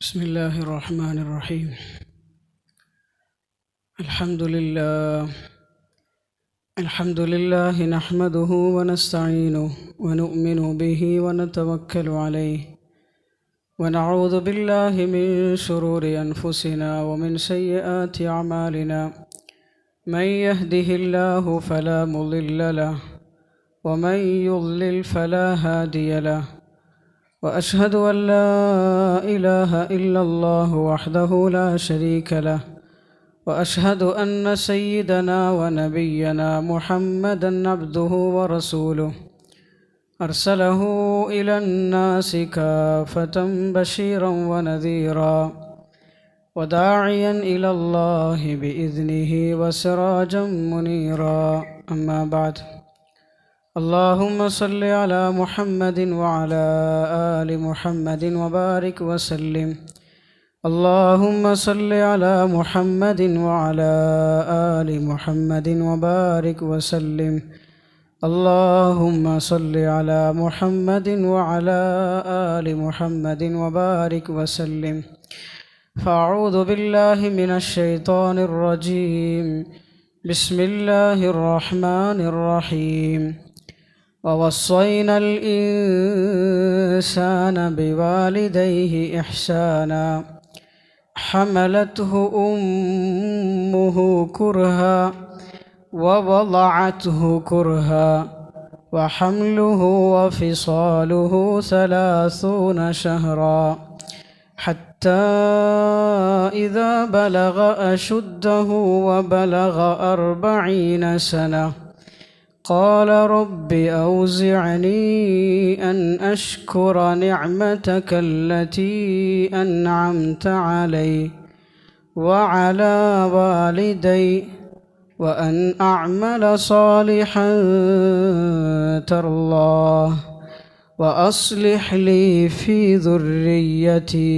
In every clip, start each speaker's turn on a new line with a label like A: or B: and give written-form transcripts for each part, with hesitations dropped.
A: بسم الله الرحمن الرحيم. الحمد لله نحمده ونستعينه ونؤمن به ونتوكل عليه ونعوذ بالله من شرور أنفسنا ومن سيئات أعمالنا. من يهده الله فلا مضل له ومن يضلل فلا هادي له، وأشهد أن لا إله إلا الله وحده لا شريك له، وأشهد أن سيدنا ونبينا محمدًا عبده ورسوله أرسله إلى الناس كافة بشيرا ونذيرا وداعيا إلى الله بإذنه وسراجا منيرا. أما بعد، اللهم صل على محمد وعلى آل محمد وبارك وسلم. اللهم صل على محمد وعلى آل محمد وبارك وسلم. اللهم صل على محمد وعلى آل محمد وبارك وسلم. فأعوذ بالله من الشيطان الرجيم. بسم الله الرحمن الرحيم. ووصينا الإنسان بوالديه إحسانا حملته أمه كرها ووضعته كرها وحمله وفصاله 30 شهرا حتى إذا بلغ أشده وبلغ 40 سنة قال رب أوزعني أن أشكر نعمتك التي أنعمت علي وعلى والدي وأن أعمل صالحا ترضاه وأصلح لي في ذريتي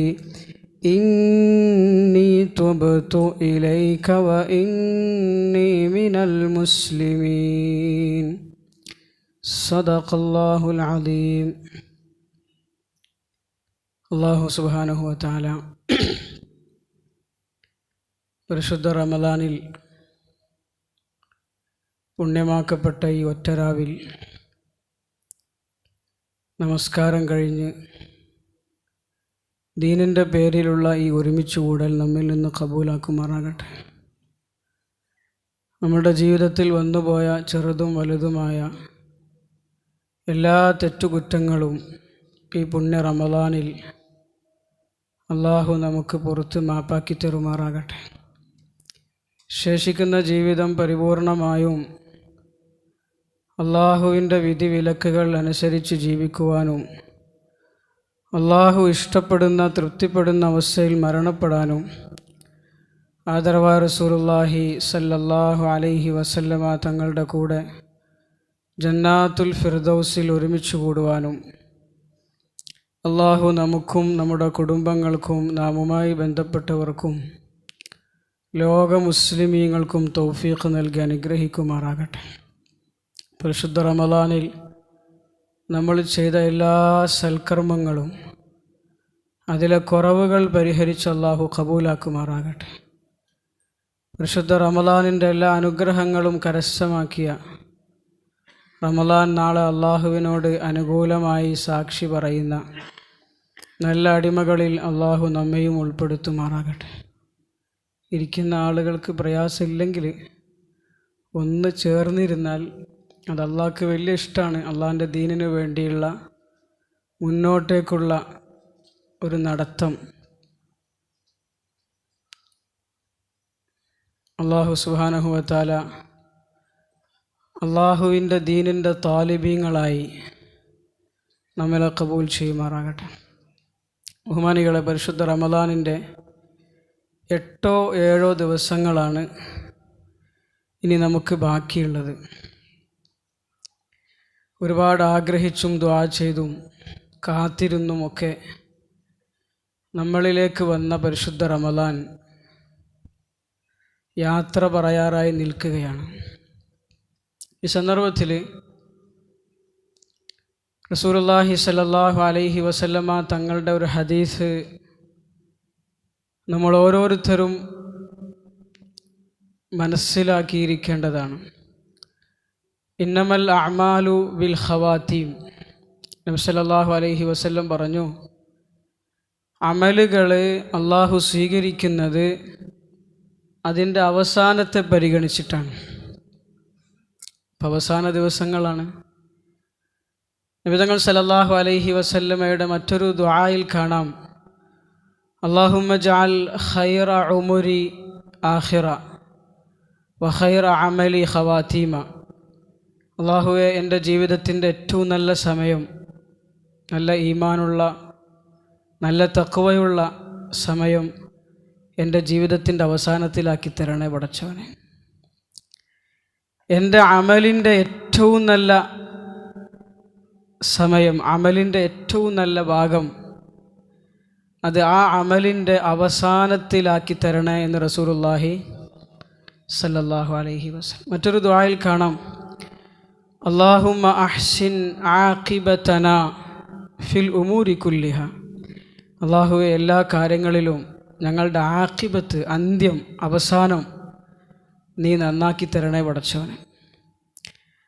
A: إني تبت إليك وإني من المسلمين. صدق الله العظيم. അല്ലാഹു സുബ്ഹാനഹു വ തആല പരിശുദ്ധ റമദാനിൽ പുണ്യമാക്കപ്പെട്ട ഈ ഒറ്റരാവിൽ നമസ്കാരം കഴിഞ്ഞ് ദീനിൻ്റെ പേരിലുള്ള ഈ ഒരുമിച്ച് കൂടൽ നമ്മിൽ നിന്ന് ഖബൂലാക്കുമാറാകട്ടെ. നമ്മുടെ ജീവിതത്തിൽ വന്നുപോയ ചെറുതും വലുതുമായ എല്ലാ തെറ്റുകുറ്റങ്ങളും ഈ പുണ്യ റമദാനിൽ അള്ളാഹു നമുക്ക് പുറത്ത് മാപ്പാക്കി തരുമാറാകട്ടെ. ശേഷിക്കുന്ന ജീവിതം പരിപൂർണമായും അള്ളാഹുവിൻ്റെ വിധിവിലക്കുകൾ അനുസരിച്ച് ജീവിക്കുവാനും അള്ളാഹു ഇഷ്ടപ്പെടുന്ന തൃപ്തിപ്പെടുന്ന അവസ്ഥയിൽ മരണപ്പെടാനും ആദരവായ റസൂലുള്ളാഹി സല്ലല്ലാഹു അലൈഹി വസല്ലമ തങ്ങളുടെ കൂടെ ജന്നാത്തുൽ ഫിർദൗസിൽ ഒരുമിച്ച് കൂടുവാനും അള്ളാഹു നമുക്കും നമ്മുടെ കുടുംബങ്ങൾക്കും നാമുമായി ബന്ധപ്പെട്ടവർക്കും ലോക മുസ്ലിമീങ്ങൾക്കും തൗഫീഖ് നൽകി അനുഗ്രഹിക്കുമാറാകട്ടെ. പരിശുദ്ധ റമദാനിൽ നമ്മൾ ചെയ്ത എല്ലാ സൽക്കർമ്മങ്ങളും അതിലെ കുറവുകൾ പരിഹരിച്ച് അള്ളാഹു ഖബൂലാക്കുമാറാകട്ടെ. പരിശുദ്ധ റമദാനിൻ്റെ എല്ലാ അനുഗ്രഹങ്ങളും കരസ്ഥമാക്കിയ റമദാൻ നാളെ അള്ളാഹുവിനോട് അനുകൂലമായി സാക്ഷി പറയുന്ന നല്ല അടിമകളിൽ അള്ളാഹു നമ്മയും ഉൾപ്പെടുത്തുമാറാകട്ടെ. ഇരിക്കുന്ന ആളുകൾക്ക് പ്രയാസമില്ലെങ്കിൽ ഒന്ന് ചേർന്നിരുന്നാൽ അത് അള്ളാഹ്ക്ക് വലിയ ഇഷ്ടമാണ്. അള്ളാഹിൻ്റെ ദീനിനു വേണ്ടിയുള്ള മുന്നോട്ടേക്കുള്ള ഒരു നടത്തം അള്ളാഹു സുബ്ഹാനഹു വ തആല അള്ളാഹുവിൻ്റെ ദീനിൻ്റെ താലിബീങ്ങളായി നമ്മളെ ഖബൂൽ ചെയ്യുമാറാകട്ടെ. ബഹുമാനികളെ, പരിശുദ്ധ റമദാനിൻ്റെ 8 or 7 ദിവസങ്ങളാണ് ഇനി നമുക്ക് ബാക്കിയുള്ളത്. ഒരുപാട് ആഗ്രഹിച്ചും ദുആ ചെയ്തും കാത്തിരുന്നുമൊക്കെ നമ്മളിലേക്ക് വന്ന പരിശുദ്ധ റമദാൻ യാത്ര പറയാറായി നിൽക്കുകയാണ്. ഈ സന്ദർഭത്തിൽ റസൂലുള്ളാഹി സ്വല്ലല്ലാഹു അലൈഹി വസല്ലമ തങ്ങളുടെ ഒരു ഹദീസ് നമ്മൾ ഓരോരുത്തരും മനസ്സിലാക്കിയിരിക്കേണ്ടതാണ്. ഇന്നമൽ അഅ്മാലു ബിൽ ഖവാതീം. നബി സല്ലല്ലാഹു അലൈഹി വസല്ലം പറഞ്ഞു, അമലുകൾ അള്ളാഹു സ്വീകരിക്കുന്നത് അതിൻ്റെ അവസാനത്തെ പരിഗണിച്ചിട്ടാണ്. അവസാന ദിവസങ്ങളാണ്. നബി തങ്ങൾ സല്ലല്ലാഹു അലൈഹി വസല്ലമയുടെ മറ്റൊരു ദുആയിൽ കാണാം, അല്ലാഹുമ്മ ജഅൽ ഖൈറ ഉമരി ആഖിറ വ ഖൈറ അമലി ഖവാതീമ. അല്ലാഹുവേ, എൻ്റെ ജീവിതത്തിൻ്റെ ഏറ്റവും നല്ല സമയം, നല്ല ഈമാനുള്ള, നല്ല തഖ്വയുള്ള സമയം എൻ്റെ ജീവിതത്തിൻ്റെ അവസാനത്തിലാക്കി തരണേ പടച്ചവനെ. എൻ്റെ അമലിൻ്റെ ഏറ്റവും നല്ല സമയം, അമലിൻ്റെ ഏറ്റവും നല്ല ഭാഗം, അത് ആ അമലിൻ്റെ അവസാനത്തിലാക്കി തരണേ എന്ന് റസൂലുള്ളാഹി സല്ലല്ലാഹു അലൈഹി വസല്ലം. മറ്റൊരു ദുആയിൽ കാണാം, അല്ലാഹുമ്മ അഹ്സിൻ ആഖിബതനാ ഫിൽ ഉമൂരി കുല്ലിഹ. അല്ലാഹുവേ, എല്ലാ കാര്യങ്ങളിലും ഞങ്ങളുടെ ആഖിബത്ത്, അന്ത്യം, അവസാനം നീ നന്നാക്കി തരണേ പടച്ചവനെ.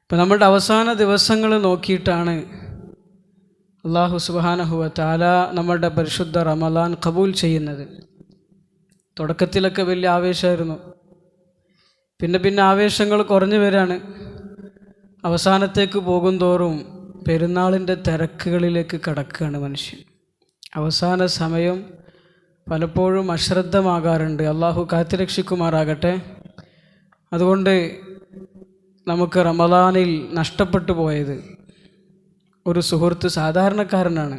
A: ഇപ്പം നമ്മളുടെ അവസാന ദിവസങ്ങൾ നോക്കിയിട്ടാണ് അല്ലാഹു സുബ്ഹാനഹു വ തആല നമ്മളുടെ പരിശുദ്ധ റമളാൻ ഖബൂൽ ചെയ്യുന്നത്. തുടക്കത്തിലൊക്കെ വലിയ ആവേശമായിരുന്നു, പിന്നെ ആവേശങ്ങൾ കുറഞ്ഞു വരികയാണ്. അവസാനത്തേക്ക് പോകും തോറും പെരുന്നാളിൻ്റെ തിരക്കുകളിലേക്ക് കടക്കുകയാണ് മനുഷ്യൻ. അവസാന സമയം പലപ്പോഴും അശ്രദ്ധമാകാറുണ്ട്. അള്ളാഹു കാത്തുരക്ഷിക്കുമാറാകട്ടെ. അതുകൊണ്ട് നമുക്ക് റമളാനിൽ നഷ്ടപ്പെട്ടു പോയത്, ഒരു സുഹൃത്ത് സാധാരണക്കാരനാണ്,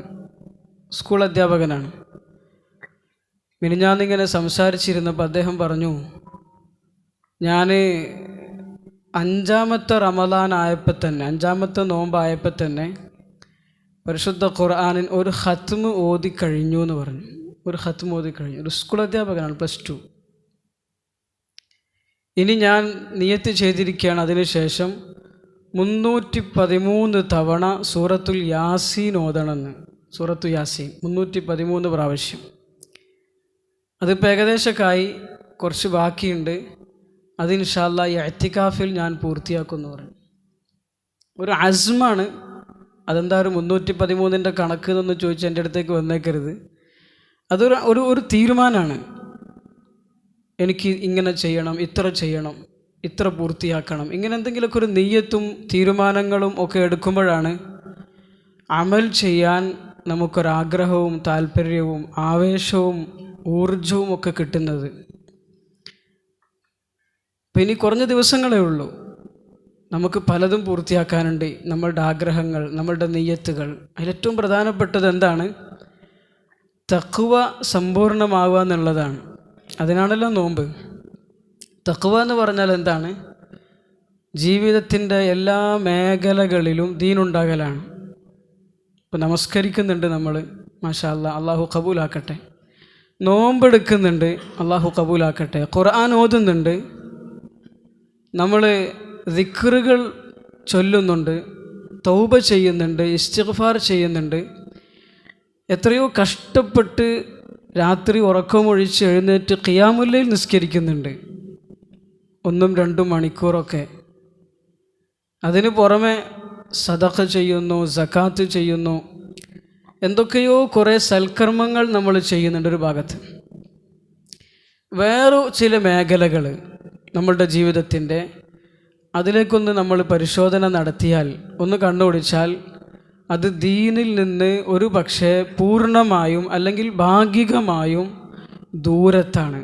A: സ്കൂൾ അധ്യാപകനാണ്. മിനിഞ്ഞാന്നിങ്ങനെ സംസാരിച്ചിരുന്നപ്പോൾ അദ്ദേഹം പറഞ്ഞു, ഞാൻ 5ാമത്തെ റമളാൻ ആയപ്പോൾ തന്നെ, 5ാമത്തെ നോമ്പായപ്പോൾ തന്നെ പരിശുദ്ധ ഖുർആനിൻ ഒരു ഖത്മ് ഓതിക്കഴിഞ്ഞു എന്ന് പറഞ്ഞു. ഒരു ഖത്മ് ഓതിക്കഴിഞ്ഞു. ഒരു സ്കൂൾ അധ്യാപകനാണ്, +2. ഇനി ഞാൻ നിയത്ത് ചെയ്തിരിക്കുകയാണ് അതിനുശേഷം 313 തവണ സൂറത്തുൽ യാസീൻ ഓതണമെന്ന്. സൂറത്തു യാസീൻ 313 പ്രാവശ്യം. അതിപ്പോൾ ഏകദേശമൊക്കെയായി, കുറച്ച് ബാക്കിയുണ്ട്. അത് ഇൻഷാ അല്ലാഹ് ഈ ഇഅ്തികാഫിൽ ഞാൻ പൂർത്തിയാക്കുമെന്ന് പറഞ്ഞു. ഒരു അസ്മാണ്. അതെന്താ ഒരു 313ൻ്റെ കണക്ക് എന്നൊന്ന് ചോദിച്ച് എൻ്റെ അടുത്തേക്ക് വന്നേക്കരുത്. അതൊരു ഒരു തീരുമാനമാണ്. എനിക്ക് ഇങ്ങനെ ചെയ്യണം, ഇത്ര ചെയ്യണം, ഇത്ര പൂർത്തിയാക്കണം, ഇങ്ങനെ എന്തെങ്കിലുമൊക്കെ ഒരു നിയ്യത്തും തീരുമാനങ്ങളും ഒക്കെ എടുക്കുമ്പോഴാണ് അമൽ ചെയ്യാൻ നമുക്കൊരാഗ്രഹവും താല്പര്യവും ആവേശവും ഊർജവും ഒക്കെ കിട്ടുന്നത്. അപ്പം ഇനി കുറഞ്ഞ ദിവസങ്ങളേ ഉള്ളൂ. നമുക്ക് പലതും പൂർത്തിയാക്കാനുണ്ട്. നമ്മളുടെ ആഗ്രഹങ്ങൾ, നമ്മളുടെ നിയ്യത്തുകൾ. അതിലേറ്റവും പ്രധാനപ്പെട്ടത് എന്താണ്? തഖ്വ സമ്പൂർണ്ണമാവുക എന്നുള്ളതാണ്. അതിനാണല്ലോ നോമ്പ്. തഖ്വ എന്ന് പറഞ്ഞാൽ എന്താണ്? ജീവിതത്തിൻ്റെ എല്ലാ മേഖലകളിലും ദീനുണ്ടാകലാണ്. ഇപ്പോൾ നമസ്കരിക്കുന്നുണ്ട് നമ്മൾ, മാഷാ അല്ലാഹ്, അള്ളാഹു കബൂലാക്കട്ടെ. നോമ്പെടുക്കുന്നുണ്ട്, അള്ളാഹു കബൂലാക്കട്ടെ. ഖുർആൻ ഓതുന്നുണ്ട്, നമ്മൾ ദിക്റുകൾ ചൊല്ലുന്നുണ്ട്, തൗബ ചെയ്യുന്നുണ്ട്, ഇസ്തിഗ്ഫാർ ചെയ്യുന്നുണ്ട്. എത്രയോ കഷ്ടപ്പെട്ട് രാത്രി ഉറക്കമൊഴിച്ച് എഴുന്നേറ്റ് ഖിയാമുൽ ലൈൽ നിസ്കരിക്കുന്നുണ്ട്, 1-2 മണിക്കൂറൊക്കെ. അതിന് പുറമെ സദഖ ചെയ്യുന്നു, സക്കാത്ത് ചെയ്യുന്നു, എന്തൊക്കെയോ കുറേ സൽക്കർമ്മങ്ങൾ നമ്മൾ ചെയ്യുന്നുണ്ട് ഒരു ഭാഗത്ത്. വേറെ ചില മേഖലകൾ നമ്മളുടെ ജീവിതത്തിൻ്റെ, അതിലേക്കൊന്ന് നമ്മൾ പരിശോധന നടത്തിയാൽ, ഒന്ന് കണ്ണോടിച്ചാൽ, അത് ദീനിൽ നിന്ന് ഒരു പക്ഷേ പൂർണ്ണമായും അല്ലെങ്കിൽ ഭാഗികമായും ദൂരത്താണ്.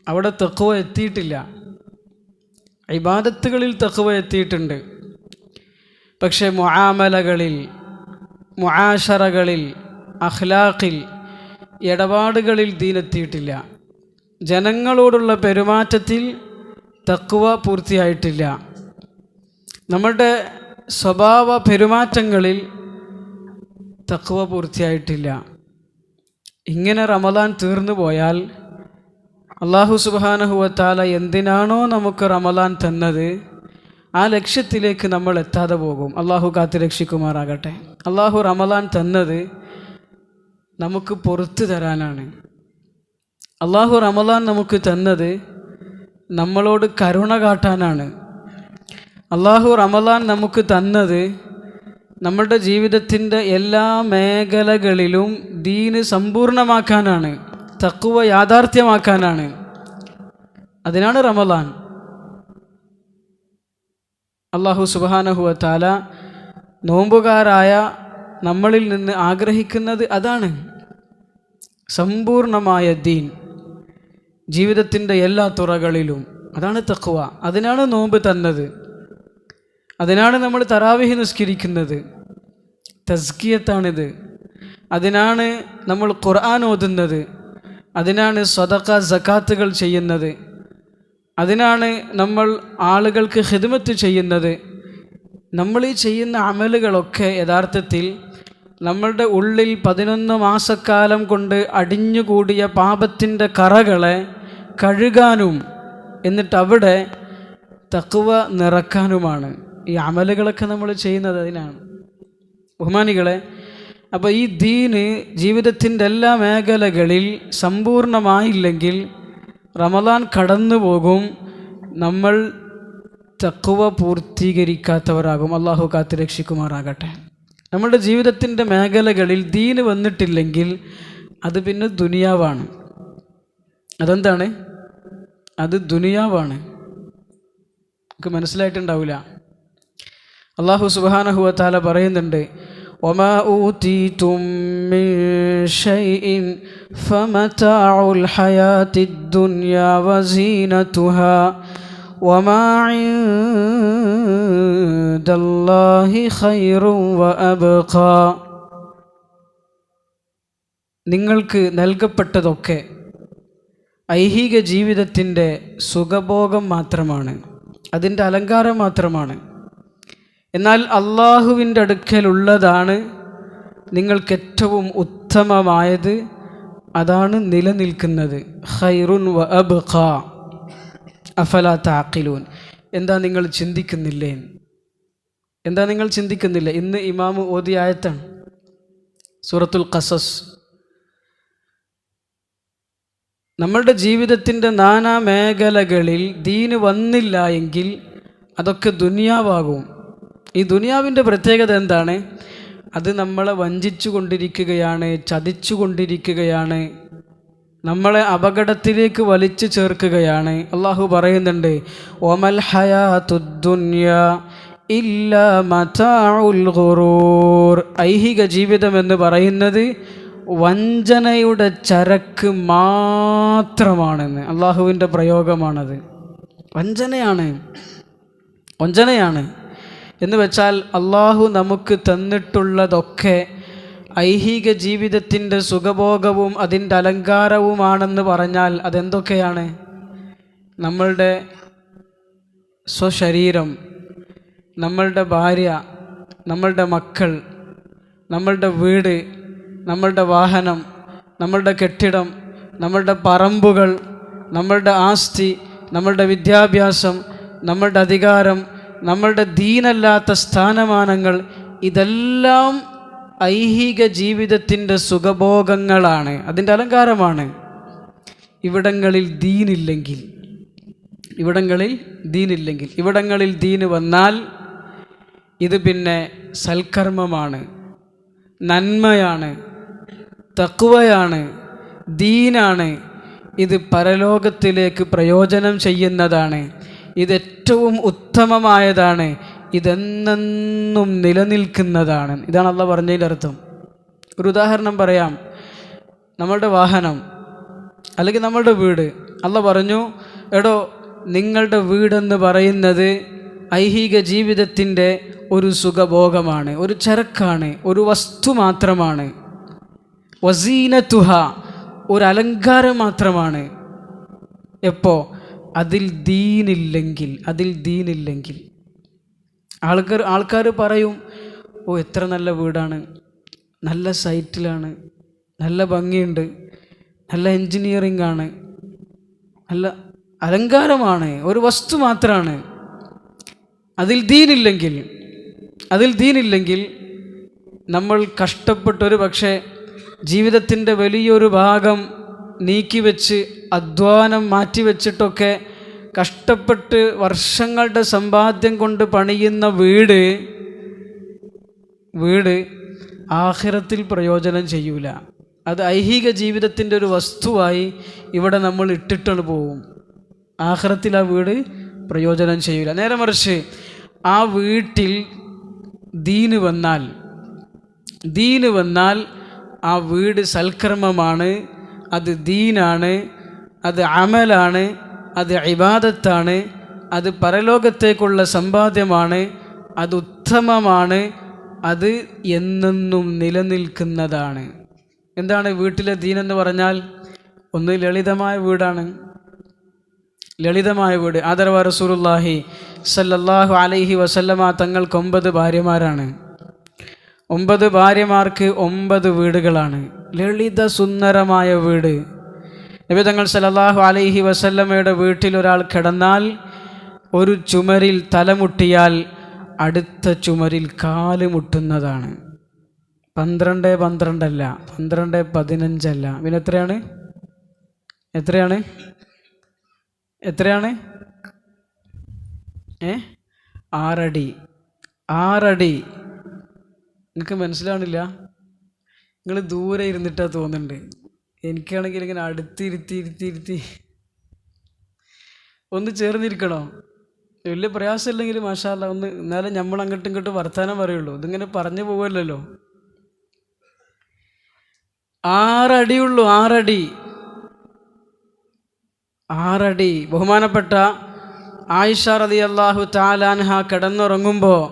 A: അവിടെ തഖ്വ എത്തിയിട്ടില്ല. ഇബാദത്തുകളിൽ തഖ്വ എത്തിയിട്ടുണ്ട്, പക്ഷേ മുആമലകളിൽ, മുആശറകളിൽ, അഖ്ലാഖിൽ, ഇടപാടുകളിൽ ദീനെത്തിയിട്ടില്ല. ജനങ്ങളോടുള്ള പെരുമാറ്റത്തിൽ തഖ്വ പൂർത്തിയായിട്ടില്ല. നമ്മളുടെ സ്വഭാവ പെരുമാറ്റങ്ങളിൽ തഖ്വ പൂർത്തിയായിട്ടില്ല. ഇങ്ങനെ റമളാൻ തീർന്നു പോയാൽ അല്ലാഹു സുബ്ഹാനഹു വ തആല എന്തിനാണോ നമുക്ക് റമളാൻ തന്നത് ആ ലക്ഷ്യത്തിലേക്ക് നമ്മൾ എത്താതെ പോകും. അല്ലാഹു കാത്ത് രക്ഷിക്കുമാറാകട്ടെ. അല്ലാഹു റമളാൻ തന്നത് നമുക്ക് പുറത്തു തരാനാണ്. അള്ളാഹു റമദാൻ നമുക്ക് തന്നത് നമ്മളോട് കരുണ കാട്ടാനാണ്. അള്ളാഹു റമദാൻ നമുക്ക് തന്നത് നമ്മുടെ ജീവിതത്തിൻ്റെ എല്ലാ മേഖലകളിലും ദീന് സമ്പൂർണ്ണമാക്കാനാണ്, തഖ്വ യാഥാർത്ഥ്യമാക്കാനാണ്. അതിനാണ് റമദാൻ. അള്ളാഹു സുബ്ഹാനഹു വ തആല നോമ്പുകാരായ നമ്മളിൽ നിന്ന് ആഗ്രഹിക്കുന്നത് അതാണ്, സമ്പൂർണമായ ദീൻ ജീവിതത്തിൻ്റെ എല്ലാ തുറകളിലും. അതാണ് തഖ്വ. അതിനാണ് നോമ്പ് തന്നത്. അതിനാണ് നമ്മൾ തറാവീഹ് നിസ്കരിക്കുന്നത്. തസ്കിയത്താണിത്. അതിനാണ് നമ്മൾ ഖുർആൻ ഓതുന്നത്. അതിനാണ് സദഖ സകാത്തുകൾ ചെയ്യുന്നത്. അതിനാണ് നമ്മൾ ആളുകൾക്ക് ഖിദ്മത്ത് ചെയ്യുന്നത്. നമ്മൾ ഈ ചെയ്യുന്ന അമലുകളൊക്കെ യഥാർത്ഥത്തിൽ നമ്മളുടെ ഉള്ളിൽ 11 മാസക്കാലം കൊണ്ട് അടിഞ്ഞുകൂടിയ പാപത്തിൻ്റെ കറകളെ കഴുകാനും എന്നിട്ട് അവിടെ തഖ്വ നിറക്കാനുമാണ്. ഈ അമലുകളൊക്കെ നമ്മൾ ചെയ്യുന്നത് അതിനാണ്. ബഹുമാനികളെ, അപ്പോൾ ഈ ദീന് ജീവിതത്തിൻ്റെ എല്ലാ മേഖലകളിൽ സമ്പൂർണമായില്ലെങ്കിൽ റമദാൻ കടന്നു പോകും, നമ്മൾ തഖ്വ പൂർത്തീകരിക്കാത്തവരാകും. അള്ളാഹു കാത്ത് രക്ഷിക്കുമാറാകട്ടെ. നമ്മുടെ ജീവിതത്തിൻ്റെ മേഖലകളിൽ ദീന് വന്നിട്ടില്ലെങ്കിൽ അത് പിന്നെ ദുനിയാവാണ്. അതെന്താണ്? അത് ദുനിയാവാണ്. നമുക്ക് മനസ്സിലായിട്ടുണ്ടാവില്ല. അള്ളാഹു സുബ്ഹാനഹു വ തആല പറയുന്നുണ്ട്, വമാ ഊതീതും മിൻ ശൈഇൻ ഫമതാഉൽ ഹയാത്തിദ് ദുനിയാ വസീനതുഹാ വമാ ഇൻദല്ലാഹി ഖൈറുൻ വഅബ്ഖാ. നിങ്ങൾക്ക് നൽകപ്പെട്ടതൊക്കെ ഐഹിക ജീവിതത്തിൻ്റെ സുഖഭോഗം മാത്രമാണ്, അതിൻ്റെ അലങ്കാരം മാത്രമാണ്. എന്നാൽ അള്ളാഹുവിൻ്റെ അടുക്കലുള്ളതാണ് നിങ്ങൾക്ക് ഏറ്റവും ഉത്തമമായത്, അതാണ് നിലനിൽക്കുന്നത്. ഖൈറുൻ വ അബ്ഖാ അഫലാ തഅഖിലൂൻ. എന്താ നിങ്ങൾ ചിന്തിക്കുന്നില്ലേ? എന്താ നിങ്ങൾ ചിന്തിക്കുന്നില്ല? ഇന്ന് ഇമാമ് ഓതിയ ആയത്താണ്, സൂറത്തുൽ ഖസസ്. നമ്മളുടെ ജീവിതത്തിൻ്റെ നാനാ മേഖലകളിൽ ദീന് വന്നില്ല എങ്കിൽ അതൊക്കെ ദുനിയാവാകും. ഈ ദുനിയാവിൻ്റെ പ്രത്യേകത എന്താണ്? അത് നമ്മളെ വഞ്ചിച്ചു കൊണ്ടിരിക്കുകയാണ്, ചതിച്ചു കൊണ്ടിരിക്കുകയാണ്, നമ്മളെ അപകടത്തിലേക്ക് വലിച്ചു ചേർക്കുകയാണ്. അള്ളാഹു പറയുന്നുണ്ട്, വമൽ ഹയാത്തുദ് ദുനിയാ ഇല്ലാ മതാഉൽ ഗുറൂർ. ഐഹിക ജീവിതം എന്ന് പറയുന്നത് വഞ്ചനയുടെ ചരക്ക് മാത്രമാണെന്ന് അള്ളാഹുവിൻ്റെ പ്രയോഗമാണത്. വഞ്ചനയാണ് എന്ന് വെച്ചാൽ അള്ളാഹു നമുക്ക് തന്നിട്ടുള്ളതൊക്കെ ഐഹിക ജീവിതത്തിൻ്റെ സുഖഭോഗവും അതിൻ്റെ അലങ്കാരവുമാണെന്ന് പറഞ്ഞാൽ അതെന്തൊക്കെയാണ്? നമ്മളുടെ സ്വശരീരം, നമ്മളുടെ ഭാര്യ, നമ്മളുടെ മക്കൾ, നമ്മളുടെ വീട്, നമ്മളുടെ വാഹനം, നമ്മളുടെ കെട്ടിടം, നമ്മളുടെ പറമ്പുകൾ, നമ്മളുടെ ആസ്തി, നമ്മളുടെ വിദ്യാഭ്യാസം, നമ്മളുടെ അധികാരം, നമ്മളുടെ ദീനല്ലാത്ത സ്ഥാനമാനങ്ങൾ, ഇതെല്ലാം ഐഹിക ജീവിതത്തിൻ്റെ സുഖഭോഗങ്ങളാണ്, അതിൻ്റെ അലങ്കാരമാണ്. ഇവിടങ്ങളിൽ ദീനില്ലെങ്കിൽ, ഇവിടങ്ങളിൽ ദീന് വന്നാൽ ഇത് പിന്നെ സൽക്കർമ്മമാണ്, നന്മയാണ്, തഖ്വയാണ്, ദീനാണ്. ഇത് പരലോകത്തിലേക്ക് പ്രയോജനം ചെയ്യുന്നതാണ്. ഇതേറ്റവും ഉത്തമമായതാണ്. ഇതെന്നെന്നും നിലനിൽക്കുന്നതാണ്. ഇതാണ് അള്ളാഹ് പറഞ്ഞതിൻ്റെ അർത്ഥം. ഒരു ഉദാഹരണം പറയാം. നമ്മളുടെ വാഹനം അല്ലെങ്കിൽ നമ്മളുടെ വീട്, അള്ളാഹ് പറഞ്ഞു, എടോ നിങ്ങളുടെ വീടെന്ന് പറയുന്നത് ഐഹിക ജീവിതത്തിൻ്റെ ഒരു സുഖഭോഗമാണ്, ഒരു ചരക്കാണ്, ഒരു വസ്തു മാത്രമാണ്. വസീനതുഹ, ഒരു അലങ്കാരം മാത്രമാണ്. എപ്പോൾ? അതിൽ ദീനില്ലെങ്കിൽ. ആൾക്കാർ പറയും, ഓ എത്ര നല്ല വീടാണ്, നല്ല സൈറ്റിലാണ്, നല്ല ഭംഗിയുണ്ട്, നല്ല എൻജിനീയറിംഗ് ആണ്, നല്ല അലങ്കാരമാണ്, ഒരു വസ്തു മാത്രമാണ്. അതിൽ ദീനില്ലെങ്കിൽ നമ്മൾ കഷ്ടപ്പെട്ടൊരു പക്ഷേ ജീവിതത്തിൻ്റെ വലിയൊരു ഭാഗം നീക്കിവെച്ച് അധ്വാനം മാറ്റിവെച്ചിട്ടൊക്കെ കഷ്ടപ്പെട്ട് വർഷങ്ങളുടെ സമ്പാദ്യം കൊണ്ട് പണിയുന്ന വീട് ആഖിറത്തിൽ പ്രയോജനം ചെയ്യൂല. അത് ഐഹിക ജീവിതത്തിൻ്റെ ഒരു വസ്തുവായി ഇവിടെ നമ്മൾ ഇട്ടിട്ടാണ് പോവും. ആഖിറത്തിൽ ആ വീട് പ്രയോജനം ചെയ്യൂല. നേരെ മറിച്ച് ആ വീട്ടിൽ ദീന് വന്നാൽ ആ വീട് സൽക്കർമ്മമാണ്, അത് ദീനാണ്, അത് അമലാണ്, അത് ഇബാദത്താണ്, അത് പരലോകത്തേക്കുള്ള സമ്പാദ്യമാണ്, അത് ഉത്തമമാണ്, അത് എന്നെന്നും നിലനിൽക്കുന്നതാണ്. എന്താണ് വീട്ടിലെ ദീനെന്ന് പറഞ്ഞാൽ? ഒന്ന് ലളിതമായ വീടാണ്. ലളിതമായ വീട്. ആദരവായ റസൂലുള്ളാഹി സല്ലല്ലാഹു അലൈഹി വസല്ലമ തങ്ങൾക്ക് 9 ഭാര്യമാരാണ്. 9 ഭാര്യമാർക്ക് 9 വീടുകളാണ്. ലളിത സുന്ദരമായ വീട്. നബി തങ്ങൾ സല്ലല്ലാഹു അലൈഹി വസല്ലമയുടെ വീട്ടിൽ ഒരാൾ കിടന്നാൽ ഒരു ചുമരിൽ തലമുട്ടിയാൽ അടുത്ത ചുമരിൽ കാല് മുട്ടുന്നതാണ്. 12 അല്ല, 12-15 അല്ല, പിന്നെ എത്രയാണ്? 6 അടി. 6 അടി. നിങ്ങൾക്ക് മനസ്സിലാവണില്ല? നിങ്ങൾ ദൂരെ ഇരുന്നിട്ടാ തോന്നുന്നുണ്ട്. എനിക്കാണെങ്കിൽ ഇങ്ങനെ അടുത്തിരുത്തി ഒന്ന് ചേർന്നിരിക്കണോ? വലിയ പ്രയാസമില്ലെങ്കിൽ മാഷാ അല്ലാ ഒന്ന്, എന്നാലും നമ്മൾ അങ്ങോട്ടും ഇങ്ങോട്ടും വർത്താനം പറയുള്ളൂ. ഇതിങ്ങനെ പറഞ്ഞു പോവല്ലോ. 6 അടിയുള്ളൂ. 6 അടി. ബഹുമാനപ്പെട്ട ആയിഷ റളിയല്ലാഹു തആല അൻഹ കിടന്നുറങ്ങുമ്പോൾ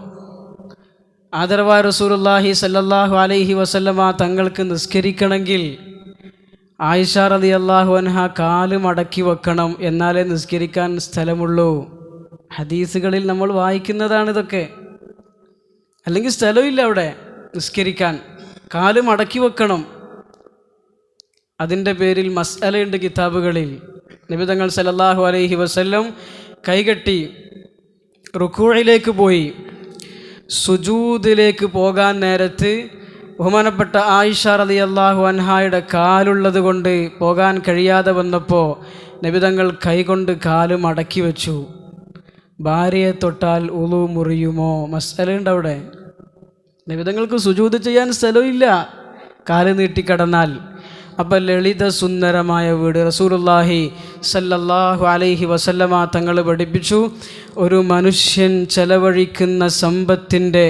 A: ആദരവായ റസൂലുള്ളാഹി സല്ലല്ലാഹു അലൈഹി വസല്ലമ തങ്ങൾക്ക് നിസ്കരിക്കണമെങ്കിൽ ആയിഷ റളിയല്ലാഹു അൻഹ കാല് മടക്കി വെക്കണം, എന്നാലേ നിസ്കരിക്കാൻ സ്ഥലമുള്ളൂ. ഹദീസുകളിൽ നമ്മൾ വായിക്കുന്നതാണ് ഇതൊക്കെ. അല്ലെങ്കിൽ സ്ഥലമില്ല അവിടെ നിസ്കരിക്കാൻ, കാല് മടക്കി വെക്കണം. അതിൻ്റെ പേരിൽ മസ്അലയുണ്ട് കിതാബുകളിൽ. നബി തങ്ങൾ സല്ലല്ലാഹു അലൈഹി വസല്ലം കൈകെട്ടി റുക്കൂഇലേക്ക് പോയി. സുജൂദിലേക്ക് പോകാൻ നേരത്ത് ബഹുമാനപ്പെട്ട ആയിഷ റളിയല്ലാഹു അൻഹായുടെ കാലുള്ളത് കൊണ്ട് പോകാൻ കഴിയാതെ വന്നപ്പോൾ നബി തങ്ങൾ കൈകൊണ്ട് കാല് മടക്കി വെച്ചു. ഭാര്യയെ തൊട്ടാൽ ഉളു മുറിയുമോ? മസ്അലയുണ്ട് അവിടെ. നബി തങ്ങൾക്ക് സുജൂദ് ചെയ്യാൻ സ്ഥലമില്ല കാല് നീട്ടിക്കടന്നാൽ. അപ്പം ലളിത സുന്ദരമായ വീട്. റസൂലുള്ളാഹി സല്ലല്ലാഹു അലൈഹി വസല്ലമ തങ്ങൾ പഠിപ്പിച്ചു, ഒരു മനുഷ്യൻ ചെലവഴിക്കുന്ന സമ്പത്തിൻ്റെ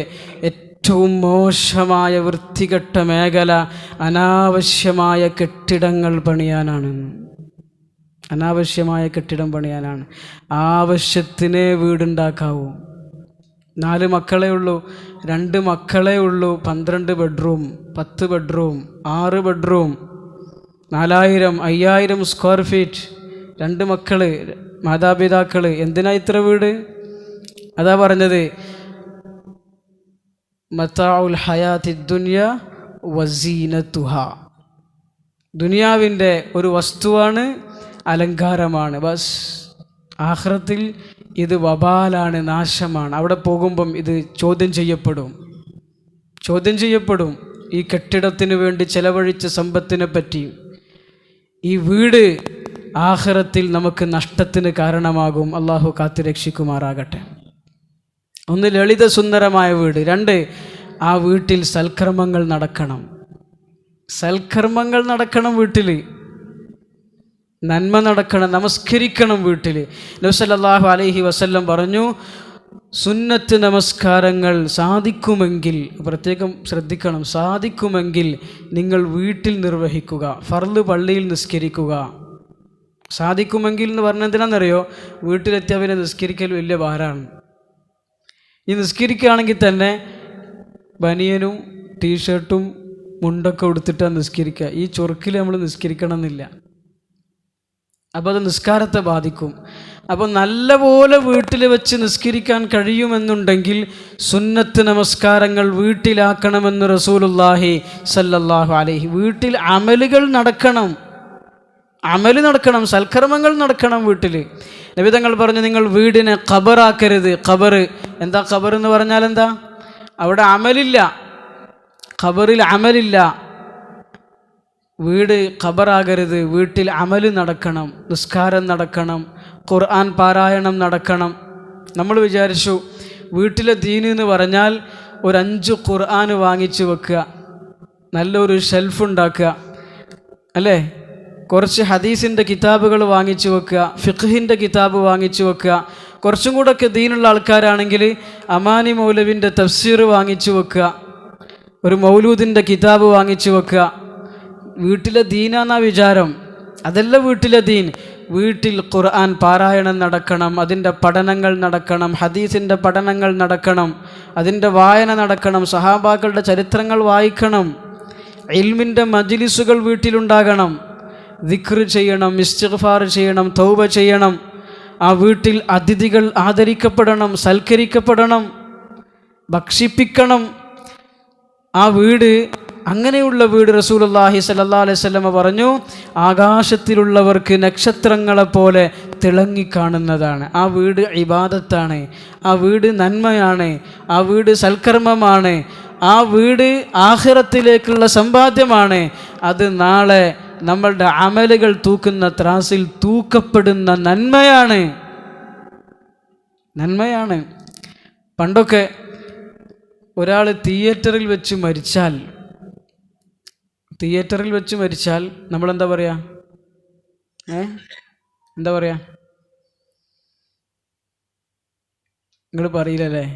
A: ഏറ്റവും മോശമായ വൃത്തികെട്ട മേഖല അനാവശ്യമായ കെട്ടിടങ്ങൾ പണിയാനാണ്. അനാവശ്യമായ കെട്ടിടം പണിയാനാണ്. ആവശ്യത്തിനേ വീടുണ്ടാക്കാവൂ. 4 മക്കളേ ഉള്ളൂ, 2 മക്കളേ ഉള്ളൂ, 12 bedroom, 10 bedroom, 6 bedroom, 4000 5000 square feet, 2 മക്കള്, മാതാപിതാക്കള്. എന്തിനാ ഇത്ര വീട്? അതാ പറഞ്ഞത്, മതാഉൽ ഹയാത്തി ദുനിയ വസീനതുഹ. ദുനിയാവിൻ്റെ ഒരു വസ്തുവാണ്, അലങ്കാരമാണ്. ബസ് ആഖിറത്തിൽ ഇത് വബാലാണ്, നാശമാണ്. അവിടെ പോകുമ്പം ഇത് ചോദ്യം ചെയ്യപ്പെടും. ഈ കെട്ടിടത്തിന് വേണ്ടി ചെലവഴിച്ച സമ്പത്തിനെ പറ്റി. ഈ വീട് ആഖിറത്തിൽ നമുക്ക് നഷ്ടത്തിന് കാരണമാകും. അള്ളാഹു കാത്തുരക്ഷിക്കുമാറാകട്ടെ. ഒന്ന് ലളിത സുന്ദരമായ വീട്. 2 ആ വീട്ടിൽ സൽക്കർമ്മങ്ങൾ നടക്കണം. വീട്ടിൽ നന്മ നടക്കണം, നമസ്കരിക്കണം വീട്ടിൽ. നബി സല്ലല്ലാഹു അലൈഹി വസല്ലം പറഞ്ഞു, സുന്നത്ത് നമസ്കാരങ്ങൾ സാധിക്കുമെങ്കിൽ, പ്രത്യേകം ശ്രദ്ധിക്കണം, സാധിക്കുമെങ്കിൽ നിങ്ങൾ വീട്ടിൽ നിർവഹിക്കുക, ഫർള് പള്ളിയിൽ നിസ്കരിക്കുക. സാധിക്കുമെങ്കിൽ എന്ന് പറഞ്ഞാൽ എന്തിനാണെന്നറിയോ? വീട്ടിലെത്തിയവരെ നിസ്കരിക്കൽ വലിയ ഭാരമാണ്. ഈ നിസ്കരിക്കുകയാണെങ്കിൽ തന്നെ ബനിയനും ടീഷർട്ടും മുണ്ടൊക്കെ ഉടുത്തിട്ടാണ് നിസ്കരിക്കുക. ഈ ചൊറുക്കിൽ നമ്മൾ നിസ്കരിക്കണം എന്നില്ല. അപ്പോൾ അത് നിസ്കാരത്തെ ബാധിക്കും. അപ്പോൾ നല്ലപോലെ വീട്ടിൽ വെച്ച് നിസ്കരിക്കാൻ കഴിയുമെന്നുണ്ടെങ്കിൽ സുന്നത്ത് നമസ്കാരങ്ങൾ വീട്ടിലാക്കണമെന്ന് റസൂലുള്ളാഹി സല്ലല്ലാഹു അലൈഹി. വീട്ടിൽ അമലുകൾ നടക്കണം, സൽക്കർമ്മങ്ങൾ നടക്കണം വീട്ടിൽ. നബി തങ്ങൾ പറഞ്ഞു, നിങ്ങൾ വീടിനെ ഖബറാക്കരുത്. ഖബർ എന്താ? ഖബർ എന്ന് പറഞ്ഞാൽ എന്താ? അവിടെ അമലില്ല, ഖബറിൽ അമലില്ല. വീട് ഖബറാകരുത്. വീട്ടിൽ അമല് നടക്കണം, നിസ്കാരം നടക്കണം, ഖുർആൻ പാരായണം നടക്കണം. നമ്മൾ വിചാരിച്ചു വീട്ടിലെ ദീൻ എന്ന് പറഞ്ഞാൽ ഒരു 5 ഖുർആൻ വാങ്ങിച്ചു വെക്കുക, നല്ലൊരു ഷെൽഫ് ഉണ്ടാക്കുക, അല്ലേ? കുറച്ച് ഹദീസിൻ്റെ കിതാബുകൾ വാങ്ങിച്ചു വെക്കുക, ഫിഖ്ഹിൻ്റെ കിതാബ് വാങ്ങിച്ചു വെക്കുക. കുറച്ചും കൂടെയൊക്കെ ദീനുള്ള ആൾക്കാരാണെങ്കിൽ അമാനി മൗലവിൻ്റെ തഫ്സീർ വാങ്ങിച്ചു വെക്കുക, ഒരു മൗലൂദിൻ്റെ കിതാബ് വാങ്ങിച്ചു വെക്കുക. വീട്ടിലെ ദീനാന്നാ വിചാരം. അതല്ല വീട്ടിലെ ദീൻ. വീട്ടിൽ ഖുർആൻ പാരായണം നടക്കണം, അതിൻ്റെ പഠനങ്ങൾ നടക്കണം, ഹദീസിൻ്റെ പഠനങ്ങൾ നടക്കണം, അതിൻ്റെ വായന നടക്കണം, സഹാബാക്കളുടെ ചരിത്രങ്ങൾ വായിക്കണം, ഇൽമിൻ്റെ മജ്ലിസുകൾ വീട്ടിലുണ്ടാകണം, ദിക്ർ ചെയ്യണം, ഇസ്തിഗ്ഫാർ ചെയ്യണം, തൗബ ചെയ്യണം. ആ വീട്ടിൽ അതിഥികൾ ആദരിക്കപ്പെടണം, സൽക്കരിക്കപ്പെടണം, ഭക്ഷിപ്പിക്കണം. ആ വീട്, അങ്ങനെയുള്ള വീട് റസൂലുള്ളാഹി സ്വല്ലല്ലാഹു അലൈഹി വസല്ലം പറഞ്ഞു, ആകാശത്തിലുള്ളവർക്ക് നക്ഷത്രങ്ങളെപ്പോലെ തിളങ്ങിക്കാണുന്നതാണ്. ആ വീട് ഇബാദത്താണ്, ആ വീട് നന്മയാണ്, ആ വീട് സൽക്കർമ്മമാണ്, ആ വീട് ആഖിറത്തിലേക്കുള്ള സമ്പാദ്യമാണ്. അത് നാളെ നമ്മളുടെ അമലുകൾ തൂക്കുന്ന ത്രാസിൽ തൂക്കപ്പെടുന്ന നന്മയാണ്. പണ്ടൊക്കെ ഒരാൾ തിയേറ്ററിൽ വെച്ച് മരിച്ചാൽ നമ്മളെന്താ പറയുക? എന്താ പറയുക? നിങ്ങൾ പറയില്ലല്ലേ?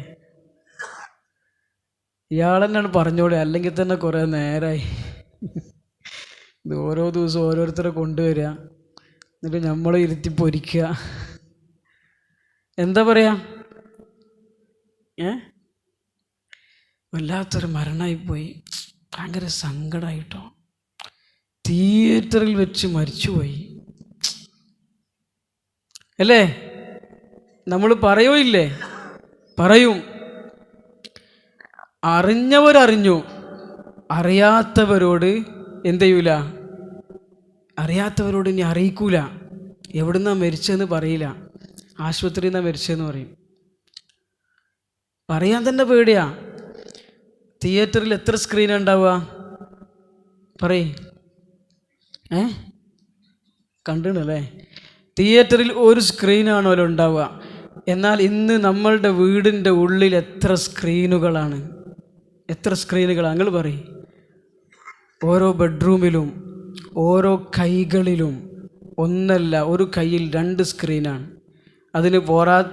A: ഇയാളെന്നാണ് പറഞ്ഞോളി, അല്ലെങ്കിൽ തന്നെ കുറേ നേരമായി. ഇത് ഓരോ ദിവസവും ഓരോരുത്തരെ കൊണ്ടുവരിക, എന്നിട്ട് നമ്മളെ ഇരുത്തി പൊരിക്കുക. എന്താ പറയാ? വല്ലാത്തൊരു മരണമായിപ്പോയി, ഭയങ്കര സങ്കടമായിട്ടോ, തിയേറ്ററിൽ വെച്ച് മരിച്ചുപോയി, അല്ലേ? നമ്മൾ പറയൂല്ലേ? പറയും. അറിഞ്ഞവരറിഞ്ഞു, അറിയാത്തവരോട് എന്ത് ചെയ്യൂല? അറിയാത്തവരോട് ഇനി അറിയിക്കൂല. എവിടുന്നാ മരിച്ചതെന്ന് പറയില്ല, ആശുപത്രിയിൽ നിന്നാണ് മരിച്ചതെന്ന് പറയും. പറയാൻ തന്നെ പേടിയാ. തിയേറ്ററിൽ എത്ര സ്ക്രീനാണ് ഉണ്ടാവുക? പറയ്. കണ്ടിട്ടല്ലേ? തിയേറ്ററിൽ ഒരു സ്ക്രീനാണല്ലോ ഉണ്ടാവുക. എന്നാൽ ഇന്ന് നമ്മളുടെ വീടിൻ്റെ ഉള്ളിൽ എത്ര സ്ക്രീനുകളാണ്? നിങ്ങൾ പറയും. ഓരോ ബെഡ്റൂമിലും ഓരോ കൈകളിലും ഒന്നല്ല, ഒരു കയ്യിൽ 2 സ്ക്രീനാണ്. അതിന്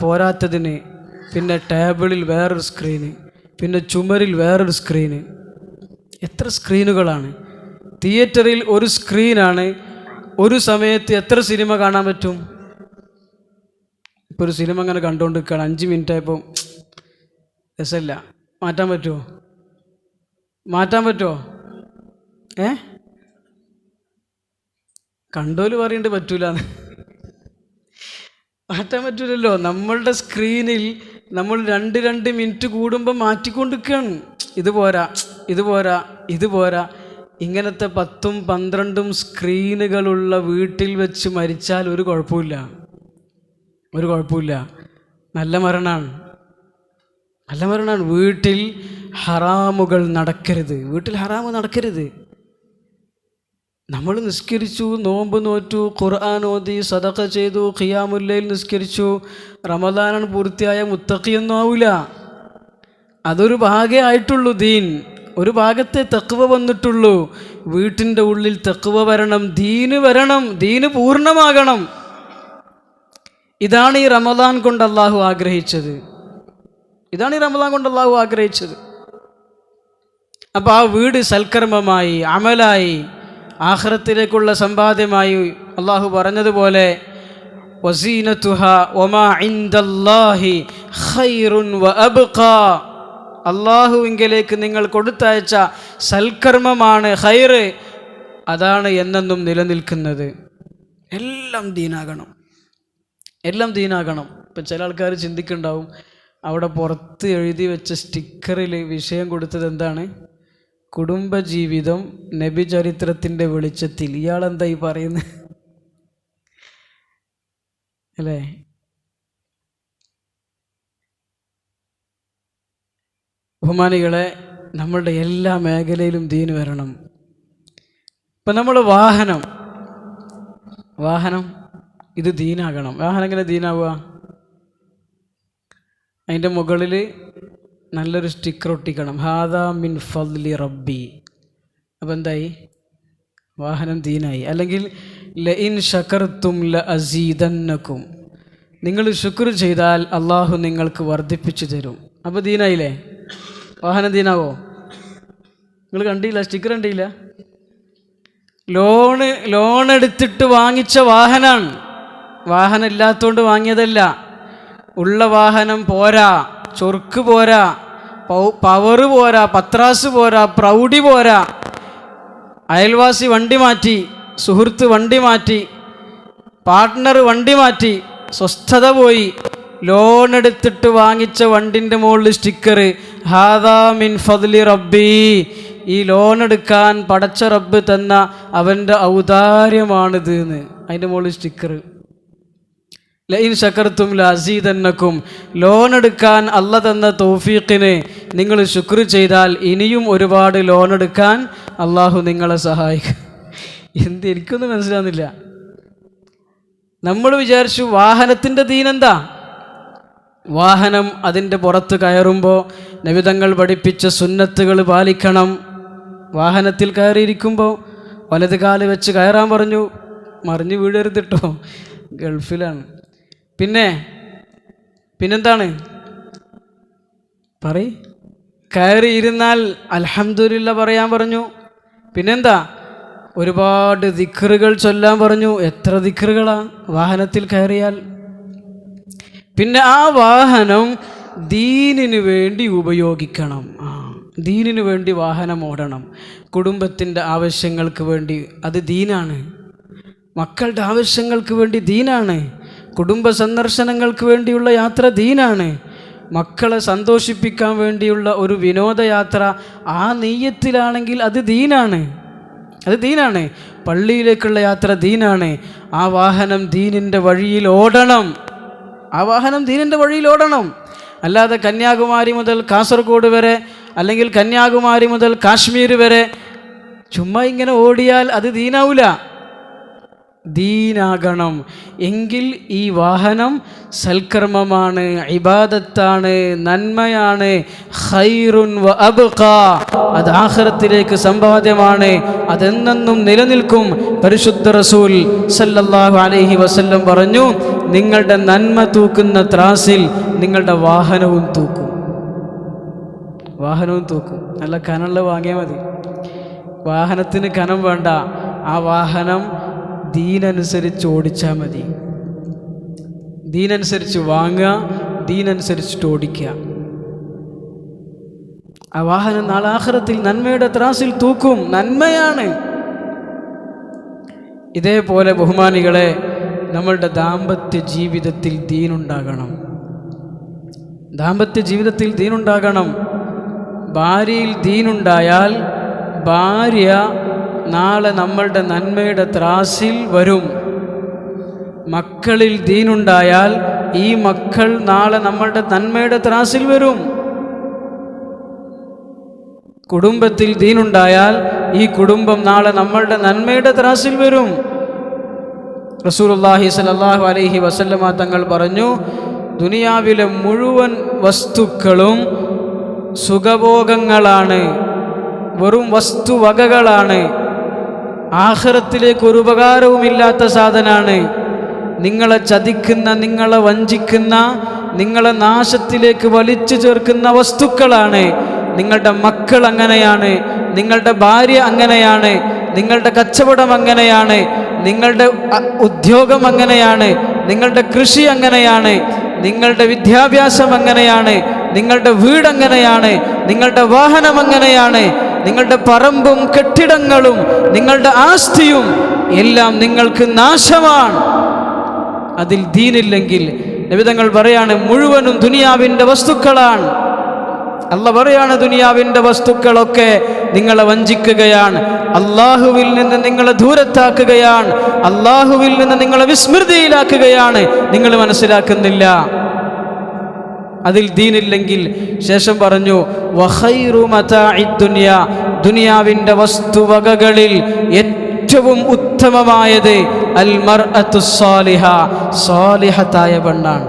A: പോരാത്തതിന് പിന്നെ ടേബിളിൽ വേറൊരു സ്ക്രീന്, പിന്നെ ചുമരിൽ വേറൊരു സ്ക്രീന്. എത്ര സ്ക്രീനുകളാണ്? തിയേറ്ററിൽ ഒരു സ്ക്രീനാണ്. ഒരു സമയത്ത് എത്ര സിനിമ കാണാൻ പറ്റും? ഇപ്പോൾ ഒരു സിനിമ അങ്ങനെ കണ്ടുകൊണ്ട് നിൽക്കുകയാണ്, 5 മിനിറ്റ് ആയപ്പോൾ രസമില്ല, മാറ്റാൻ പറ്റുമോ? കണ്ടോല് പറയുന്നുണ്ട് പറ്റൂല, മാറ്റാൻ പറ്റൂലല്ലോ. നമ്മളുടെ സ്ക്രീനിൽ നമ്മൾ 2 മിനിറ്റ് കൂടുമ്പോൾ മാറ്റിക്കൊണ്ടിരിക്കുകയാണ്. ഇത് പോരാ. ഇങ്ങനത്തെ 10ഉം 12ഉം സ്ക്രീനുകളുള്ള വീട്ടിൽ വെച്ച് മരിച്ചാൽ ഒരു കുഴപ്പമില്ല. നല്ല മരണമാണ്. വീട്ടിൽ ഹറാമുകൾ നടക്കരുത്. നമ്മൾ നിസ്കരിച്ചു, നോമ്പ് നോറ്റു, ഖുർആൻ ഓതി, സദഖ ചെയ്തു, ഖിയാമുൽ ലൈൽ നിസ്കരിച്ചു, റമദാനാണ് പൂർത്തിയായ മുത്തഖിയൊന്നും ആവില്ല. അതൊരു ഭാഗേ ആയിട്ടുള്ളൂ ദീൻ. ഒരു ഭാഗത്തെ തഖ്വ വന്നിട്ടുള്ളൂ. വീട്ടിൻ്റെ ഉള്ളിൽ തഖ്വ വരണം, ദീന് പൂർണ്ണമാകണം. ഇതാണ് ഈ റമദാൻ കൊണ്ട് അള്ളാഹു ആഗ്രഹിച്ചത്. അപ്പോൾ ആ വീട് സൽക്കർമ്മമായി, അമലായി, ആഖിറത്തിലേക്കുള്ള സമ്പാദ്യമായി അള്ളാഹു പറഞ്ഞതുപോലെ വസീനതുഹാ വമാ ഇൻദല്ലാഹി ഖൈറുൻ വഅബ്ഖാ. അള്ളാഹുവിങ്കലേക്ക് നിങ്ങൾ കൊടുത്തയച്ച സൽക്കർമ്മമാണ് ഖൈറ്, അതാണ് എന്നെന്നും നിലനിൽക്കുന്നത്. എല്ലാം ദീനാകണം. ഇപ്പം ചില ആൾക്കാർ ചിന്തിക്കുന്നുണ്ടാവും, അവിടെ പുറത്ത് എഴുതി വെച്ച സ്റ്റിക്കറിൽ വിഷയം കൊടുത്തത് എന്താണ്? കുടുംബജീവിതം നബി ചരിത്രത്തിൻ്റെ വെളിച്ചത്തിൽ. ഇയാളെന്താ ഈ പറയുന്നത്? അല്ലേ? ബഹുമാനികളെ, നമ്മളുടെ എല്ലാ മേഖലയിലും ദീൻ വരണം. ഇപ്പം നമ്മൾ വാഹനം ഇത് ദീനാകണം. വാഹനം എങ്ങനെ ദീനാവുക? അതിൻ്റെ മുകളിൽ നല്ലൊരു സ്റ്റിക്കർ ഒട്ടിക്കണം, ഹാദാ മിൻ ഫദ്ലി റബ്ബി. അപ്പം എന്തായി? വാഹനം ദീനായി. അല്ലെങ്കിൽ ലഇൻ ശകർത്തും ലഅസീദന്നകും, നിങ്ങൾ ശുക്ർ ചെയ്താൽ അള്ളാഹു നിങ്ങൾക്ക് വർദ്ധിപ്പിച്ചു തരും. അപ്പോൾ ദീനായില്ലേ? വാഹനം ദീനാവോ? നിങ്ങൾ കണ്ടില്ല? സ്റ്റിക്കർ കണ്ടില്ല? ലോൺ എടുത്തിട്ട് വാങ്ങിച്ച വാഹനമാണ്. വാഹനം ഇല്ലാത്തതുകൊണ്ട് വാങ്ങിയതല്ല. ഉള്ള വാഹനം പോരാ, ചൊർക്ക് പോരാ, പവറ് പോരാ, പത്രാസ് പോരാ, പ്രൗഢി പോരാ. അയൽവാസി വണ്ടി മാറ്റി, സുഹൃത്ത് വണ്ടി മാറ്റി, പാർട്ട്ണർ വണ്ടി മാറ്റി, സ്വസ്ഥത പോയി. ലോൺ എടുത്തിട്ട് വാങ്ങിച്ച വണ്ടിൻ്റെ മുകളിൽ സ്റ്റിക്കർ, ഹാദാ മിൻ ഫദ്ലി റബ്ബി. ഈ ലോൺ എടുക്കാൻ പടച്ച റബ്ബ് തന്ന അവൻ്റെ ഔദാര്യമാണിത് എന്ന് അതിൻ്റെ മുകളിൽ സ്റ്റിക്കർ. ലഇൻ ശകർത്തും ലഅസീദന്നകും, ലോൺ എടുക്കാൻ അല്ല തന്ന തൗഫീഖിന് നിങ്ങൾ ശുക്ർ ചെയ്താൽ ഇനിയും ഒരുപാട് ലോൺ എടുക്കാൻ അള്ളാഹു നിങ്ങളെ സഹായിക്കും. എനിക്കൊന്നും മനസ്സിലാകുന്നില്ല. നമ്മൾ വിചാരിച്ചു വാഹനത്തിൻ്റെ ദീനെന്താ? വാഹനം അതിൻ്റെ പുറത്ത് കയറുമ്പോൾ നബിതങ്ങൾ പഠിപ്പിച്ച സുന്നത്തുകൾ പാലിക്കണം. വാഹനത്തിൽ കയറിയിരിക്കുമ്പോൾ വലത് കാല് വെച്ച് കയറാൻ പറഞ്ഞു. മറിഞ്ഞ് വീഴരുതിട്ടോ, ഗൾഫിലാണ്. പിന്നെന്താണ് കയറിയിരുന്നാൽ അൽഹംദുലില്ലാ പറയാൻ പറഞ്ഞു. പിന്നെന്താ? ഒരുപാട് ദിക്റുകൾ ചൊല്ലാൻ പറഞ്ഞു. എത്ര ദിക്റുകളാ വാഹനത്തിൽ കയറിയാൽ? പിന്നെ ആ വാഹനം ദീനിനു വേണ്ടി ഉപയോഗിക്കണം. ദീനിനു വേണ്ടി വാഹനം ഓടണം. കുടുംബത്തിൻ്റെ ആവശ്യങ്ങൾക്ക് വേണ്ടി അത് ദീനാണ്. മക്കളുടെ ആവശ്യങ്ങൾക്ക് വേണ്ടി ദീനാണ്. കുടുംബ സന്ദർശനങ്ങൾക്ക് വേണ്ടിയുള്ള യാത്ര ദീനാണ്. മക്കളെ സന്തോഷിപ്പിക്കാൻ വേണ്ടിയുള്ള ഒരു വിനോദയാത്ര ആ നെയ്യത്തിലാണെങ്കിൽ അത് ദീനാണ്. പള്ളിയിലേക്കുള്ള യാത്ര ദീനാണ്. ആ വാഹനം ദീനിൻ്റെ വഴിയിൽ ഓടണം. അല്ലാതെ കന്യാകുമാരി മുതൽ കാസർഗോഡ് വരെ, അല്ലെങ്കിൽ കന്യാകുമാരി മുതൽ കാശ്മീർ വരെ ചുമ്മാ ഇങ്ങനെ ഓടിയാൽ അത് ദീനാവൂല. ദീനാകണം എങ്കിൽ ഈ വാഹനം സൽക്കർമ്മമാണ്, ഇബാദത്താണ്, നന്മയാണ്. ഖൈറുൻ വ അബ്ഖാ, അത് ആഖിറത്തിലേക്ക് സമ്പാദ്യമാണ്, അതെന്നെന്നും നിലനിൽക്കും. പരിശുദ്ധ റസൂൽ സല്ലല്ലാഹു അലൈഹി വസല്ലം പറഞ്ഞു, നിങ്ങളുടെ നന്മ തൂക്കുന്ന ത്രാസിൽ നിങ്ങളുടെ വാഹനവും തൂക്കും. നല്ല കനമുള്ള വാങ്ങിയാൽ മതി. വാഹനത്തിന് കനം വേണ്ട. ആ വാഹനം ദീനനുസരിച്ച് ഓടിച്ചാൽ മതി. ദീനനുസരിച്ച് വാങ്ങുക, ദീനനുസരിച്ചിട്ട് ഓടിക്കുക. ആ വാഹനം നാളെ ആഖിറത്തിൽ നന്മയുടെ ത്രാസിൽ തൂക്കും. നന്മയാണ്. ഇതേപോലെ ബഹുമാനികളെ, നമ്മളുടെ ദാമ്പത്യ ജീവിതത്തിൽ ദീനുണ്ടാകണം. ഭാര്യയിൽ ദീനുണ്ടായാൽ ഭാര്യ നാളെ നമ്മളുടെ നന്മയുടെ ത്രാസിൽ വരും. മക്കളിൽ ദീനുണ്ടായാൽ ഈ മക്കൾ നാളെ നമ്മളുടെ നന്മയുടെ ത്രാസിൽ വരും. കുടുംബത്തിൽ ദീനുണ്ടായാൽ ഈ കുടുംബം നാളെ നമ്മളുടെ നന്മയുടെ ത്രാസിൽ വരും. റസൂലുള്ളാഹി സ്വല്ലല്ലാഹു അലൈഹി വസല്ലമ തങ്ങൾ പറഞ്ഞു, ദുനിയാവിലെ മുഴുവൻ വസ്തുക്കളും സുഖഭോഗങ്ങളാണ്, വെറും വസ്തുവകകളാണ്. ആഖിറത്തിലേക്ക് ഒരു ഉപകാരവുമില്ലാത്ത സാധനമാണ്. നിങ്ങളെ ചതിക്കുന്ന, നിങ്ങളെ വഞ്ചിക്കുന്ന, നിങ്ങളെ നാശത്തിലേക്ക് വലിച്ചു ചേർക്കുന്ന വസ്തുക്കളാണ്. നിങ്ങളുടെ മക്കൾ അങ്ങനെയാണ്, നിങ്ങളുടെ ഭാര്യ അങ്ങനെയാണ്, നിങ്ങളുടെ കച്ചവടം അങ്ങനെയാണ്, നിങ്ങളുടെ ഉദ്യോഗം അങ്ങനെയാണ്, നിങ്ങളുടെ കൃഷി അങ്ങനെയാണ്, നിങ്ങളുടെ വിദ്യാഭ്യാസം അങ്ങനെയാണ്, നിങ്ങളുടെ വീട് അങ്ങനെയാണ്, നിങ്ങളുടെ വാഹനം അങ്ങനെയാണ്, നിങ്ങളുടെ പറമ്പും കെട്ടിടങ്ങളും നിങ്ങളുടെ ആസ്തിയും എല്ലാം നിങ്ങൾക്ക് നാശമാണ്. അതിൽ ദീനില്ലെങ്കിൽ നബിതങ്ങൾ പറയാണ് മുഴുവനും ദുനിയാവിൻ്റെ വസ്തുക്കളാണ്. അല്ല പറയാണ് ദുനിയാവിൻ്റെ വസ്തുക്കളൊക്കെ നിങ്ങളെ വഞ്ചിക്കുകയാണ്, അള്ളാഹുവിൽ നിന്ന് നിങ്ങളെ ദൂരത്താക്കുകയാണ്, അള്ളാഹുവിൽ നിന്ന് നിങ്ങളെ വിസ്മൃതിയിലാക്കുകയാണ്. നിങ്ങൾ മനസ്സിലാക്കുന്നില്ല. അതിൽ ദീനില്ലെങ്കിൽ ശേഷം പറഞ്ഞു വഖൈറു മതാഇദ് ദുനിയ, ദുനിയാവിൻ്റെ വസ്തുവകകളിൽ ഏറ്റവും ഉത്തമമായത് അൽ മർഅത്തു സ്വാലിഹ, സ്വാലിഹത്തായ പെണ്ണാണ്.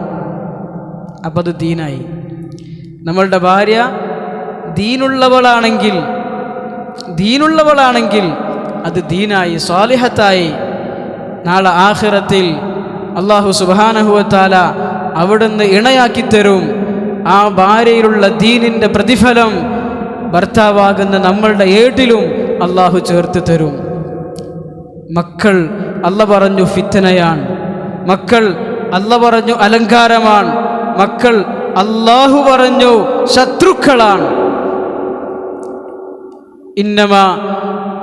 A: അപ്പം അത് ദീനായി. നമ്മളുടെ ഭാര്യ ദീനുള്ളവളാണെങ്കിൽ അത് ദീനായി, സ്വാലിഹത്തായി. നാളെ ആഖിറത്തിൽ അല്ലാഹു സുബ്ഹാനഹു വ തആല അവിടുന്ന് ഇണയാക്കി തരും. ആ ഭാര്യയിലുള്ള ദീനിൻ്റെ പ്രതിഫലം ഭർത്താവാകുന്ന നമ്മളുടെ ഏട്ടിലും അല്ലാഹു ചേർത്ത് തരും. മക്കൾ അല്ല പറഞ്ഞു ഫിത്നയാണ്, മക്കൾ അല്ല പറഞ്ഞു അലങ്കാരമാണ്, മക്കൾ അല്ലാഹു പറഞ്ഞു ശത്രുക്കളാണ്. ഇന്നമാ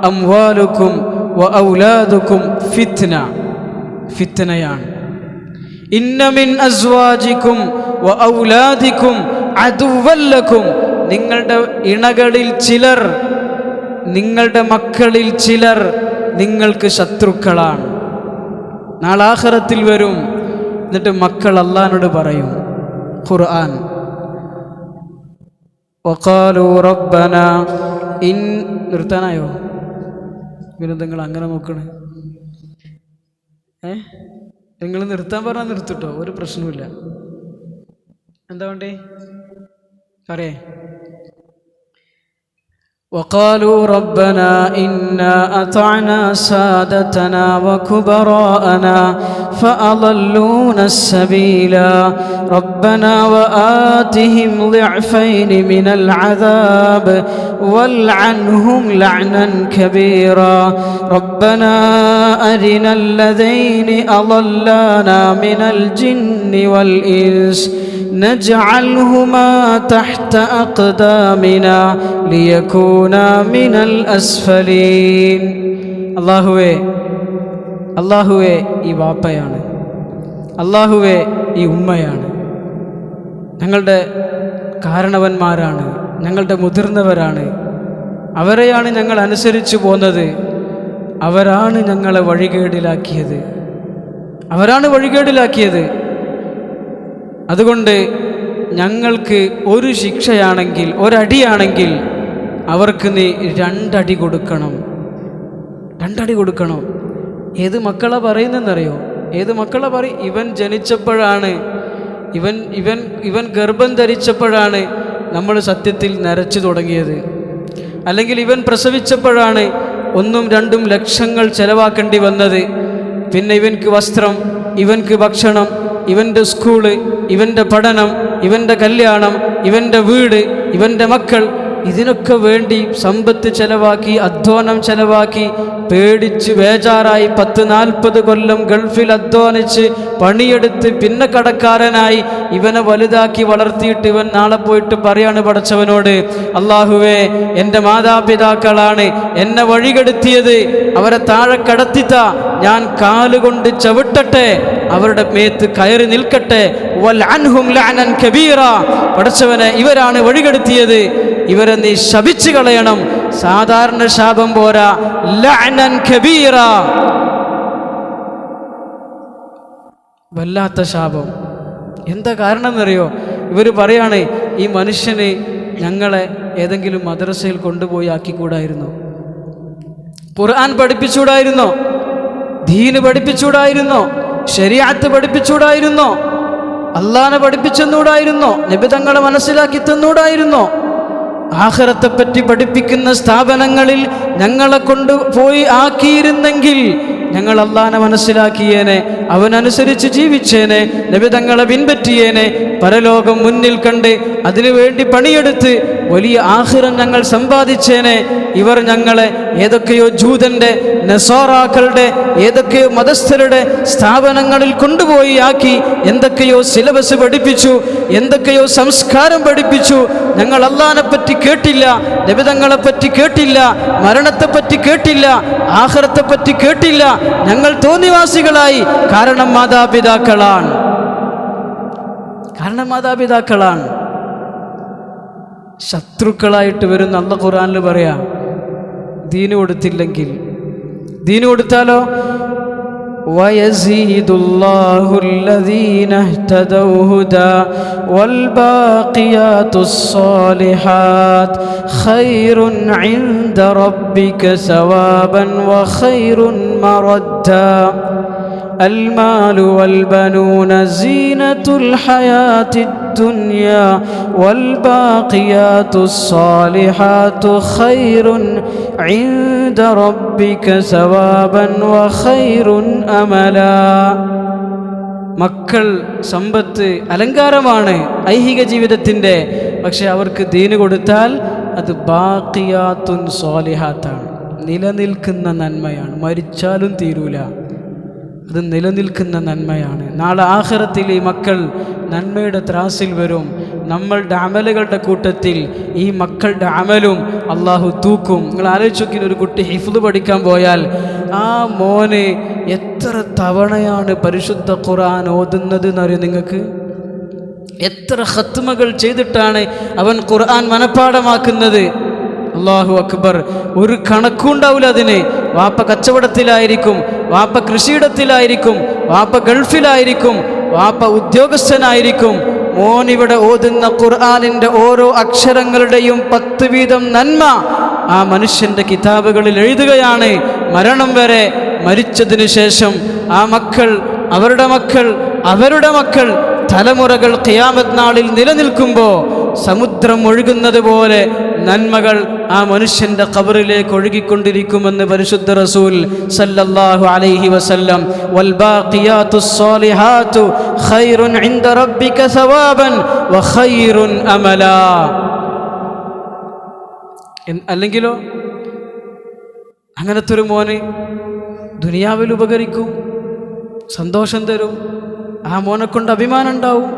A: അംവാലുക്കും വ ഔലാദുക്കും ഫിത്നയാണ്. ഇന്ന മിൻ അസ്വാജിക്കും വ ഔലാദിക്കും അദുവ്വല്ലക്കും, നിങ്ങളുടെ ഇണകളിൽ ചിലർ, നിങ്ങളുടെ മക്കളിൽ ചിലർ നിങ്ങൾക്ക് ശത്രുക്കളാണ്. നാളെ ആഖിറത്തിൽ വരും. എന്നിട്ട് മക്കൾ അല്ലാഹുവിനോട് പറയും. ഖുർആൻ വഖാലു റബ്ബന ഇൻ, നിർത്താനായോ? പിന്നെ നിങ്ങൾ അങ്ങനെ നോക്കണേ? നിങ്ങൾ നിർത്താൻ പറഞ്ഞാൽ നിർത്തിട്ടോ, ഒരു പ്രശ്നവുമില്ല. എന്താ വേണ്ടേ പറയേ? وقالوا ربنا إنا أطعنا سادتنا وكبراءنا فأضلونا السبيلا ربنا وآتهم ضعفين من العذاب والعنهم لعنا كبيرا ربنا أرنا الذين أضلانا من الجن والإنس نجعلهما تحت أقدامنا ليكونا من الأسفلين. അല്ലാഹുവേ ഈ വാപ്പയാണ്, അല്ലാഹുവേ ഈ ഉമ്മയാണ്, ഞങ്ങളുടെ കാരണവന്മാരാണ്, ഞങ്ങളുടെ മുതിർന്നവരാണ്, അവരെയാണ് ഞങ്ങൾ അനുസരിച്ചു പോന്നത്, അവരാണ് ഞങ്ങളെ വഴികേടിലാക്കിയത്. അതുകൊണ്ട് ഞങ്ങൾക്ക് ഒരു ശിക്ഷയാണെങ്കിൽ, ഒരടിയാണെങ്കിൽ അവർക്ക് നീ രണ്ടടി കൊടുക്കണം. ഏത് മക്കളെ പറയുന്നതെന്നറിയോ? ഏത് മക്കളെ പറയും? ഇവൻ ജനിച്ചപ്പോഴാണ്, ഇവൻ ഗർഭം ധരിച്ചപ്പോഴാണ് നമ്മൾ സത്യത്തിൽ നരച്ചു തുടങ്ങിയത്. അല്ലെങ്കിൽ ഇവൻ പ്രസവിച്ചപ്പോഴാണ് 1-2 ലക്ഷങ്ങൾ ചെലവാക്കേണ്ടി വന്നത്. പിന്നെ ഇവൻക്ക് വസ്ത്രം, ഇവൻക്ക് ഭക്ഷണം, ഇവൻ്റെ സ്കൂള്, ഇവൻ്റെ പഠനം, ഇവൻ്റെ കല്യാണം, ഇവൻ്റെ വീട്, ഇവൻ്റെ മക്കൾ, ഇതിനൊക്കെ വേണ്ടി സമ്പത്ത് ചെലവാക്കി, അധ്വാനം ചെലവാക്കി, പേടിച്ച് ബേജാറായി 10-40 കൊല്ലം ഗൾഫിൽ അധ്വാനിച്ച് പണിയെടുത്ത് പിന്നെ കടക്കാരനായി ഇവനെ വലുതാക്കി വളർത്തിയിട്ട് ഇവൻ നാളെ പോയിട്ട് പറയാണ് പടച്ചവനോട്, അല്ലാഹുവേ എൻ്റെ മാതാപിതാക്കളാണ് എന്നെ വഴികെടുത്തിയത്, അവരെ താഴെ കടത്തിത്ത, ഞാൻ കാലുകൊണ്ട് ചവിട്ടട്ടെ, അവരുടെ മേത്ത് കയറി നിൽക്കട്ടെ, വൽഅൻഹും ലഅനൻ കബീറ, പടച്ചവനെ ഇവരാണ് വഴികെടുത്തിയത്, ഇവരെ നീ ശപിച്ചു കളയണം. സാധാരണ ശാപം പോരാ, ലഅനൻ കബീറ, വല്ലാത്ത ശാപം. എന്താ കാരണം എന്നറിയോ? ഇവർ പറയാണ്, ഈ മനുഷ്യന് ഞങ്ങളെ ഏതെങ്കിലും മദ്രസയിൽ കൊണ്ടുപോയി ആക്കിക്കൂടായിരുന്നോ? ഖുർആൻ പഠിപ്പിച്ചൂടായിരുന്നോ? ദീന് പഠിപ്പിച്ചൂടായിരുന്നോ? ശരീഅത്ത് പഠിപ്പിച്ചൂടായിരുന്നോ? അള്ളാഹനെ പഠിപ്പിച്ചെന്നൂടായിരുന്നോ? നബി തങ്ങളെ മനസ്സിലാക്കി തന്നൂടായിരുന്നോ? ആഖിറത്തെപ്പറ്റി പഠിപ്പിക്കുന്ന സ്ഥാപനങ്ങളിൽ ഞങ്ങളെ കൊണ്ടുപോയി ആക്കിയിരുന്നെങ്കിൽ ഞങ്ങൾ അള്ളാഹനെ മനസ്സിലാക്കിയേനെ, അവനനുസരിച്ച് ജീവിച്ചേനെ, നബി തങ്ങളെ പിൻപറ്റിയേനെ, പരലോകം മുന്നിൽ കണ്ട് അതിനുവേണ്ടി പണിയെടുത്ത് വലിയ ആഖിറം ഞങ്ങൾ സമ്പാദിച്ചേനെ. ഇവർ ഞങ്ങളെ ഏതൊക്കെയോ ജൂതൻ്റെ, നസാറാക്കളുടെ, ഏതൊക്കെയോ മതസ്ഥരുടെ സ്ഥാപനങ്ങളിൽ കൊണ്ടുപോയി ആക്കി, എന്തൊക്കെയോ സിലബസ് പഠിപ്പിച്ചു, എന്തൊക്കെയോ സംസ്കാരം പഠിപ്പിച്ചു. ഞങ്ങൾ അള്ളാഹനെ പറ്റി കേട്ടില്ല, നബി തങ്ങളെ പറ്റി കേട്ടില്ല, മരണത്തെപ്പറ്റി കേട്ടില്ല, ആഖിറത്തെപ്പറ്റി കേട്ടില്ല. ഞങ്ങൾ തോന്നിവാസികളായി. കാരണം മാതാപിതാക്കളാണ്. ശത്രുക്കളായിട്ട് വരുന്ന അല്ലാഹു ഖുർആനിൽ പറയാ, ദീന് കൊടുത്തില്ലെങ്കിൽ, ദീന് കൊടുത്താലോ ويزيد الله الذين اهتدوا هدى والباقيات الصالحات خير عند ربك ثوابا وخير مردا المال والبنون زينة الحياة الدنيا والباقيات الصالحات خير عند ربك ثوابا وخير أملا. മക്കൾ, സമ്പത്ത് അലങ്കാരമാണ് ഐഹിക ജീവിതത്തിൻ്റെ. പക്ഷെ അവർക്ക് ദീന് കൊടുത്താൽ അത് ബാഖിയാത്തുൻ സ്വാലിഹാത്താണ്, നിലനിൽക്കുന്ന നന്മയാണ്. മരിച്ചാലും തീരൂല, അത് നിലനിൽക്കുന്ന നന്മയാണ്. നാളെ ആഖിറത്തിൽ ഈ മക്കൾ നന്മയുടെ ത്രാസിൽ വരും. നമ്മളുടെ അമലുകളുടെ കൂട്ടത്തിൽ ഈ മക്കളുടെ അമലും അള്ളാഹു തൂക്കും. നിങ്ങൾ ആലോചിച്ച് നോക്കി, ഒരു കുട്ടി ഹിഫ്ള് പഠിക്കാൻ പോയാൽ ആ മോന് എത്ര തവണയാണ് പരിശുദ്ധ ഖുർആൻ ഓതുന്നത് എന്നറിയോ നിങ്ങൾക്ക്? എത്ര ഖത്മകൾ ചെയ്തിട്ടാണ് അവൻ ഖുർആൻ മനഃപ്പാഠമാക്കുന്നത്? അല്ലാഹു അക്ബർ. ഒരു കണക്കുണ്ടാവില്ല അതിന്. വാപ്പ കച്ചവടത്തിലായിരിക്കും, വാപ്പ കൃഷിയിടത്തിലായിരിക്കും, വാപ്പ ഗൾഫിലായിരിക്കും, വാപ്പ ഉദ്യോഗസ്ഥനായിരിക്കും. മോനിവിടെ ഓതുന്ന ഖുർആനിൻ്റെ ഓരോ അക്ഷരങ്ങളുടെയും 10 വീതം നന്മ ആ മനുഷ്യൻ്റെ കിതാബുകളിൽ എഴുതുകയാണ്. മരണം വരെ, മരിച്ചതിനു ശേഷം ആ മക്കൾ, അവരുടെ മക്കൾ, അവരുടെ മക്കൾ, തലമുറകൾ ഖിയാമത്ത് നാളിൽ നിലനിൽക്കുമ്പോൾ സമുദ്രം ഒഴുകുന്നത് പോലെ നന്മകൾ ആ മനുഷ്യൻ്റെ ഖബറിലേക്ക് ഒഴുകിക്കൊണ്ടിരിക്കുമെന്ന് പരിശുദ്ധ റസൂൽ സല്ലല്ലാഹു അലൈഹി വസല്ലം. വൽ ബാഖിയാത്തുസ് സ്വാലിഹാതു ഖൈറുൻ ഇൻദ റബ്ബിക സവാബൻ വ ഖൈറുൻ അമലാ. അല്ലെങ്കിലോ അങ്ങനത്തെ ഒരു മോന് ദുനിയാവിൽ ഉപകരിക്കും, സന്തോഷം തരും. ആ മോനെ കൊണ്ട് അഭിമാനം ഉണ്ടാവും,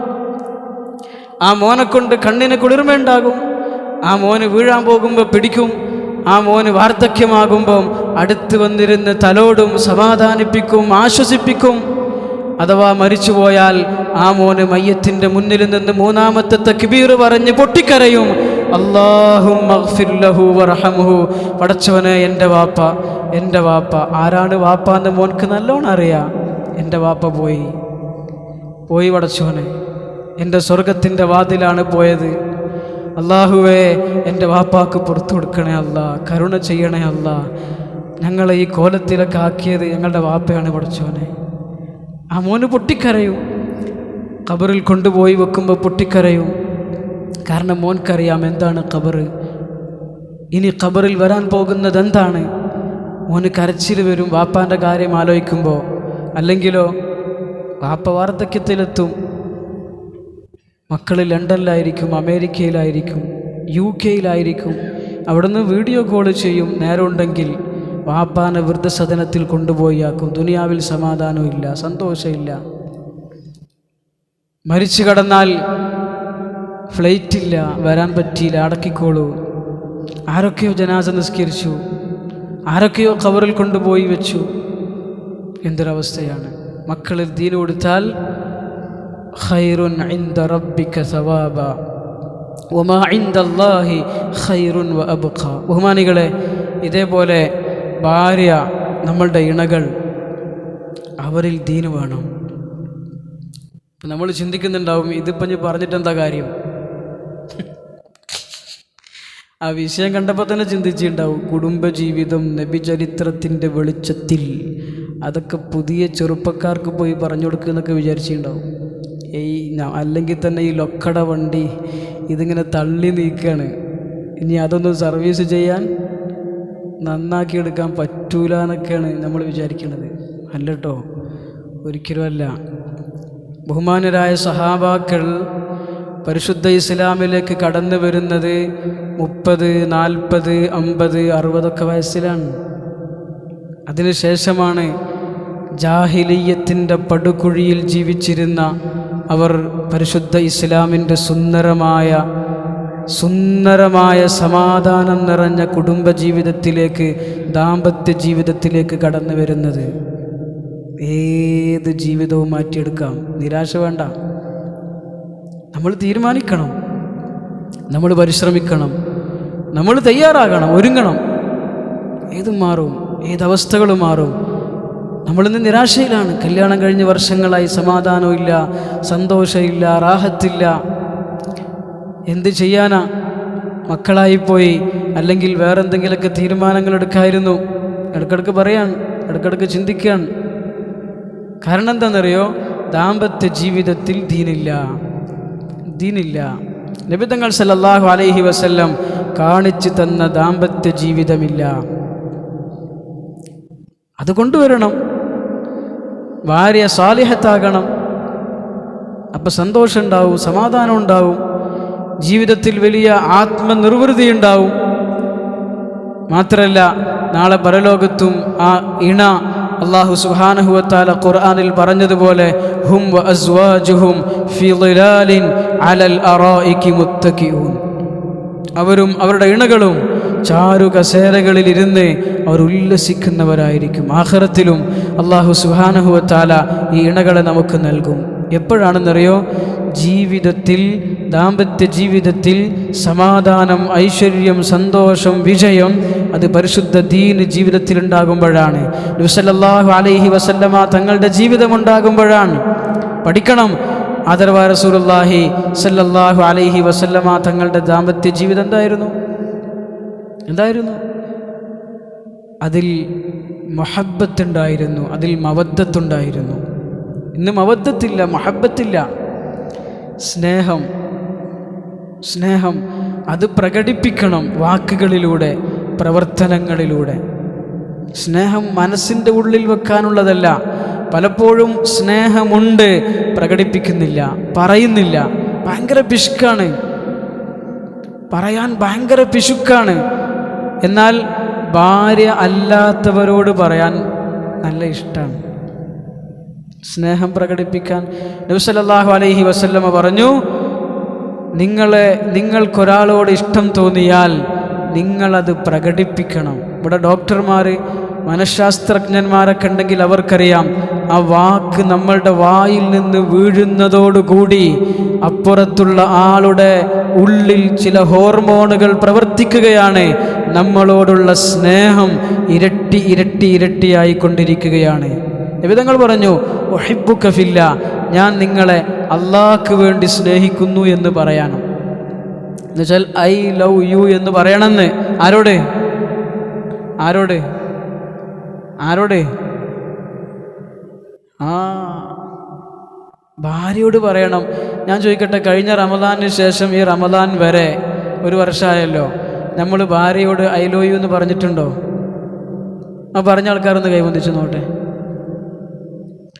A: ആ മോനെ കൊണ്ട് കണ്ണിന് കുളിർമയുണ്ടാകും. ആ മോന് വീഴാൻ പോകുമ്പോൾ പിടിക്കും. ആ മോന് വാർദ്ധക്യമാകുമ്പം അടുത്ത് വന്നിരുന്ന് തലോടും, സമാധാനിപ്പിക്കും, ആശ്വസിപ്പിക്കും. അഥവാ മരിച്ചുപോയാൽ ആ മോന് മയ്യത്തിൻ്റെ മുന്നിൽ നിന്ന് 3ാമത്തെ തക്ബീർ പറഞ്ഞ് പൊട്ടിക്കരയും. അല്ലാഹുമ്മ ഗ്ഫിർ ലഹു വർഹംഹു. പടച്ചവനെ, എൻ്റെ വാപ്പ, എൻ്റെ വാപ്പ. ആരാണ് വാപ്പ എന്ന് മോൻക്ക് നല്ലോണം അറിയാം. എൻ്റെ വാപ്പ പോയി പടച്ചവനെ, എൻ്റെ സ്വർഗത്തിൻ്റെ വാതിലാണ് പോയത്. അല്ലാഹുവേ, എൻ്റെ വാപ്പാക്ക് പുറത്തു കൊടുക്കണേ അല്ലാ, കരുണ ചെയ്യണേ അല്ലാ. ഞങ്ങളെ ഈ കോലത്തിലൊക്കെ ആക്കിയത് ഞങ്ങളുടെ വാപ്പയാണ് പടച്ചവനെ. ആ മോന് പൊട്ടിക്കരയും. ഖബറിൽ കൊണ്ടുപോയി വെക്കുമ്പോൾ പൊട്ടിക്കരയും. കാരണം മോൻക്കറിയാം എന്താണ് ഖബർ, ഇനി ഖബറിൽ വരാൻ പോകുന്നത് എന്താണ്. മോന് കരച്ചിൽ വരും വാപ്പാൻ്റെ കാര്യം ആലോചിക്കുമ്പോൾ. അല്ലെങ്കിലോ വാപ്പ വാർദ്ധക്യത്തിലെത്തും, മക്കൾ ലണ്ടനിലായിരിക്കും, അമേരിക്കയിലായിരിക്കും, UK-യിലായിരിക്കും. അവിടെ നിന്ന് വീഡിയോ കോൾ ചെയ്യും. നേരമുണ്ടെങ്കിൽ വാപ്പാനെ വൃദ്ധസദനത്തിൽ കൊണ്ടുപോയി ആക്കും. ദുനിയാവിൽ സമാധാനമില്ല, സന്തോഷമില്ല. മരിച്ചു കടന്നാൽ ഫ്ലൈറ്റില്ല, വരാൻ പറ്റിയില്ല, അടക്കിക്കോളൂ. ആരൊക്കെയോ ജനാസ നിസ്കരിച്ചു, ആരൊക്കെയോ ഖബറിൽ കൊണ്ടുപോയി വെച്ചു. എന്തൊരവസ്ഥയാണ്. മക്കളിൽ ദീൻ കൊടുത്താൽ ഖൈറുൻ ഇൻദ റബ്ബിക സവാബ വമാ ഇൻദല്ലാഹി ഖൈറുൻ വ അബ്ഖ. ബഹുമാനികളെ, ഇതേപോലെ ഭാര്യ, നമ്മളുടെ ഇണകൾ, അവരിൽ ദീൻ വേണം. നമ്മൾ ചിന്തിക്കുന്നുണ്ടാവും, ഇതിപ്പം ഞാൻ പറഞ്ഞിട്ട് എന്താ കാര്യം? ആ വിഷയം കണ്ടപ്പോൾ തന്നെ ചിന്തിച്ചിട്ടുണ്ടാവും. കുടുംബജീവിതം നബിചരിത്രത്തിൻ്റെ വെളിച്ചത്തിൽ അതൊക്കെ പുതിയ ചെറുപ്പക്കാർക്ക് പോയി പറഞ്ഞു കൊടുക്കുക എന്നൊക്കെ വിചാരിച്ചിട്ടുണ്ടാവും. അല്ലെങ്കിൽ തന്നെ ഈ ലൊക്കട വണ്ടി ഇതിങ്ങനെ തള്ളി നീക്കുകയാണ്. ഇനി അതൊന്നും സർവീസ് ചെയ്യാൻ, നന്നാക്കിയെടുക്കാൻ പറ്റൂല എന്നൊക്കെയാണ് നമ്മൾ വിചാരിക്കുന്നത്. അല്ല കേട്ടോ, ഒരിക്കലുമല്ല. ബഹുമാനരായ സഹാബാക്കൾ പരിശുദ്ധ ഇസ്ലാമിലേക്ക് കടന്നു വരുന്നത് 30, 40, 50, 60 വയസ്സിലാണ്. അതിനുശേഷമാണ് ജാഹിലിയ്യത്തിൻ്റെ പടുകുഴിയിൽ ജീവിച്ചിരുന്ന അവർ പരിശുദ്ധ ഇസ്ലാമിൻ്റെ സുന്ദരമായ സമാധാനം നിറഞ്ഞ കുടുംബജീവിതത്തിലേക്ക്, ദാമ്പത്യ ജീവിതത്തിലേക്ക് കടന്നു വരുന്നത്. ഏത് ജീവിതവും മാറ്റിയെടുക്കാം, നിരാശ വേണ്ട. നമ്മൾ തീരുമാനിക്കണം, നമ്മൾ പരിശ്രമിക്കണം, നമ്മൾ തയ്യാറാകണം, ഒരുങ്ങണം. ഏതും മാറും, ഏതവസ്ഥകളും മാറും. നമ്മളിന്ന് നിരാശയിലാണ്. കല്യാണം കഴിഞ്ഞ് വർഷങ്ങളായി, സമാധാനമില്ല, സന്തോഷമില്ല, റാഹത്തില്ല. എന്ത് ചെയ്യാനാ? മക്കളായിപ്പോയി, അല്ലെങ്കിൽ വേറെന്തെങ്കിലുമൊക്കെ തീരുമാനങ്ങൾ എടുക്കായിരുന്നു. ഇടയ്ക്കിടയ്ക്ക് പറയാൻ, ഇടയ്ക്കിടയ്ക്ക് ചിന്തിക്കാൻ. കാരണം എന്താണെന്നറിയോ? ദാമ്പത്യ ജീവിതത്തിൽ ദീനില്ല. നബി തങ്ങൾ സല്ലല്ലാഹു അലൈഹി വസല്ലം കാണിച്ചു തന്ന ദാമ്പത്യ ജീവിതമില്ല. അത് കൊണ്ടുവരണം. ഭാര്യ സാലിഹത്താകണം. അപ്പം സന്തോഷം ഉണ്ടാവും, സമാധാനം ഉണ്ടാവും, ജീവിതത്തിൽ വലിയ ആത്മനിർവൃതി ഉണ്ടാവും. മാത്രമല്ല, നാളെ പരലോകത്തും ആ ഇണ അല്ലാഹു സുബ്ഹാനഹു വ തആല ഖുർആനിൽ പറഞ്ഞതുപോലെ ഹും വ അസ്വാജുഹും ഫീ ളിലാലിൻ അലൽ അറായികി മുത്തഖിഊൻ, അവരും അവരുടെ ഇണകളും ചാരു കസേരകളിൽ ഇരുന്ന് അവർ ഉല്ലസിക്കുന്നവരായിരിക്കും. ആഖിറത്തിലും അല്ലാഹു സുബ്ഹാനഹു വ തആല ഈ ഇണകളെ നമുക്ക് നൽകും. എപ്പോഴാണെന്നറിയോ? ജീവിതത്തിൽ, ദാമ്പത്യ ജീവിതത്തിൽ സമാധാനം, ഐശ്വര്യം, സന്തോഷം, വിജയം അത് പരിശുദ്ധ ദീൻ ജീവിതത്തിൽ ഉണ്ടാകുമ്പോഴാണ്. നബി സല്ലല്ലാഹു അലൈഹി വസല്ലമ തങ്ങളുടെ ജീവിതം ഉണ്ടാകുമ്പോഴാണ്. പഠിക്കണം. ആദരവായ റസൂലുള്ളാഹി സല്ലല്ലാഹു അലൈഹി വസല്ലമ തങ്ങളുടെ ദാമ്പത്യ ജീവിതം എന്തായിരുന്നു? അതിൽ മുഹബ്ബത്തുണ്ടായിരുന്നു, അതിൽ മവദ്ദത്തുണ്ടായിരുന്നു. ഇന്ന് മവദ്ദത്തില്ല, മുഹബ്ബത്തില്ല. സ്നേഹം അത് പ്രകടിപ്പിക്കണം വാക്കുകളിലൂടെ, പ്രവർത്തനങ്ങളിലൂടെ. സ്നേഹം മനസ്സിൻ്റെ ഉള്ളിൽ വെക്കാനുള്ളതല്ല. പലപ്പോഴും സ്നേഹമുണ്ട്, പ്രകടിപ്പിക്കുന്നില്ല, പറയുന്നില്ല. ഭയങ്കര പിശുക്കാണ്, പറയാൻ ഭയങ്കര പിശുക്കാണ്. എന്നാൽ ഭാര്യ അല്ലാത്തവരോട് പറയാൻ നല്ല ഇഷ്ടമാണ്, സ്നേഹം പ്രകടിപ്പിക്കാൻ. നബി സല്ലല്ലാഹു അലൈഹി വസല്ലമ പറഞ്ഞു, നിങ്ങൾക്കൊരാളോട് ഇഷ്ടം തോന്നിയാൽ നിങ്ങളത് പ്രകടിപ്പിക്കണം. ഇവിടെ ഡോക്ടർമാർ, മനഃശാസ്ത്രജ്ഞന്മാരൊക്കെ ഉണ്ടെങ്കിൽ അവർക്കറിയാം, ആ വാക്ക് നമ്മളുടെ വായിൽ നിന്ന് വീഴുന്നതോടുകൂടി അപ്പുറത്തുള്ള ആളുടെ ഉള്ളിൽ ചില ഹോർമോണുകൾ പ്രവർത്തിക്കുകയാണ്. നമ്മളോടുള്ള സ്നേഹം ഇരട്ടിയായിക്കൊണ്ടിരിക്കുകയാണ്. നബി തങ്ങൾ പറഞ്ഞു, ഉഹിബ്ബുക ഫില്ലാ, ഞാൻ നിങ്ങളെ അല്ലാഹ്ക്ക് വേണ്ടി സ്നേഹിക്കുന്നു എന്ന് പറയാനും. എന്നുവെച്ചാൽ ഐ ലവ് യു എന്ന് പറയണമെന്ന്. ആരോട്? ഭാര്യയോട് പറയണം. ഞാൻ ചോദിക്കട്ടെ, കഴിഞ്ഞ റമദാനിന് ശേഷം ഈ റമദാൻ വരെ 1 വർഷമായല്ലോ, നമ്മൾ ഭാര്യയോട് ഐ ലവ് യു എന്ന് പറഞ്ഞിട്ടുണ്ടോ? ആ പറഞ്ഞ ആൾക്കാരൊന്ന് കൈവന്തിച്ച് നോട്ടെ.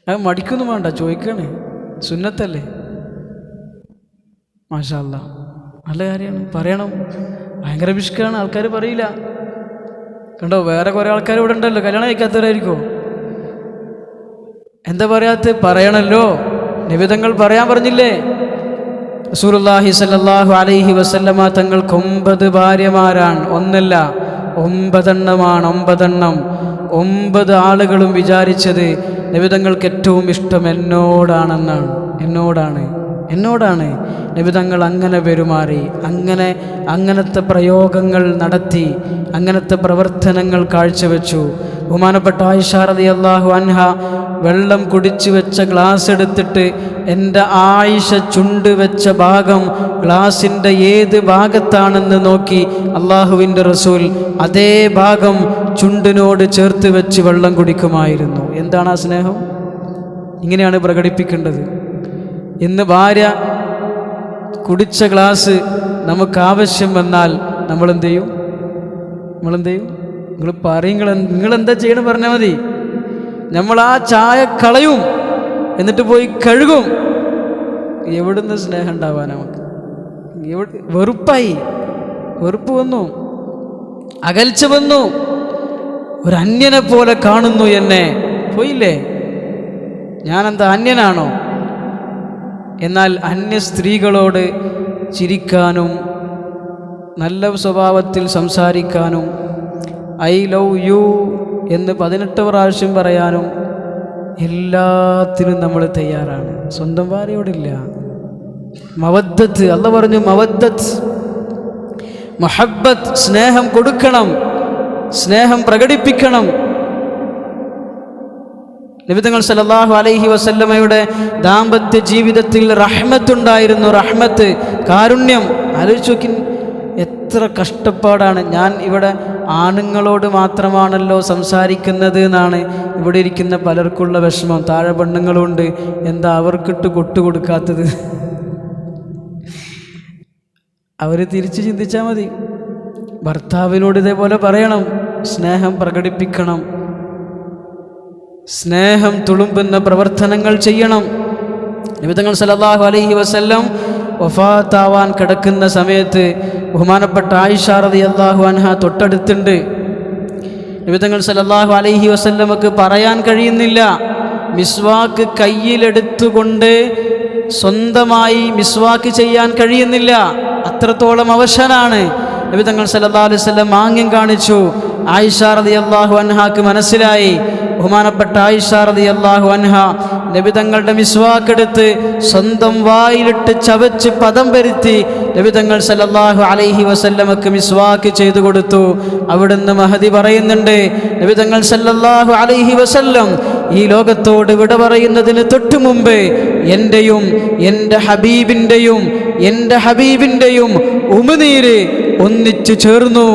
A: അത് മടിക്കൊന്നും വേണ്ട, ചോദിക്കണേ, സുന്നത്തല്ലേ. മാഷാ അല്ലാഹ്, നല്ല കാര്യമാണ്, പറയണം. ഭയങ്കര പിശുക്കാണ്, ആൾക്കാർ പറയില്ല. കണ്ടോ, വേറെ കുറേ ആൾക്കാർ ഇവിടെ ഉണ്ടല്ലോ, കല്യാണം കഴിക്കാത്തവരായിരിക്കോ. എന്താ പറയാത്ത? പറയണല്ലോ. നിബിധങ്ങൾ പറയാൻ പറഞ്ഞില്ലേ? റസൂലുള്ളാഹി സ്വല്ലല്ലാഹു അലൈഹി വസല്ലമ തങ്ങൾക്ക് 9 ഭാര്യമാരാണ്, ഒന്നല്ല 9 എണ്ണമാണ്. 9 എണ്ണം. 9 ആളുകളും വിചാരിച്ചത് നിബിധങ്ങൾക്ക് ഏറ്റവും ഇഷ്ടം എന്നോടാണ്. നിബിധങ്ങൾ അങ്ങനെ പെരുമാറി, അങ്ങനത്തെ പ്രയോഗങ്ങൾ നടത്തി, അങ്ങനത്തെ പ്രവർത്തനങ്ങൾ കാഴ്ചവെച്ചു. ബഹുമാനപ്പെട്ട ആയിഷ റളിയല്ലാഹു അൻഹ വെള്ളം കുടിച്ചു വെച്ച ഗ്ലാസ് എടുത്തിട്ട് എൻ്റെ ആയിഷ ചുണ്ട് വെച്ച ഭാഗം ഗ്ലാസിൻ്റെ ഏത് ഭാഗത്താണെന്ന് നോക്കി അള്ളാഹുവിൻ്റെ റസൂൽ അതേ ഭാഗം ചുണ്ടിനോട് ചേർത്ത് വെച്ച് വെള്ളം കുടിക്കുമായിരുന്നു. എന്താണ് ആ സ്നേഹം? ഇങ്ങനെയാണ് പ്രകടിപ്പിക്കേണ്ടത്. ഇന്ന് ഭാര്യ കുടിച്ച ഗ്ലാസ് നമുക്ക് ആവശ്യം വന്നാൽ നമ്മളെന്ത് ചെയ്യും? നിങ്ങൾ പറയും, നിങ്ങളെന്താ ചെയ്യണം പറഞ്ഞാൽ മതി. നമ്മൾ ആ ചായ കളയും, എന്നിട്ട് പോയി കഴുകും. എവിടുന്ന് സ്നേഹം ഉണ്ടാവാൻ നമുക്ക്? വെറുപ്പ് വന്നു, അകൽച്ച വന്നു, ഒരു അന്യനെ പോലെ കാണുന്നു എന്നെ. പോയില്ലേ? ഞാനെന്താ അന്യനാണോ? എന്നാൽ അന്യ സ്ത്രീകളോട് ചിരിക്കാനും നല്ല സ്വഭാവത്തിൽ സംസാരിക്കാനും ഐ ലവ് യു എന്ന് 18 പ്രാവശ്യം പറയാനും എല്ലാത്തിനും നമ്മൾ തയ്യാറാണ്. സ്വന്തം ഭാര്യയോടില്ല. മവദ്ദത്ത്, അല്ലാഹു പറഞ്ഞു മവദ്ദത്ത്, മുഹബ്ബത്ത്, സ്നേഹം കൊടുക്കണം, സ്നേഹം പ്രകടിപ്പിക്കണം. നബി തങ്ങൾ സല്ലല്ലാഹു അലൈഹി വസല്ലമയുടെ ദാമ്പത്യ ജീവിതത്തിൽ റഹ്മത്തുണ്ടായിരുന്നു. റഹ്മത്ത്, കാരുണ്യം. ആലോചിച്ച് നോക്കി, എത്ര കഷ്ടപ്പാടാണ്. ഞാൻ ഇവിടെ ആണുങ്ങളോട് മാത്രമാണല്ലോ സംസാരിക്കുന്നത് എന്നാണ് ഇവിടെ ഇരിക്കുന്ന പലർക്കുള്ള വിഷമം. താഴെ പെണ്ണുങ്ങളുണ്ട്, എന്താ അവർക്കിട്ട് കൊട്ടുകൊടുക്കാത്തത്? അവർ തിരിച്ച് ചിന്തിച്ചാൽ മതി. ഭർത്താവിനോട് ഇതേപോലെ പറയണം, സ്നേഹം പ്രകടിപ്പിക്കണം, സ്നേഹം തുളുമ്പുന്ന പ്രവർത്തനങ്ങൾ ചെയ്യണം. നബി തങ്ങൾ സല്ലല്ലാഹു അലൈഹി വസല്ലം വഫാത്താവാൻ കിടക്കുന്ന സമയത്ത് ബഹുമാനപ്പെട്ട ആയിഷ റളിയല്ലാഹു അൻഹ തൊട്ടടുത്തുണ്ട്. നബി തങ്ങൾ സല്ലല്ലാഹു അലൈഹി വസല്ലമക്ക് പറയാൻ കഴിയുന്നില്ല. മിസ്വാക്ക് കയ്യിലെടുത്തുകൊണ്ട് സ്വന്തമായി മിസ്വാക്ക് ചെയ്യാൻ കഴിയുന്നില്ല. അത്രത്തോളം അവശനാണ്. നബി തങ്ങൾ സല്ലല്ലാഹു അലൈഹി വസല്ലം ആംഗ്യം കാണിച്ചു. ആയിഷ റളിയല്ലാഹു അൻഹാക്ക് മനസ്സിലായി. ബഹുമാനപ്പെട്ട ആയിഷ റളിയല്ലാഹു അൻഹ നബി തങ്ങളുടെ മിസ്വാക്ക് എടുത്ത് സ്വന്തം വായിലിട്ട് ചവച്ച് പദം വരുത്തി നബി തങ്ങൾ സല്ലല്ലാഹു അലൈഹി വസല്ലമക്ക് മിസ്വാക്ക് ചെയ്തു കൊടുത്തു. അവിടുന്ന് മഹദി പറയുന്നുണ്ട്, നബി തങ്ങൾ സല്ലല്ലാഹു അലൈഹി വസല്ലം ഈ ലോകത്തോട് വിട പറയുന്നതിന് തൊട്ടു മുമ്പ് എൻ്റെയും എൻ്റെ ഹബീബിൻ്റെയും ഉമിനീര് ഒന്നിച്ചു ചേർന്നു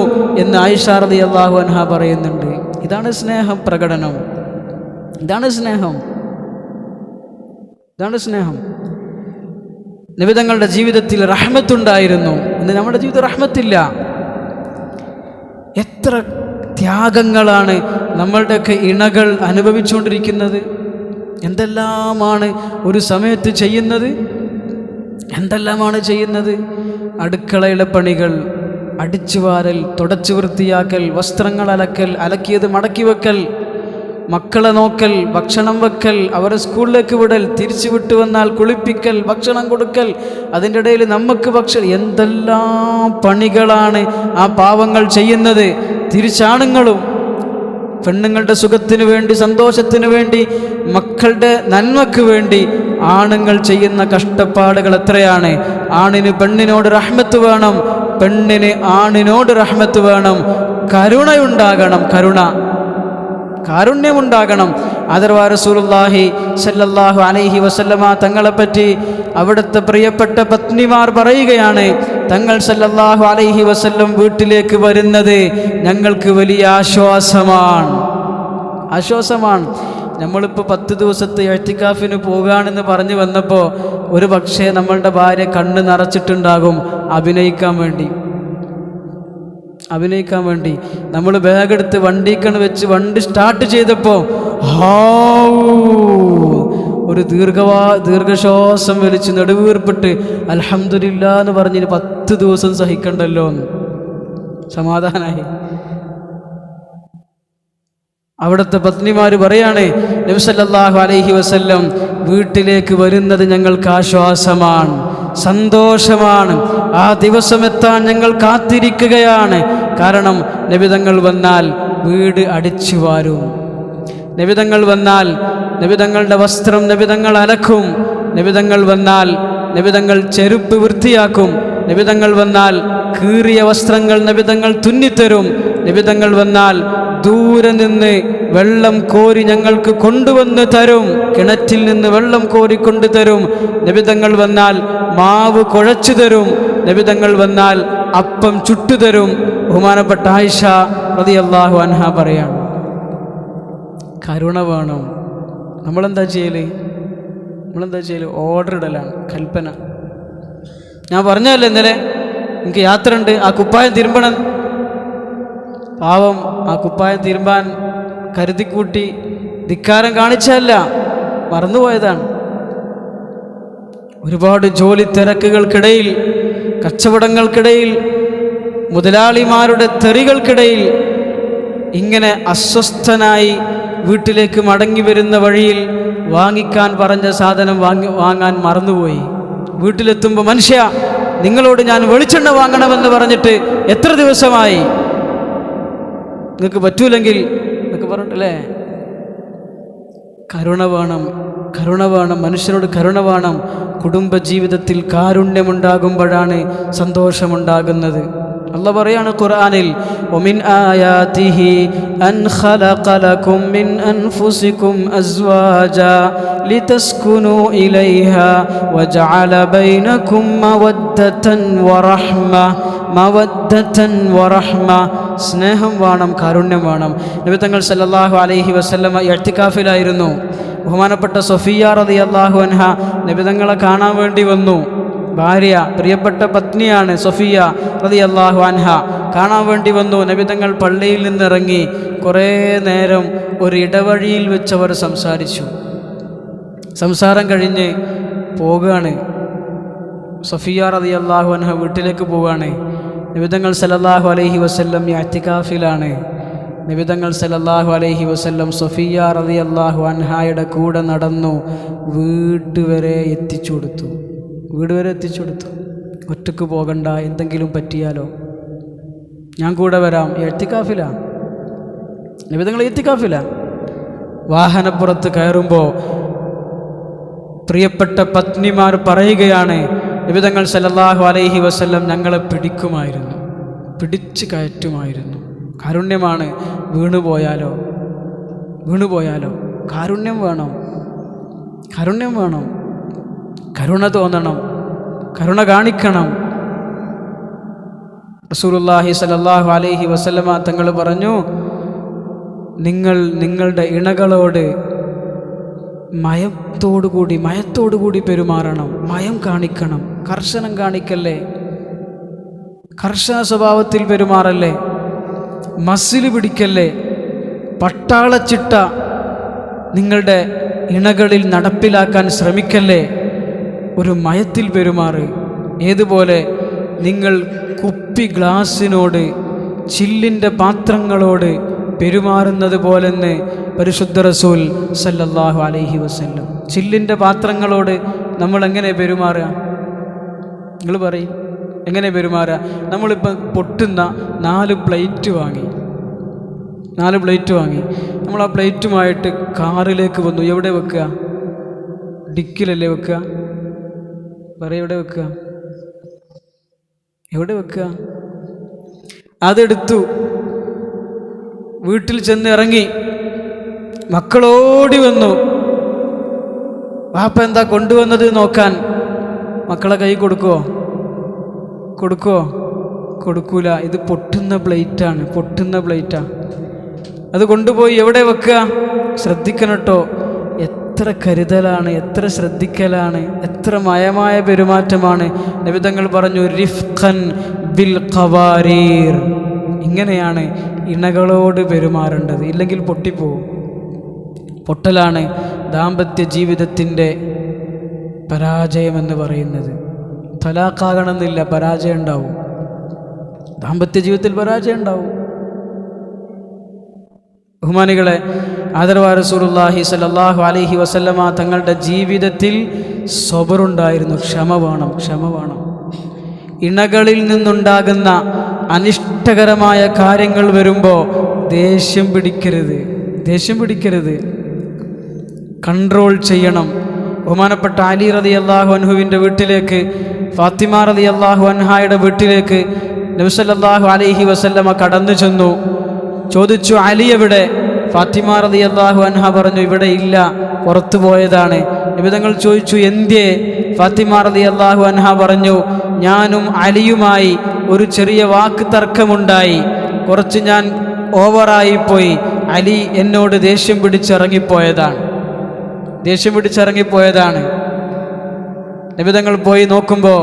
A: എന്ന് ആയിഷ റളിയല്ലാഹു അൻഹ പറയുന്നുണ്ട്. ഇതാണ് സ്നേഹം പ്രകടനം. ഇതാണ് സ്നേഹം. നബി തങ്ങളുടെ ജീവിതത്തിൽ റഹ്മത്തുണ്ടായിരുന്നു. ഇന്ന് നമ്മുടെ ജീവിതത്തിൽ റഹ്മത്തില്ല. എത്ര ത്യാഗങ്ങളാണ് നമ്മളുടെയൊക്കെ ഇണകൾ അനുഭവിച്ചുകൊണ്ടിരിക്കുന്നത്. എന്തെല്ലാമാണ് ഒരു സമയത്ത് ചെയ്യുന്നത്. അടുക്കളയിലെ പണികൾ, അടിച്ചുവാരൽ, തുടച്ചു വൃത്തിയാക്കൽ, വസ്ത്രങ്ങൾ അലക്കൽ, അലക്കിയത് മടക്കി വെക്കൽ, മക്കളെ നോക്കൽ, ഭക്ഷണം വെക്കൽ, അവരെ സ്കൂളിലേക്ക് വിടൽ, തിരിച്ചു വിട്ടു വന്നാൽ കുളിപ്പിക്കൽ, ഭക്ഷണം കൊടുക്കൽ, അതിൻ്റെ ഇടയിൽ നമുക്ക് എന്തെല്ലാം പണികളാണ് ആ പാവങ്ങൾ ചെയ്യുന്നത്. തിരിച്ചാണുങ്ങളും പെണ്ണുങ്ങളുടെ സുഖത്തിനു വേണ്ടി, സന്തോഷത്തിനു വേണ്ടി, മക്കളുടെ നന്മയ്ക്ക് വേണ്ടി ആണുങ്ങൾ ചെയ്യുന്ന കഷ്ടപ്പാടുകൾ എത്രയാണ്. ആണിന് പെണ്ണിനോട് റഹ്മത്ത് വേണം, പെണ്ണിന് ആണിനോട് റഹ്മത്ത് വേണം. കരുണയുണ്ടാകണം, കാരുണ്യമുണ്ടാകണം. ആദരവായ റസൂലുള്ളാഹി സല്ലല്ലാഹു അലൈഹി വസല്ലമ തങ്ങളെപ്പറ്റി അവിടുത്തെ പ്രിയപ്പെട്ട പത്നിമാർ പറയുകയാണ്, തങ്ങൾ സല്ലല്ലാഹു അലൈഹി വസല്ലം വീട്ടിലേക്ക് വരുന്നത് ഞങ്ങൾക്ക് വലിയ ആശ്വാസമാണ്. നമ്മളിപ്പോൾ 10 ദിവസത്തെ ഇഅ്തികാഫിന് പോകാണെന്ന് പറഞ്ഞു വന്നപ്പോൾ ഒരു പക്ഷേ നമ്മളുടെ ഭാര്യ കണ്ണ് നിറച്ചിട്ടുണ്ടാകും അഭിനയിക്കാൻ വേണ്ടി. നമ്മൾ ബാഗെടുത്ത് വണ്ടിക്കണ് വെച്ച് വണ്ടി സ്റ്റാർട്ട് ചെയ്തപ്പോൾ ഒരു ദീർഘശ്വാസം വലിച്ച് നെടുവീർപ്പിട്ട് അൽഹംദുലില്ലാ എന്ന് പറഞ്ഞ് 10 ദിവസം സഹിക്കണ്ടല്ലോ എന്ന് സമാധാനായി. അവിടുത്തെ പത്നിമാർ പറയാണ്, നബി സല്ലല്ലാഹു അലൈഹി വസല്ലം വീട്ടിലേക്ക് വരുന്നത് ഞങ്ങൾക്ക് ആശ്വാസമാണ്, സന്തോഷമാണ്. ആ ദിവസം എത്താൻ ഞങ്ങൾ കാത്തിരിക്കുകയാണ്. കാരണം നബിതങ്ങൾ വന്നാൽ വീട് അടിച്ചു വാരും. നബിതങ്ങൾ വന്നാൽ നബിതങ്ങളുടെ വസ്ത്രം നബിതങ്ങൾ അലക്കും. നബിതങ്ങൾ വന്നാൽ നബിതങ്ങൾ ചെരുപ്പ് വൃത്തിയാക്കും. നബിതങ്ങൾ വന്നാൽ കീറിയ വസ്ത്രങ്ങൾ നബിതങ്ങൾ തുന്നിത്തരും. നബിതങ്ങൾ വന്നാൽ ദൂരെ നിന്ന് വെള്ളം കോരി ഞങ്ങൾക്ക് കൊണ്ടുവന്ന് തരും. കിണറ്റിൽ നിന്ന് വെള്ളം കോരിക്കൊണ്ടു തരും. നബിതങ്ങൾ വന്നാൽ മാവ് കുഴച്ചു തരും. നബിതങ്ങൾ വന്നാൽ അപ്പം ചുട്ടുതരും. ബഹുമാനപ്പെട്ട ആയിഷ റളിയല്ലാഹു അൻഹ പറയാണ്, കരുണ വേണം. നമ്മളെന്താ ചെയ്യല്? ഓർഡർ ഇടലാണ്, കൽപ്പന. ഞാൻ പറഞ്ഞല്ലേ ഇന്നലെ എനിക്ക് യാത്ര ഉണ്ട്, ആ കുപ്പായം തിരുമ്പണം. പാവം ആ കുപ്പായം തിരുമ്പാൻ കരുതിക്കൂട്ടി ധിക്കാരം കാണിച്ചല്ല, മറന്നുപോയതാണ്. ഒരുപാട് ജോലി തിരക്കുകൾക്കിടയിൽ, കച്ചവടങ്ങൾക്കിടയിൽ, മുതലാളിമാരുടെ തെറികൾക്കിടയിൽ ഇങ്ങനെ അസ്വസ്ഥനായി വീട്ടിലേക്ക് മടങ്ങി വരുന്ന വഴിയിൽ വാങ്ങിക്കാൻ പറഞ്ഞ സാധനം വാങ്ങാൻ മറന്നുപോയി. വീട്ടിലെത്തുമ്പോൾ, മനുഷ്യ നിങ്ങളോട് ഞാൻ വെളിച്ചെണ്ണ വാങ്ങണമെന്ന് പറഞ്ഞിട്ട് എത്ര ദിവസമായി, നിങ്ങൾക്ക് പറ്റൂലെങ്കിൽ എന്നൊക്കെ പറഞ്ഞിട്ടല്ലേ. കരുണ വേണം, മനുഷ്യരോട് കരുണ വേണം. കുടുംബജീവിതത്തിൽ കാരുണ്യമുണ്ടാകുമ്പോഴാണ് സന്തോഷമുണ്ടാകുന്നത്. അല്ലാഹു പറയാണ് ഖുർആനിൽ, വമിൻ ആയാതിഹി അൻ ഖലഖ ലക്കും മിൻ അൻഫുസികും അസ്വാജാ ലിതസ്കുനൂ ഇലൈഹാ വജഅല ബൈനകും മവദ്ദതൻ വറഹ്മ. മവദ്ദതൻ വറഹ്മ, സ്നേഹം വേണം, കാരുണ്യം വേണം. നബി തങ്ങൾ സല്ലല്ലാഹു അലൈഹി വസല്ലമ ഇഅ്തികാഫിലായിരുന്നു. ബഹുമാനപ്പെട്ട സഫിയ്യ റളിയല്ലാഹു അൻഹ നബി തങ്ങളെ കാണാൻ വേണ്ടി വന്നു. ഭാര്യ, പ്രിയപ്പെട്ട പത്നിയാണ് സഫിയ്യ റളിയല്ലാഹു അൻഹ. കാണാൻ വേണ്ടി വന്നു. നബി തങ്ങൾ പള്ളിയിൽ നിന്നിറങ്ങി കുറേ നേരം ഒരു ഇടവഴിയിൽ വെച്ചവർ സംസാരിച്ചു. സംസാരം കഴിഞ്ഞ് പോകുകയാണ്. സഫിയ്യ റളിയല്ലാഹു അൻഹ വീട്ടിലേക്ക് പോവുകയാണ്. നബി തങ്ങൾ സല്ലല്ലാഹു അലൈഹി വസല്ലം ഇഅ്തികാഫിലാണ്. നബി തങ്ങൾ സല്ലല്ലാഹു അലൈഹി വസല്ലം സഫിയ്യ റളിയല്ലാഹു അൻഹായുടെ കൂടെ നടന്നു വീട് വരെ എത്തിച്ചു കൊടുത്തു. ഒറ്റക്ക് പോകണ്ട, എന്തെങ്കിലും പറ്റിയാലോ, ഞാൻ കൂടെ വരാം. ഇഅ്തികാഫിലാ, നബി തങ്ങൾ ഇഅ്തികാഫിലാ. വാഹനപ്പുറത്ത് കയറുമ്പോൾ പ്രിയപ്പെട്ട പത്നിമാർ പറയുകയാണ്, നബി തങ്ങൾ സല്ലല്ലാഹു അലൈഹി വസല്ലം ഞങ്ങളെ പിടിച്ചു കയറ്റുമായിരുന്നു. കാരുണ്യമാണ്. വീണുപോയാലോ, കാരുണ്യം വേണം, കരുണ തോന്നണം, കരുണ കാണിക്കണം. റസൂലുള്ളാഹി സ്വല്ലല്ലാഹു അലൈഹി വസല്ലമ തങ്ങൾ പറഞ്ഞു, നിങ്ങളുടെ ഇണകളോട് മയത്തോടുകൂടി പെരുമാറണം, മയം കാണിക്കണം, കർശനം കാണിക്കല്ലേ, കർശന സ്വഭാവത്തിൽ പെരുമാറല്ലേ, മസിൽ പിടിക്കല്ലേ, പട്ടാളച്ചിട്ട നിങ്ങളുടെ ഇണകളിൽ നടപ്പിലാക്കാൻ ശ്രമിക്കല്ലേ, ഒരു മയത്തിൽ പെരുമാറ്. ഏതുപോലെ നിങ്ങൾ കുപ്പി ഗ്ലാസിനോട്, ചില്ലിൻ്റെ പാത്രങ്ങളോട് പെരുമാറുന്നത് പോലെന്ന് പരിശുദ്ധ റസൂൽ സല്ലല്ലാഹു അലൈഹി വസല്ലം. ചില്ലിൻ്റെ പാത്രങ്ങളോട് നമ്മൾ എങ്ങനെ പെരുമാറുക? നിങ്ങൾ പറയും, എങ്ങനെ പെരുമാറുക? നമ്മളിപ്പം പൊട്ടുന്ന 4 പ്ലേറ്റ് വാങ്ങി, നമ്മൾ ആ പ്ലേറ്റുമായിട്ട് കാറിലേക്ക് വന്നു. എവിടെ വെക്കുക? ഡിക്കിലല്ലേ വെക്കുക? എവിടെ വെക്കുക? അതെടുത്തു വീട്ടിൽ ചെന്ന് ഇറങ്ങി. മക്കളോടി വന്നു. വാപ്പ എന്താ കൊണ്ടുവന്നത് നോക്കാൻ. മക്കളെ കൈ കൊടുക്കുവോ? കൊടുക്കൂല. ഇത് പൊട്ടുന്ന പ്ലേറ്റാ. അത് കൊണ്ടുപോയി എവിടെ വെക്കുക? ശ്രദ്ധിക്കണം കേട്ടോ. എത്ര കരുതലാണ്, എത്ര ശ്രദ്ധിക്കലാണ്, എത്ര മയമായ പെരുമാറ്റമാണ്. നബി തങ്ങൾ പറഞ്ഞു, റിഫ്ഖൻ ബിൽ ഖവാരീർ. ഇങ്ങനെയാണ് ഇണകളോട് പെരുമാറേണ്ടത്, ഇല്ലെങ്കിൽ പൊട്ടിപ്പോവും. പൊട്ടലാണ് ദാമ്പത്യ ജീവിതത്തിൻ്റെ പരാജയമെന്ന് പറയുന്നത്. തലാഖാകണമെന്നില്ല, പരാജയം ഉണ്ടാവും. ദാമ്പത്യ ജീവിതത്തിൽ പരാജയം ഉണ്ടാവും. ബഹുമാനികളെ, ആദരവായ റസൂലുള്ളാഹി സ്വല്ലല്ലാഹു അലൈഹി വസല്ലമ തങ്ങളുടെ ജീവിതത്തിൽ സബറുണ്ടായിരുന്നു. ക്ഷമ വേണം. ഇണകളിൽ നിന്നുണ്ടാകുന്ന അനിഷ്ടകരമായ കാര്യങ്ങൾ വരുമ്പോൾ ദേഷ്യം പിടിക്കരുത്, കൺട്രോൾ ചെയ്യണം. ബഹുമാനപ്പെട്ട അലി റളിയല്ലാഹു അൻഹുവിൻ്റെ വീട്ടിലേക്ക്, ഫാത്തിമ റളിയല്ലാഹു അൻഹായുടെ വീട്ടിലേക്ക് നബി സല്ലല്ലാഹു അലൈഹി വസല്ലമ കടന്നു ചെന്നു. ചോദിച്ചു, അലി എവിടെ? ഫാത്തിമ റളിയല്ലാഹു അൻഹ പറഞ്ഞു, ഇവിടെ ഇല്ല, പുറത്തു പോയതാണ്. നബി തങ്ങൾ ചോദിച്ചു, എന്തേ? ഫാത്തിമ റളിയല്ലാഹു അൻഹ പറഞ്ഞു, ഞാനും അലിയുമായി ഒരു ചെറിയ വാക്ക് തർക്കമുണ്ടായി, കുറച്ച് ഞാൻ ഓവറായിപ്പോയി. അലി എന്നോട് ദേഷ്യം പിടിച്ചിറങ്ങിപ്പോയതാണ്. നബി തങ്ങൾ പോയി നോക്കുമ്പോൾ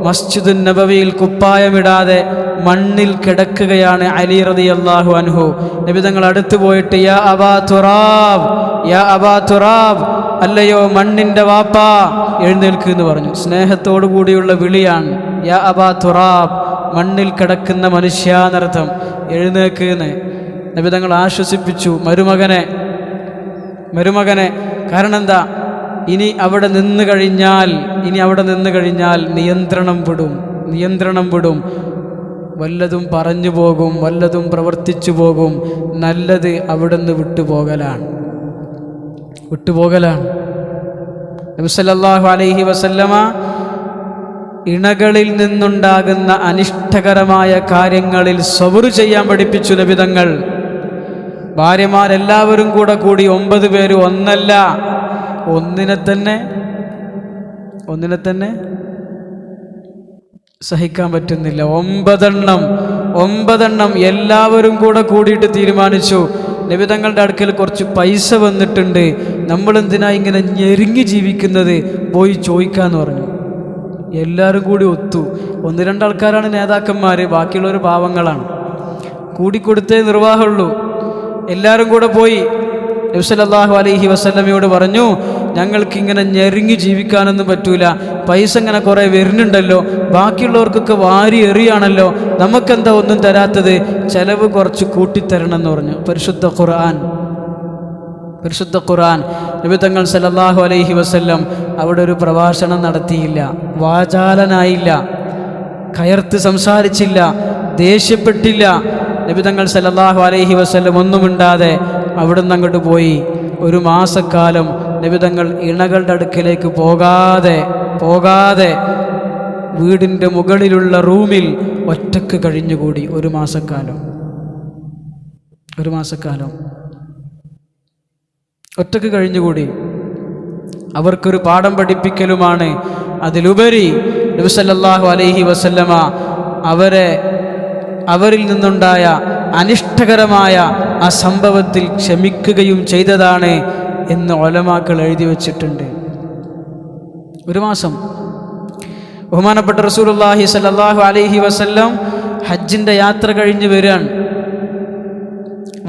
A: മസ്ജിദുൻ നബവിയിൽ കുപ്പായമിടാതെ മണ്ണിൽ കിടക്കുകയാണ് അലി റളിയല്ലാഹു അൻഹു. നബി തങ്ങൾ അടുത്ത് പോയിട്ട്, യാ അബാ തുറാബ്, അല്ലയോ മണ്ണിൻ്റെ വാപ്പാ, എഴുന്നേൽക്ക് എന്ന് പറഞ്ഞു. സ്നേഹത്തോടു കൂടിയുള്ള വിളിയാണ്. യാ അബാ തുറാബ്, മണ്ണിൽ കിടക്കുന്ന മനുഷ്യാനർത്ഥം, എഴുന്നേക്ക് എന്ന് നബി തങ്ങൾ ആശ്വസിപ്പിച്ചു മരുമകനെ. കാരണം എന്താ? ഇനി അവിടെ നിന്ന് കഴിഞ്ഞാൽ നിയന്ത്രണം വിടും. വല്ലതും പറഞ്ഞു പോകും, വല്ലതും പ്രവർത്തിച്ചു പോകും. നല്ലത് അവിടുന്ന് വിട്ടുപോകലാണ്. നബി സല്ലല്ലാഹു അലൈഹി വസല്ലമ ഇണകളിൽ നിന്നുണ്ടാകുന്ന അനിഷ്ടകരമായ കാര്യങ്ങളിൽ സബർ ചെയ്യാൻ പഠിപ്പിച്ചു നബിതങ്ങൾ. ഭാര്യമാരെല്ലാവരും കൂടി 9 പേര്, ഒന്നല്ല, ഒന്നിനെ തന്നെ സഹിക്കാൻ പറ്റുന്നില്ല. 9 എണ്ണം എല്ലാവരും കൂടിയിട്ട് തീരുമാനിച്ചു, നബിതങ്ങളുടെ അടുക്കൽ കുറച്ച് പൈസ വന്നിട്ടുണ്ട്, നമ്മളെന്തിനാ ഇങ്ങനെ ഞെരുങ്ങി ജീവിക്കുന്നത്, പോയി ചോദിക്കാന്ന് പറഞ്ഞു. എല്ലാവരും കൂടി ഒത്തു. 1-2 ആൾക്കാരാണ് നേതാക്കന്മാർ, ബാക്കിയുള്ളവർ പാവങ്ങളാണ്. കൂടിക്കൊടുത്തേ നിർവാഹമുള്ളൂ. എല്ലാവരും കൂടെ പോയി നബി സല്ലല്ലാഹു അലൈഹി വസല്ലമയോട് പറഞ്ഞു, ഞങ്ങൾക്കിങ്ങനെ ഞെരുങ്ങി ജീവിക്കാനൊന്നും പറ്റൂല, പൈസ ഇങ്ങനെ കുറേ വരുന്നുണ്ടല്ലോ, ബാക്കിയുള്ളവർക്കൊക്കെ വാരി എറിയാണല്ലോ, നമുക്കെന്താ ഒന്നും തരാത്തത്, ചെലവ് കുറച്ച് കൂട്ടിത്തരണം എന്ന് പറഞ്ഞു. പരിശുദ്ധ ഖുർആൻ നബി തങ്ങൾ സല്ലല്ലാഹു അലൈഹി വസല്ലം അവിടെ ഒരു പ്രഭാഷണം നടത്തിയില്ല, വാചാലനായില്ല, കയർത്ത് സംസാരിച്ചില്ല, ദേഷ്യപ്പെട്ടില്ല. നബി തങ്ങൾ സല്ലല്ലാഹു അലൈഹി വസല്ലം ഒന്നുമിണ്ടാതെ അവിടുന്ന് അങ്ങോട്ട് പോയി. 1 മാസക്കാലം നബി തങ്ങൾ ഇണകളുടെ അടുക്കലേക്ക് പോകാതെ വീടിൻ്റെ മുകളിലുള്ള റൂമിൽ ഒറ്റക്ക് കഴിഞ്ഞുകൂടി. 1 മാസക്കാലം ഒറ്റക്ക് കഴിഞ്ഞുകൂടി. അവർക്കൊരു പാഠം പഠിപ്പിക്കലുമാണ്. അതിലുപരി നബി സല്ലല്ലാഹു അലൈഹി വസല്ലമ അവരിൽ നിന്നുണ്ടായ അനിഷ്ടകരമായ ആ സംഭവത്തിൽ ക്ഷമിക്കുകയും ചെയ്തതാണ് എന്ന് ഉലമാക്കൾ എഴുതി വച്ചിട്ടുണ്ട്. 1 മാസം. ബഹുമാനപ്പെട്ട റസൂലുള്ളാഹി സ്വല്ലല്ലാഹു അലൈഹി വസല്ലം ഹജ്ജിൻ്റെ യാത്ര കഴിഞ്ഞ് വരികയാണ്.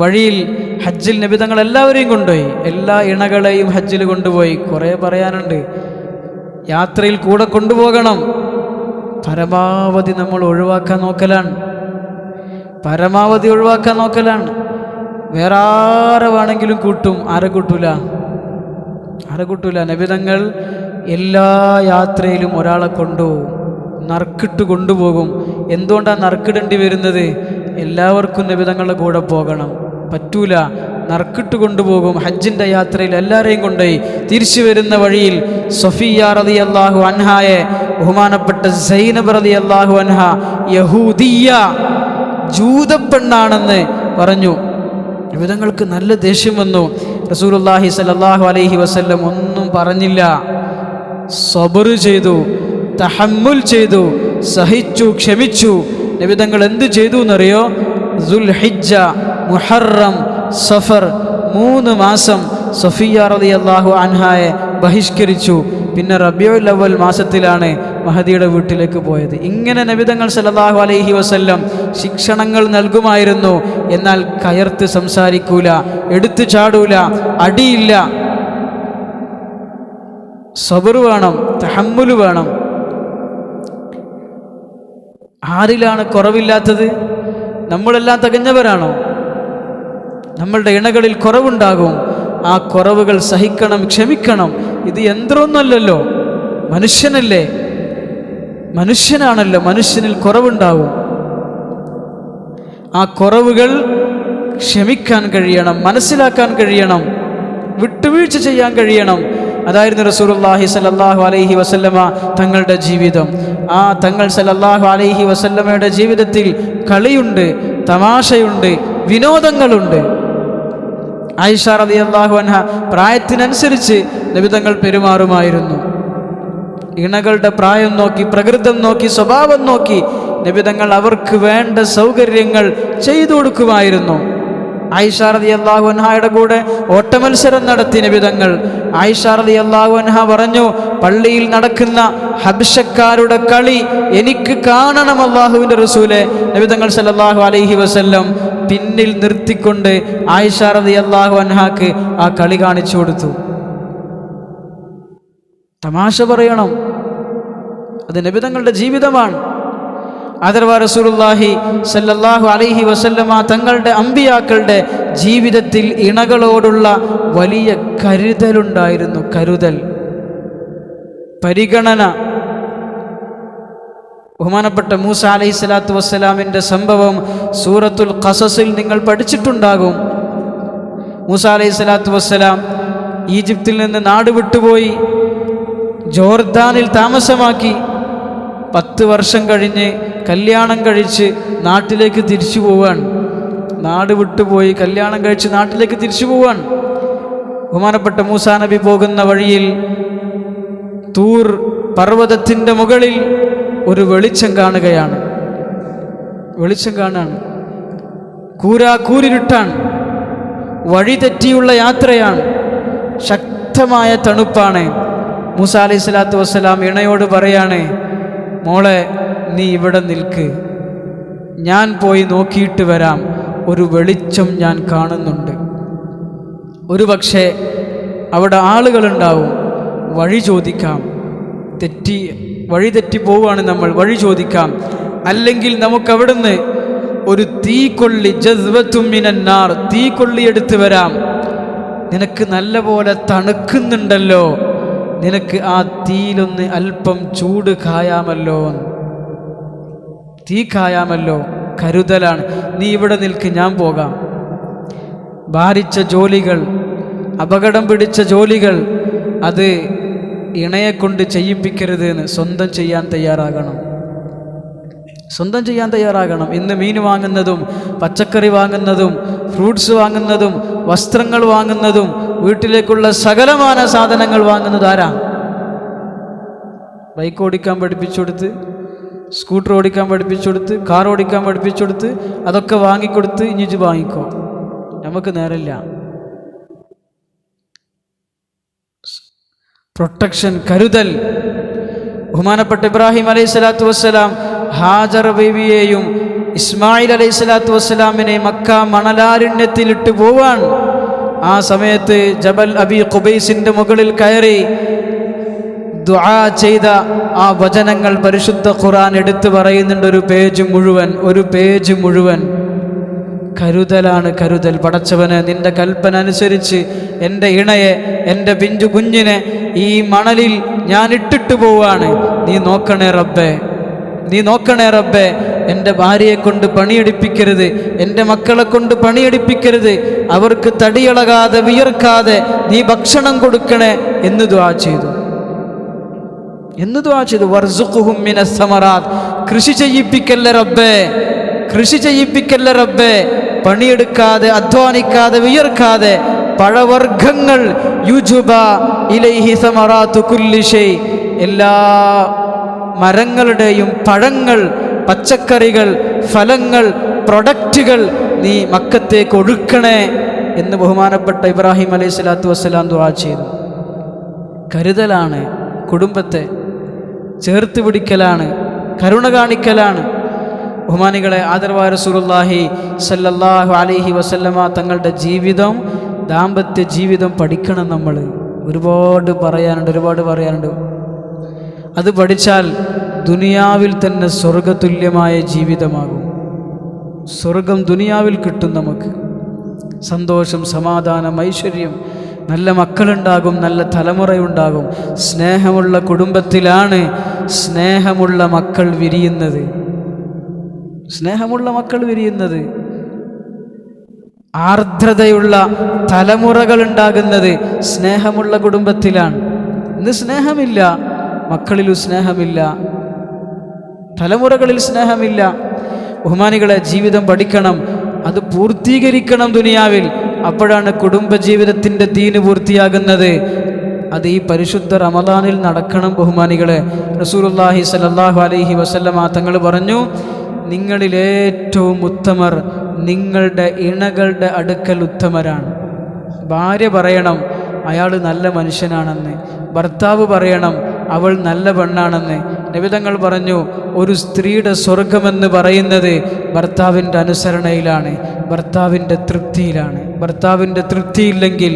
A: വഴിയിൽ ഹജ്ജിൽ നബി തങ്ങൾ എല്ലാവരെയും കൊണ്ടുപോയി, എല്ലാ ഇണകളെയും ഹജ്ജിൽ കൊണ്ടുപോയി. കുറേ പറയാനുണ്ട്. യാത്രയിൽ കൂടെ കൊണ്ടുപോകണം. പരമാവധി നമ്മൾ ഒഴിവാക്കാൻ നോക്കലാണ്. വേറെ ആരെ വേണമെങ്കിലും കൂട്ടും, ആരെ കൂട്ടൂല. നബി തങ്ങൾ എല്ലാ യാത്രയിലും ഒരാളെ കൊണ്ടുപോകും, നറുക്കിട്ട് കൊണ്ടുപോകും. എന്തുകൊണ്ടാണ് നറുക്കിടേണ്ടി വരുന്നത്? എല്ലാവർക്കും നബി തങ്ങളുടെ കൂടെ പോകണം, പറ്റൂല, നറുക്കിട്ട് കൊണ്ടുപോകും. ഹജ്ജിൻ്റെ യാത്രയിൽ എല്ലാവരെയും കൊണ്ടുപോയി. തിരിച്ചു വരുന്ന വഴിയിൽ സഫിയ്യ റളിയല്ലാഹു അൻഹായെ ബഹുമാനപ്പെട്ട സൈനബ് റളിയല്ലാഹു അൻഹ യഹൂദിയ, ജൂതപ്പെണ്ണാണെന്ന് പറഞ്ഞു. നബി തങ്ങൾക്ക് നല്ല ദേഷ്യം വന്നു. റസൂലുള്ളാഹി സ്വല്ലല്ലാഹു അലൈഹി വസല്ലം ഒന്നും പറഞ്ഞില്ല, സബർ ചെയ്തു, തഹമ്മുൽ ചെയ്തു, സഹിച്ചു, ക്ഷമിച്ചു. നബി തങ്ങൾ എന്ത് ചെയ്തു എന്നറിയോ? ദുൽഹിജ്ജ, മുഹറം, സഫർ 3 മാസം സഫിയ്യ റളിയല്ലാഹു അൻഹായെ ബഹിഷ്കരിച്ചു. പിന്നെ റബീഉൽ അവ്വൽ മാസത്തിലാണ് മഹദിയുടെ വീട്ടിലേക്ക് പോയത്. ഇങ്ങനെ നബി തങ്ങൾ സല്ലല്ലാഹു അലൈഹി വസല്ലം ശിക്ഷണങ്ങൾ നൽകുമായിരുന്നു. എന്നാൽ കയർത്ത് സംസാരിക്കൂല, എടുത്തു ചാടൂല, അടിയില്ല. സബർ വേണം, തഹമ്മുൽ വേണം. ആരിലാണ് കുറവില്ലാത്തത്? നമ്മളെല്ലാം തികഞ്ഞവരാണോ? നമ്മളുടെ ഇണകളിൽ കുറവുണ്ടാകും. ആ കുറവുകൾ സഹിക്കണം, ക്ഷമിക്കണം. ഇത് യന്ത്രമൊന്നുമല്ലല്ലോ, മനുഷ്യനാണല്ലോ. മനുഷ്യനിൽ കുറവുണ്ടാവും. ആ കുറവുകൾ ക്ഷമിക്കാൻ കഴിയണം, മനസ്സിലാക്കാൻ കഴിയണം, വിട്ടുവീഴ്ച ചെയ്യാൻ കഴിയണം. അതായിരുന്നു റസൂലുള്ളാഹി സ്വല്ലല്ലാഹു അലൈഹി വസല്ലമ തങ്ങളുടെ ജീവിതം. ആ തങ്ങൾ സല്ലല്ലാഹു അലൈഹി വസല്ലമയുടെ ജീവിതത്തിൽ കളിയുണ്ട്, തമാശയുണ്ട്, വിനോദങ്ങളുണ്ട്. ആയിഷ റളിയല്ലാഹു അൻഹ പ്രായത്തിനനുസരിച്ച് നബി തങ്ങൾ പെരുമാറുമായിരുന്നു. ഇണകളുടെ പ്രായം നോക്കി, പ്രകൃതം നോക്കി, സ്വഭാവം നോക്കി നബി തങ്ങൾ അവർക്ക് വേണ്ട സൗകര്യങ്ങൾ ചെയ്തു കൊടുക്കുമായിരുന്നു. ആയിഷ റളിയല്ലാഹു അൻഹയുടെ കൂടെ ഓട്ടമത്സരം നടത്തി നബി തങ്ങൾ. ആയിഷ റളിയല്ലാഹു അൻഹ പറഞ്ഞു, പള്ളിയിൽ നടക്കുന്ന ഹബ്ശക്കാരുടെ കളി എനിക്ക് കാണണം അല്ലാഹുവിൻ്റെ റസൂലേ. നബി തങ്ങൾ സല്ലല്ലാഹു അലൈഹി വസല്ലം പിന്നിൽ നിർത്തിക്കൊണ്ട് ആയിഷ റളിയല്ലാഹു അൻഹാക്ക് ആ കളി കാണിച്ചു കൊടുത്തു. തമാശ പറയണം, അത് നബി തങ്ങളുടെ ജീവിതമാണ്. അഥവാ റസൂലുള്ളാഹി സല്ലല്ലാഹു അലൈഹി വസല്ലമ തങ്ങളുടെ അമ്പിയാക്കളുടെ ജീവിതത്തിൽ ഇണകളോടുള്ള വലിയ കരുതലുണ്ടായിരുന്നു. കരുതൽ, പരിഗണന. ബഹുമാനപ്പെട്ട മൂസ അലൈഹിസ്സലാത്തു വസ്സലാമിൻ്റെ സംഭവം സൂറത്തുൽ ഖസസിൽ നിങ്ങൾ പഠിച്ചിട്ടുണ്ടാകും. മൂസ അലൈഹിസ്സലാത്തു വസ്സലാം ഈജിപ്തിൽ നിന്ന് നാട് വിട്ടുപോയി, ജോർദാനിൽ താമസമാക്കി. 10 വർഷം കഴിഞ്ഞ് കല്യാണം കഴിച്ച് നാട്ടിലേക്ക് തിരിച്ചു പോവാൻ, നാട് വിട്ടുപോയി കല്യാണം കഴിച്ച് നാട്ടിലേക്ക് തിരിച്ചു പോവാൻ. ബഹുമാനപ്പെട്ട മൂസാ നബി പോകുന്ന വഴിയിൽ തൂർ പർവ്വതത്തിൻ്റെ മുകളിൽ ഒരു വെളിച്ചം കാണുകയാണ്. വെളിച്ചം കാണാണ്. കൂരിരുട്ടാണ്. വഴി തെറ്റിയുള്ള യാത്രയാണ്. ശക്തമായ തണുപ്പാണ്. മൂസാ അലൈഹി സ്വലാത്തു വസ്സലാം ഇണയോട് പറയാണ്, മോളെ നീ ഇവിടെ നിൽക്ക്, ഞാൻ പോയി നോക്കിയിട്ട് വരാം. ഒരു വെളിച്ചം ഞാൻ കാണുന്നുണ്ട്. ഒരു പക്ഷേ അവിടെ ആളുകളുണ്ടാവും, വഴി ചോദിക്കാം. വഴി തെറ്റി പോവുകയാണ് നമ്മൾ, വഴി ചോദിക്കാം. അല്ലെങ്കിൽ നമുക്കവിടുന്ന് ഒരു തീക്കൊള്ളി, ജസ്വത്തും മിനന്നാർ, തീക്കൊള്ളി എടുത്ത് വരാം. നിനക്ക് നല്ല പോലെ തണുക്കുന്നുണ്ടല്ലോ, നിനക്ക് ആ തീയിലൊന്ന് അല്പം ചൂട് കായാമല്ലോ, തീ കായാമല്ലോ. കരുതലാണ്. നീ ഇവിടെ നിൽക്ക്, ഞാൻ പോകാം. ഭാരിച്ച ജോലികൾ, അപകടം പിടിച്ച ജോലികൾ, അത് ഇണയെക്കൊണ്ട് ചെയ്യിപ്പിക്കരുത് എന്ന് സ്വന്തം ചെയ്യാൻ തയ്യാറാകണം. സ്വന്തം ചെയ്യാൻ തയ്യാറാകണം. ഇന്ന് മീൻ വാങ്ങുന്നതും പച്ചക്കറി വാങ്ങുന്നതും ഫ്രൂട്ട്സ് വാങ്ങുന്നതും വസ്ത്രങ്ങൾ വാങ്ങുന്നതും വീട്ടിലേക്കുള്ള സകലമാന സാധനങ്ങൾ വാങ്ങുന്നത് ആരാ? ബൈക്ക് ഓടിക്കാൻ പഠിപ്പിച്ചു കൊടുത്ത്, സ്കൂട്ടർ ഓടിക്കാൻ പഠിപ്പിച്ചു കൊടുത്ത്, കാർ ഓടിക്കാൻ പഠിപ്പിച്ചു കൊടുത്ത്, അതൊക്കെ വാങ്ങിക്കൊടുത്ത് ഇഞ്ഞിച്ച് വാങ്ങിക്കോ. നമുക്ക് നേരമില്ല. പ്രൊട്ടക്ഷൻ, കരുതൽ. ബഹുമാനപ്പെട്ട ഇബ്രാഹിം അലൈഹി സ്വലാത്തു വസ്സലാം ഹാജർ ബീവിയെയും ഇസ്മായിൽ അലൈഹി സ്വലാത്തു വസ്സലാമിനെ മക്ക മണലാരണ്യത്തിലിട്ട് പോവാൻ. ആ സമയത്ത് ജബൽ അബി ഖുബൈസിന്റെ മുകളിൽ കയറി ദുആ ചെയ്ത ആ വചനങ്ങൾ പരിശുദ്ധ ഖുർആൻ എടുത്തു പറയുന്നുണ്ട്. ഒരു പേജ് മുഴുവൻ കരുതലാണ്. കരുതൽ. പടച്ചവന്, നിന്റെ കൽപ്പന അനുസരിച്ച് എൻ്റെ ഇണയെ, എൻ്റെ പിഞ്ചു കുഞ്ഞിനെ ഈ മണലിൽ ഞാൻ ഇട്ടിട്ട് പോവാണ്. നീ നോക്കണേ റബ്ബേ, നീ നോക്കണേ റബ്ബേ. എൻ്റെ ഭാര്യയെ കൊണ്ട് പണിയെടുപ്പിക്കരുത്, എൻ്റെ മക്കളെ കൊണ്ട് പണിയെടുപ്പിക്കരുത്, അവർക്ക് തടിയിളകാതെ വിയർക്കാതെ നീ ഭക്ഷണം കൊടുക്കണേ എന്ന് ദുആ ചെയ്തു. വർസുഖുഹും മിനസ് സമറാത്ത്. കൃഷി ചെയ്യിപ്പിക്കല്ലേ റബ്ബേ, കൃഷി ചെയ്യിപ്പിക്കല്ലേ റബ്ബേ. പണിയെടുക്കാതെ, അധ്വാനിക്കാതെ, വിയർക്കാതെ പഴവർഗ്ഗങ്ങൾ, യുജുബ ഇലൈഹി സമറാത്തു കുല്ലി ഷൈ, എല്ലാ മരങ്ങളുടെയും പഴങ്ങൾ, പച്ചക്കറികൾ, ഫലങ്ങൾ, പ്രൊഡക്റ്റുകൾ നീ മക്കത്തേക്ക് ഒഴുക്കണേ എന്ന് ബഹുമാനപ്പെട്ട ഇബ്രാഹിം അലൈഹി സ്വലാത്തു വസ്സലാം ദുആ ചെയ്തു. കരുതലാണ്. കുടുംബത്തെ ചേർത്ത് പിടിക്കലാണ്, കരുണ കാണിക്കലാണ്. ബഹുമാനികളെ, ആദരവായ റസൂലുള്ളാഹി സല്ലല്ലാഹു അലൈഹി വസല്ലമ തങ്ങളുടെ ജീവിതം, ദാമ്പത്യ ജീവിതം പഠിക്കണം നമ്മൾ. ഒരുപാട് പറയാനുണ്ട്. അത് പഠിച്ചാൽ ദുനിയാവിൽ തന്നെ സ്വർഗതുല്യമായ ജീവിതമാകും. സ്വർഗം ദുനിയാവിൽ കിട്ടും നമുക്ക്. സന്തോഷം, സമാധാനം, ഐശ്വര്യം, നല്ല മക്കളുണ്ടാകും, നല്ല തലമുറയുണ്ടാകും. സ്നേഹമുള്ള കുടുംബത്തിലാണ് സ്നേഹമുള്ള മക്കൾ വിരിയുന്നത്. സ്നേഹമുള്ള മക്കൾ വിരിയുന്നത്. ആർദ്രതയുള്ള തലമുറകൾ ഉണ്ടാകുന്നത് സ്നേഹമുള്ള കുടുംബത്തിലാണ്. ഇന്ന് സ്നേഹമില്ല, മക്കളിലും സ്നേഹമില്ല, തലമുറകളിൽ സ്നേഹമില്ല. ബഹുമാനികളെ, ജീവിതം പഠിക്കണം, അത് പൂർത്തീകരിക്കണം ദുനിയാവിൽ. അപ്പോഴാണ് കുടുംബജീവിതത്തിൻ്റെ ദീന് പൂർത്തിയാകുന്നത്. അത് ഈ പരിശുദ്ധ റമദാനിൽ നടക്കണം. ബഹുമാനികളെ, റസൂലുള്ളാഹി സ്വല്ലല്ലാഹു അലൈഹി വസല്ലമ തങ്ങൾ പറഞ്ഞു, നിങ്ങളിൽ ഏറ്റവും ഉത്തമർ നിങ്ങളുടെ ഇണകളുടെ അടുക്കൽ ഉത്തമരാണ്. ഭാര്യ പറയണം അയാൾ നല്ല മനുഷ്യനാണെന്ന്, ഭർത്താവ് പറയണം അവൾ നല്ല പെണ്ണാണെന്ന്. നബി തങ്ങൾ പറഞ്ഞു, ഒരു സ്ത്രീയുടെ സ്വർഗമെന്ന് പറയുന്നത് ഭർത്താവിൻ്റെ അനുസരണയിലാണ്, ഭർത്താവിൻ്റെ തൃപ്തിയിലാണ്. ഭർത്താവിൻ്റെ തൃപ്തിയില്ലെങ്കിൽ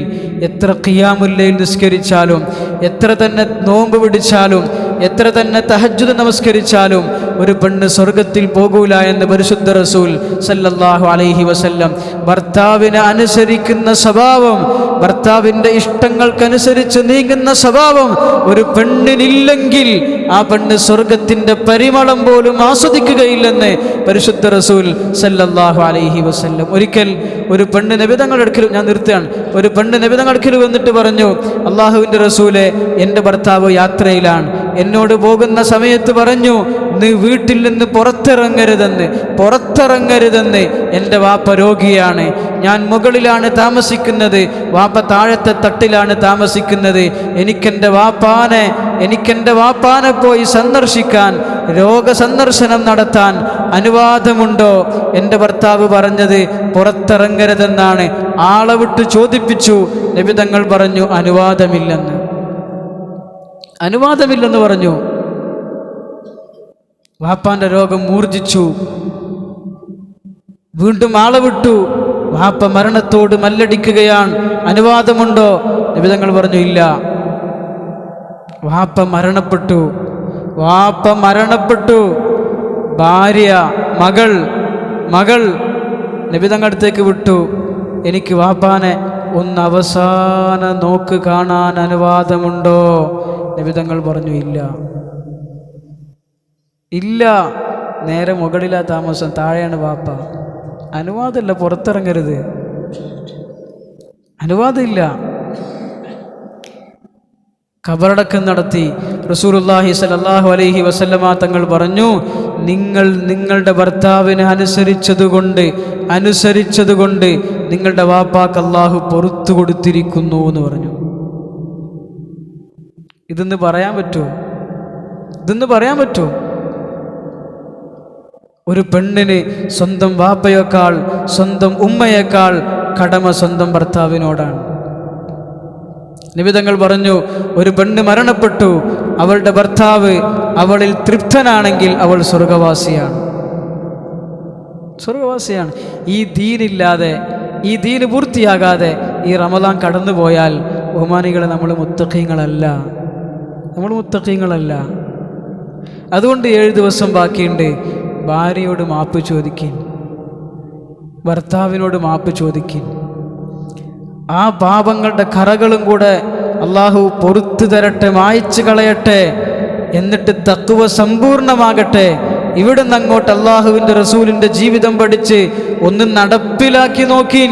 A: എത്ര ഖിയാമുൽ ലൈൽ നിസ്കരിച്ചാലും, എത്ര തന്നെ നോമ്പ് പിടിച്ചാലും, എത്ര തന്നെ തഹജ്ജുദ് നമസ്കരിച്ചാലും ഒരു പെണ്ണ് സ്വർഗത്തിൽ പോകൂല എന്ന് പരിശുദ്ധ റസൂൽ സല്ലല്ലാഹു അലൈഹി വസല്ലം. ഭർത്താവിനെ അനുസരിക്കുന്ന സ്വഭാവം, ഭർത്താവിൻ്റെ ഇഷ്ടങ്ങൾക്കനുസരിച്ച് നീങ്ങുന്ന സ്വഭാവം ഒരു പെണ്ണിനില്ലെങ്കിൽ ആ പെണ്ണ് സ്വർഗത്തിൻ്റെ പരിമളം പോലും ആസ്വദിക്കുകയില്ലെന്ന് പരിശുദ്ധ റസൂൽ സല്ലല്ലാഹു അലൈഹി വസല്ലം. ഒരിക്കൽ ഒരു പെണ്ണ് നബി തങ്ങളുടെ അടുക്കൽ, ഞാൻ നിർത്തുകയാണ്, ഒരു പെണ്ണ് നബി തങ്ങളുടെ അടുക്കൽ വന്നിട്ട് പറഞ്ഞു, അള്ളാഹുവിൻ്റെ റസൂലെ, എൻ്റെ ഭർത്താവ് യാത്രയിലാണ്, എന്നോട് പോകുന്ന സമയത്ത് പറഞ്ഞു, നീ വീട്ടിൽ നിന്ന് പുറത്തിറങ്ങരുതെന്ന്. എൻ്റെ വാപ്പ രോഗിയാണ്, ഞാൻ മുകളിലാണ് താമസിക്കുന്നത്, വാപ്പ താഴത്തെ തട്ടിലാണ് താമസിക്കുന്നത്. എനിക്കെൻ്റെ വാപ്പാനെ പോയി സന്ദർശിക്കാൻ, രോഗസന്ദർശനം നടത്താൻ അനുവാദമുണ്ടോ? എൻ്റെ ഭർത്താവ് പറഞ്ഞത് പുറത്തിറങ്ങരുതെന്നാണ്. ആളെ വിട്ട് ചോദിപ്പിച്ചു. നബി തങ്ങൾ പറഞ്ഞു അനുവാദമില്ലെന്ന് പറഞ്ഞു. വാപ്പാന്റെ രോഗം മൂർജിച്ചു. വീണ്ടും ആളെ വിട്ടു. വാപ്പ മരണത്തോട് മല്ലടിക്കുകയാണ്, അനുവാദമുണ്ടോ? നബി തങ്ങൾ പറഞ്ഞു ഇല്ല. വാപ്പ മരണപ്പെട്ടു. ഭാര്യ, മകൾ നബി തങ്ങളുടെ അടുത്തേക്ക് വിട്ടു. എനിക്ക് വാപ്പാനെ ഒന്ന് അവസാന നോക്ക് കാണാൻ അനുവാദമുണ്ടോ? നബി തങ്ങൾ പറഞ്ഞു ഇല്ല. നേരെ മുകളിലാ താമസം, താഴെയാണ് വാപ്പ. അനുവാദമില്ല, പുറത്തിറങ്ങരുത്, അനുവാദമില്ല. ഖബറടക്കം നടത്തി. റസൂലുള്ളാഹി സ്വല്ലല്ലാഹു അലൈഹി വസല്ലമ തങ്ങൾ പറഞ്ഞു, നിങ്ങൾ നിങ്ങളുടെ ഭർത്താവിനെ അനുസരിച്ചതുകൊണ്ട് നിങ്ങളുടെ വാപ്പാക്ക് അല്ലാഹു പുറത്തു കൊടുത്തിരിക്കുന്നു എന്ന് പറഞ്ഞു. ഇതെന്ന് പറയാൻ പറ്റുമോ? ഒരു പെണ്ണിന് സ്വന്തം വാപ്പയേക്കാൾ, സ്വന്തം ഉമ്മയേക്കാൾ കടമ സ്വന്തം ഭർത്താവിനോടാണ്. നബി തങ്ങൾ പറഞ്ഞു, ഒരു പെണ്ണ് മരണപ്പെട്ടു, അവളുടെ ഭർത്താവ് അവളിൽ തൃപ്തനാണെങ്കിൽ അവൾ സ്വർഗവാസിയാണ്. ഈ ദീനില്ലാതെ, ഈ ദീന് പൂർത്തിയാകാതെ ഈ റമദാൻ കടന്നുപോയാൽ ബഹുമാനികളെ നമ്മൾ മുത്തഖീങ്ങളല്ല. അതുകൊണ്ട് 7 ദിവസം ബാക്കിയുണ്ട്. ഭാര്യയോട് മാപ്പ് ചോദിക്കിൻ, ഭർത്താവിനോട് മാപ്പ് ചോദിക്കിൻ. ആ പാപങ്ങളുടെ കറകളും കൂടെ അള്ളാഹു പൊറുത്തു തരട്ടെ, മായ്ച്ചു കളയട്ടെ. എന്നിട്ട് തഖ്വ സമ്പൂർണ്ണമാകട്ടെ. ഇവിടെ നിന്ന് അങ്ങോട്ട് അള്ളാഹുവിൻ്റെ റസൂലിൻ്റെ ജീവിതം പഠിച്ച് ഒന്ന് നടപ്പിലാക്കി നോക്കിൻ.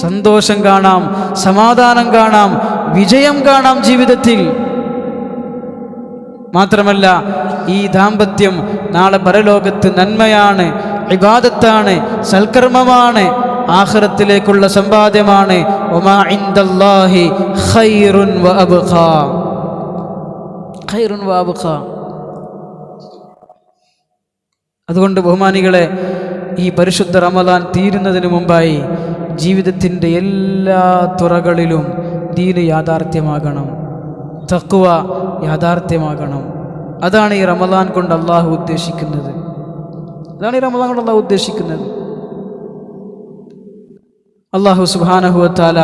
A: സന്തോഷം കാണാം, സമാധാനം കാണാം, വിജയം കാണാം ജീവിതത്തിൽ. മാത്രമല്ല, ഈ ദാമ്പത്യം നാളെ പരലോകത്ത് നന്മയാണ്, ഇബാദത്താണ്, സൽക്കർമ്മമാണ്, ആഖിറത്തിലേക്കുള്ള സമ്പാദ്യമാണ്. വമാ ഇൻദല്ലാഹി ഖൈറുൻ വഅബ്ഖാ. അതുകൊണ്ട് ബഹുമാനികളെ, ഈ പരിശുദ്ധ റമദാൻ തീരുന്നതിന് മുമ്പായി ജീവിതത്തിൻ്റെ എല്ലാ തുറകളിലും ദീന് യാഥാർത്ഥ്യമാകണം, തഖ്വ യാഥാർത്ഥ്യമാകണം. അതാണ് ഈ റമദാൻ കൊണ്ട് അള്ളാഹു ഉദ്ദേശിക്കുന്നത്. അള്ളാഹു സുബ്ഹാനഹു വ തആല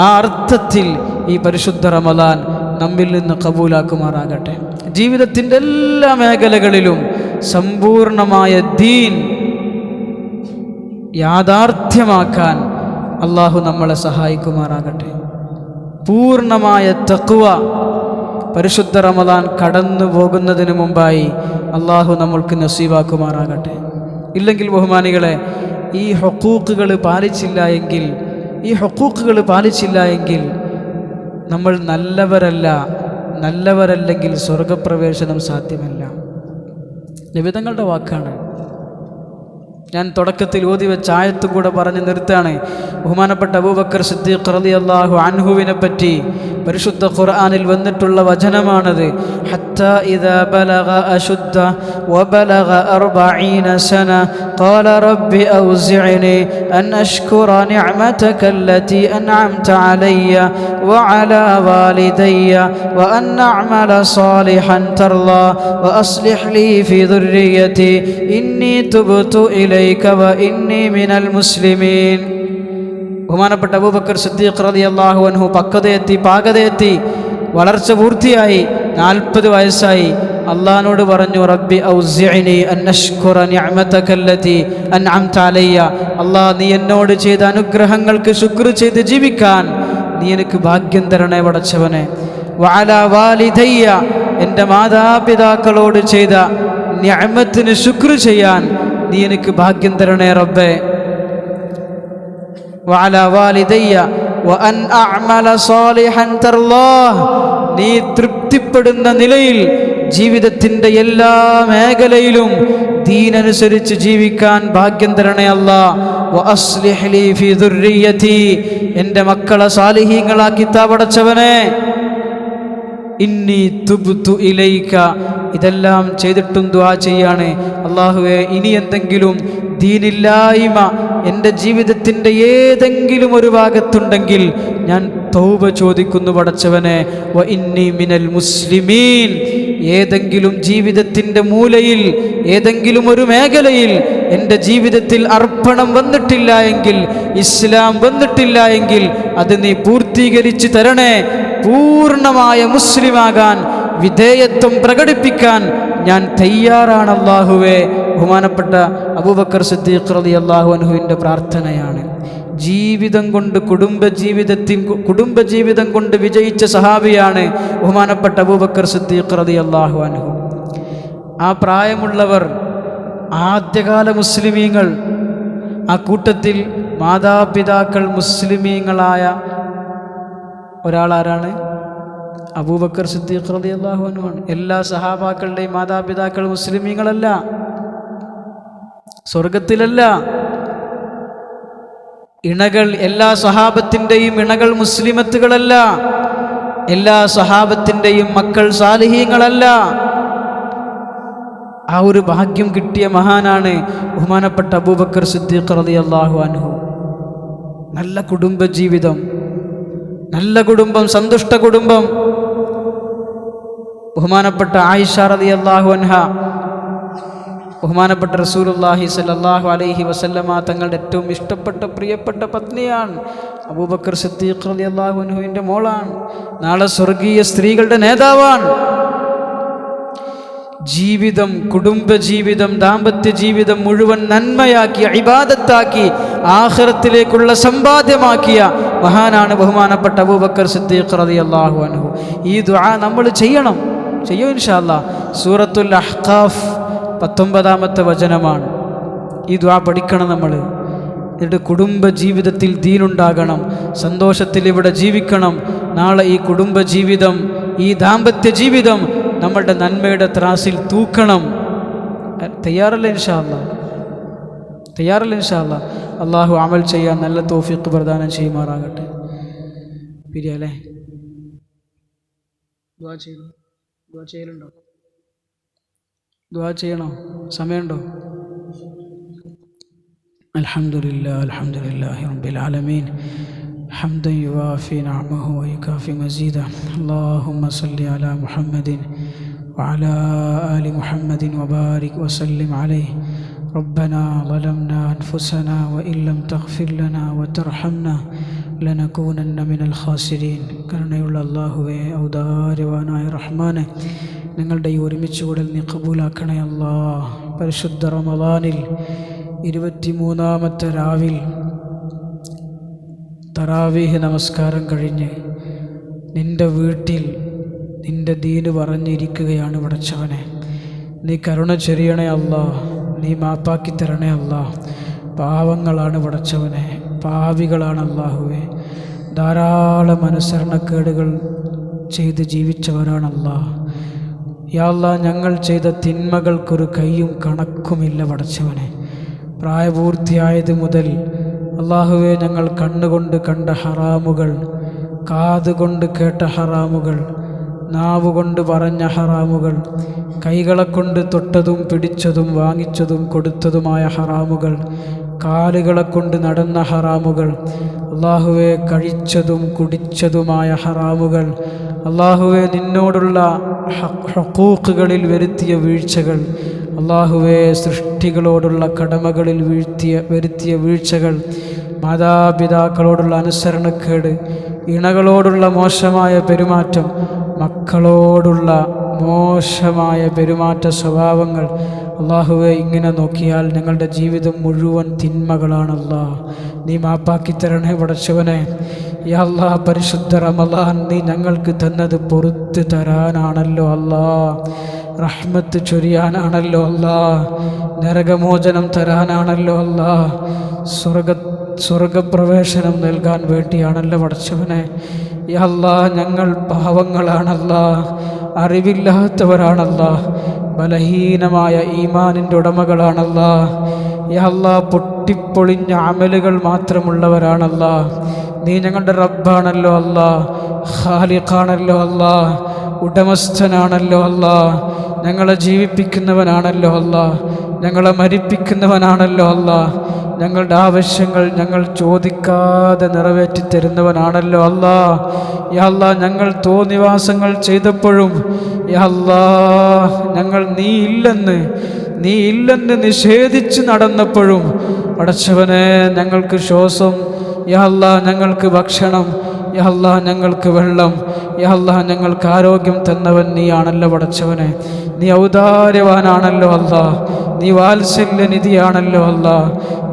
A: ആ അർത്ഥത്തിൽ ഈ പരിശുദ്ധ റമദാൻ നമ്മിൽ നിന്ന് കബൂലാക്കുമാറാകട്ടെ. ജീവിതത്തിൻ്റെ എല്ലാ മേഖലകളിലും സമ്പൂർണമായ ദീൻ യാഥാർത്ഥ്യമാക്കാൻ അള്ളാഹു നമ്മളെ സഹായിക്കുമാറാകട്ടെ. പൂർണ്ണമായ തഖ്വ പരിശുദ്ധ റമദാൻ കടന്നു പോകുന്നതിന് മുമ്പായി അള്ളാഹു നമ്മൾക്ക് നസീബാക്കുമാറാകട്ടെ. ഇല്ലെങ്കിൽ ബഹുമാനികളെ, ഈ ഹുഖൂഖുകൾ പാലിച്ചില്ല എങ്കിൽ നമ്മൾ നല്ലവരല്ലെങ്കിൽ സ്വർഗപ്രവേശനം സാധ്യമല്ല. നബി തങ്ങളുടെ വാക്കാണ്. ഞാൻ തുടക്കത്തിൽ ഓതി വെച്ച ആയത്തും കൂടെ പറഞ്ഞ് നിർത്താണ്. ബഹുമാനപ്പെട്ട അബൂബക്കർ സിദ്ദീഖ് റളിയല്ലാഹു അൻഹുവിനെ പറ്റി പരിശുദ്ധ ഖുർആനിൽ വന്നിട്ടുള്ള വചനമാണത്. ഹത്താ ഇദാ ബലഗ അശുദ്ദ വബലഗ 40 സന ഖാല റബ്ബി ഔസിഅനി അൻ അഷ്കുറ നിഅമതക അല്ലതി അൻഅംത അലയ്യ വഅലാ വാലിദയ്യ വഅൻ അഅമല സാലിഹൻ തർളാ വഅസ്ലിഹ് ലീ ഫീ ദുർരിയതി ഇന്നി തുബ്തു ഇലൈക വഇന്നി മിനൽ മുസ്ലിമീൻ. ബഹുമാനപ്പെട്ട അബൂബക്കർ സിദ്ദീഖ് റളിയല്ലാഹു അൻഹു പാകതയെത്തി വളർച്ച പൂർത്തിയായി 40 വയസ്സായി. അള്ളാഹിനോട് പറഞ്ഞു, റബ്ബി ഔസിഅനി അൻ അഷ്കുറ നിഅമതക അല്ലതി അൻഅംത അലയ്യ. അല്ലാഹ്, നീ എന്നോട് ചെയ്ത അനുഗ്രഹങ്ങൾക്ക് ശുക്ർ ചെയ്ത് ജീവിക്കാൻ നീ എനിക്ക് ഭാഗ്യം തരണേ പടച്ചവനെ. വഅലാ വാലിദയ്യ, എൻ്റെ മാതാപിതാക്കളോട് ചെയ്ത നിഅമത്തിന് ശുക്ർ ചെയ്യാൻ നീ എനിക്ക് ഭാഗ്യം തരണേ റബ്ബേ. വഅലാ വാലിദയ്യ വഅൻ അഅമല സാലിഹൻ തർളാഹ്, നീ തൃപ്തിപ്പെടുന്ന നിലയിൽ ജീവിതത്തിൻ്റെ എല്ലാ മേഖലയിലും ദീനനുസരിച്ച് ജീവിക്കാൻ ഭാഗ്യം തരണേ അല്ലാ. വഅസ്ലിഹ് ലീ ഫീ ദുർരിയതി, എൻ്റെ മക്കളെ സാലിഹീങ്ങളാക്കി പടച്ചവനെ. ഇന്നി തുബ്തു ഇലൈക, ഇതെല്ലാം ചെയ്തിട്ടും ദുആ ചെയ്യാണ്. അല്ലാഹുവേ, ഇനി എന്തെങ്കിലും ദീനില്ലായ്മ എൻ്റെ ജീവിതത്തിൻ്റെ ഏതെങ്കിലും ഒരു ഭാഗത്തുണ്ടെങ്കിൽ ഞാൻ തൗബ ചോദിക്കുന്നു പടച്ചവനെ. വ ഇന്നി മിനൽ മുസ്ലിമീൻ, ഏതെങ്കിലും ജീവിതത്തിൻ്റെ മൂലയിൽ ഏതെങ്കിലും ഒരു മേഖലയിൽ എൻ്റെ ജീവിതത്തിൽ അർപ്പണം വന്നിട്ടില്ല എങ്കിൽ, ഇസ്ലാം വന്നിട്ടില്ല എങ്കിൽ അത് നീ പൂർത്തീകരിച്ച് തരണേ. പൂർണ്ണമായ മുസ്ലിമാകാൻ, വിധേയത്വം പ്രകടിപ്പിക്കാൻ ഞാൻ തയ്യാറാണ് അല്ലാഹുവേ. ബഹുമാനപ്പെട്ട അബൂബക്കർ സിദ്ദീഖ് റളിയല്ലാഹു അൻഹുവിൻ്റെ പ്രാർത്ഥനയാണ്. ജീവിതം കൊണ്ട് കുടുംബജീവിതം കൊണ്ട് വിജയിച്ച സഹാബിയാണ് ബഹുമാനപ്പെട്ട അബൂബക്കർ സിദ്ദീഖ് റളിയല്ലാഹു അൻഹു. ആ പ്രായമുള്ളവർ, ആദ്യകാല മുസ്ലിമീങ്ങൾ, ആ കൂട്ടത്തിൽ മാതാപിതാക്കൾ മുസ്ലിമീങ്ങളായ ഒരാളാരാണ്? അബൂബക്കർ സിദ്ദീഖ് റളിയല്ലാഹു അൻഹു ആണ്. എല്ലാ സഹാബാക്കളുടെയും മാതാപിതാക്കൾ മുസ്ലിമീങ്ങളല്ല, സ്വർഗത്തിലല്ല. ഇണകൾ, എല്ലാ സഹാബത്തിൻ്റെയും ഇണകൾ മുസ്ലിമത്തുകളല്ല, എല്ലാ സഹാബത്തിൻ്റെയും മക്കൾ സാലിഹീങ്ങളല്ല. ആ ഒരു ഭാഗ്യം കിട്ടിയ മഹാനാണ് ബഹുമാനപ്പെട്ട അബൂബക്കർ സിദ്ദീഖ് റളിയല്ലാഹു അൻഹു. നല്ല കുടുംബജീവിതം, നല്ല കുടുംബം, സന്തുഷ്ട കുടുംബം. ബഹുമാനപ്പെട്ട ആയിഷ റളിയല്ലാഹു അൻഹ, ബഹുമാനപ്പെട്ട റസൂലുള്ളാഹി സ്വല്ലല്ലാഹു അലൈഹി വസല്ലമ തങ്ങളുടെ ഏറ്റവും ഇഷ്ടപ്പെട്ട പ്രിയപ്പെട്ട പത്നിയാണ്. അബൂബക്കർ സിദ്ദീഖ് റളിയല്ലാഹു അൻഹുവിൻ്റെ മോളാണ്. നാളെ സ്വർഗീയ സ്ത്രീകളുടെ നേതാവാണ്. ജീവിതം, കുടുംബജീവിതം, ദാമ്പത്യ ജീവിതം മുഴുവൻ നന്മയാക്കി, ഇബാദത്താക്കി, ആഖിറത്തിലേക്കുള്ള സമ്പാദ്യമാക്കിയ മഹാനാണ് ബഹുമാനപ്പെട്ട അബൂബക്കർ സിദ്ദീഖ് റളിയല്ലാഹു അൻഹു. ഈ ദുആ നമ്മൾ ചെയ്യും ഇൻഷാ അല്ലാഹ്. സൂറത്തുൽ അഹ്ഖാഫ് 19-ാമത്തെ വചനമാണ്. ഈ ദുആ പഠിക്കണം നമ്മൾ. എന്നിട്ട് കുടുംബജീവിതത്തിൽ ദീനുണ്ടാകണം, സന്തോഷത്തിൽ ഇവിടെ ജീവിക്കണം. നാളെ ഈ കുടുംബജീവിതം, ഈ ദാമ്പത്യ ജീവിതം നമ്മളുടെ നന്മയുടെ ത്രാസിൽ തൂക്കണം. തയ്യാറല്ലേ ഇൻഷാ അല്ലാഹ്? തയ്യാറല്ലേ ഇൻഷാ അല്ലാഹ്? അള്ളാഹു അമൽ ചെയ്യാൻ നല്ല തൗഫീഖ് പ്രദാനം ചെയ്യുമാറാകട്ടെ. പിരിയല്ലേ? ദുആ ചെയ്യലുണ്ടോ? ദുആ ചെയ്യണോ? സമയമുണ്ടോ? അൽഹംദുലില്ലാഹി റബ്ബിൽ ആലമീൻ. حمدا يوافي نعمه ويكافي مزيدا. اللهم صل على محمد وعلى آل محمد وبارك وسلم عليه. ربنا ظلمنا أنفسنا وإن لم تغفر لنا وترحمنا لنكونن من الخاسرين. കരുണയുള്ള അല്ലാഹുവേ, ഔദാര്യവാനായ റഹ്മാനെ, ഞങ്ങളുടെ ഈ ഒരുമിച്ച് കൂടൽ നീ ഖബൂലാക്കണേ അല്ലാഹ്. പരിശുദ്ധ റമളാനിൽ 23-ാമത്തെ രാവിൽ തറാവീഹ് നമസ്കാരം കഴിഞ്ഞ് നിൻ്റെ വീട്ടിൽ നിൻ്റെ ദീന് പറഞ്ഞിരിക്കുകയാണ് പടച്ചവനെ. നീ കരുണ ചൊരിയണേ അല്ലാ, നീ മാപ്പാക്കി തരണേ അല്ലാ. പാവങ്ങളാണ് പടച്ചവനെ, പാപികളാണ് അല്ലാഹുവേ. ധാരാളം അനുസരണക്കേടുകൾ ചെയ്ത് ജീവിച്ചവരാണല്ലാ. യാ അല്ലാ, ഞങ്ങൾ ചെയ്ത തിന്മകൾക്കൊരു കയ്യും കണക്കുമില്ല പടച്ചവനെ. പ്രായപൂർത്തിയായത് മുതൽ അല്ലാഹുവേ, ഞങ്ങൾ കണ്ണുകൊണ്ട് കണ്ട ഹറാമുകൾ, കാതുകൊണ്ട് കേട്ട ഹറാമുകൾ, നാവുകൊണ്ട് പറഞ്ഞ ഹറാമുകൾ, കൈകളെ കൊണ്ട് തൊട്ടതും പിടിച്ചതും വാങ്ങിച്ചതും കൊടുത്തതുമായ ഹറാമുകൾ, കാലുകളെ കൊണ്ട് നടന്ന ഹറാമുകൾ, അല്ലാഹുവേ കഴിച്ചതും കുടിച്ചതുമായ ഹറാമുകൾ, അല്ലാഹുവേ നിന്നോടുള്ള ഹഖൂഖുകളിൽ വരുത്തിയ വീഴ്ചകൾ, അല്ലാഹുവേ സൃഷ്ടികളോടുള്ള കടമകളിൽ വരുത്തിയ വീഴ്ചകൾ, മാതാപിതാക്കളോടുള്ള അനുസരണക്കേട്, ഇണകളോടുള്ള മോശമായ പെരുമാറ്റം, മക്കളോടുള്ള മോശമായ പെരുമാറ്റ സ്വഭാവങ്ങൾ, അല്ലാഹുവേ ഇങ്ങനെ നോക്കിയാൽ ഞങ്ങളുടെ ജീവിതം മുഴുവൻ തിന്മകളാണല്ലാ. നീ മാപ്പാക്കി തരണേ പടച്ചവനെ. യാ അല്ലാ, പരിശുദ്ധ റമളാൻ നീ ഞങ്ങൾക്ക് തന്നത് പൊറുത്ത് തരാനാണല്ലോ അല്ലാ, റഹ്മത്ത് ചൊരിയാനാണല്ലോ അല്ലാ, നരകമോചനം തരാനാണല്ലോ അല്ലാ, സ്വർഗപ്രവേശനം നൽകാൻ വേണ്ടിയാണല്ലോ പടച്ചവനെ. യാ അല്ലാഹ് ഞങ്ങൾ പാവങ്ങളാണല്ലാ, അറിവില്ലാത്തവരാണല്ലാ, ബലഹീനമായ ഈമാനിൻ്റെ ഉടമകളാണല്ലാ. യാ അല്ലാഹ് പൊട്ടിപ്പൊളിഞ്ഞ അമലുകൾ മാത്രമുള്ളവരാണല്ലാ. നീ ഞങ്ങളുടെ റബ്ബാണല്ലോ അല്ലാ, ഖാലിഖാണല്ലോ അല്ലാ, ഉടമസ്ഥനാണല്ലോ അല്ലാ, ഞങ്ങളെ ജീവിപ്പിക്കുന്നവനാണല്ലോ അല്ലാ, ഞങ്ങളെ മരിപ്പിക്കുന്നവനാണല്ലോ അല്ലാ, ഞങ്ങളുടെ ആവശ്യങ്ങൾ ഞങ്ങൾ ചോദിക്കാതെ നിറവേറ്റി തരുന്നവനാണല്ലോ അല്ലാ. യാ അല്ലാ ഞങ്ങൾ തോന്നിവാസങ്ങൾ ചെയ്തപ്പോഴും യാ അല്ലാ ഞങ്ങൾ നീ ഇല്ലെന്ന് നിഷേധിച്ച് നടന്നപ്പോഴും പടച്ചവനെ ഞങ്ങൾക്ക് ശ്വാസം, യാ അല്ലാ ഞങ്ങൾക്ക് ഭക്ഷണം, യാ അല്ലാ ഞങ്ങൾക്ക് വെള്ളം, യാ അല്ലാ ഞങ്ങൾക്ക് ആരോഗ്യം തന്നവൻ നീയാണല്ലോ പടച്ചവനെ. നീ ഔദാര്യവാനാണല്ലോ അല്ലാ, നീ വാത്സല്യനിധിയാണല്ലോ അല്ലാ,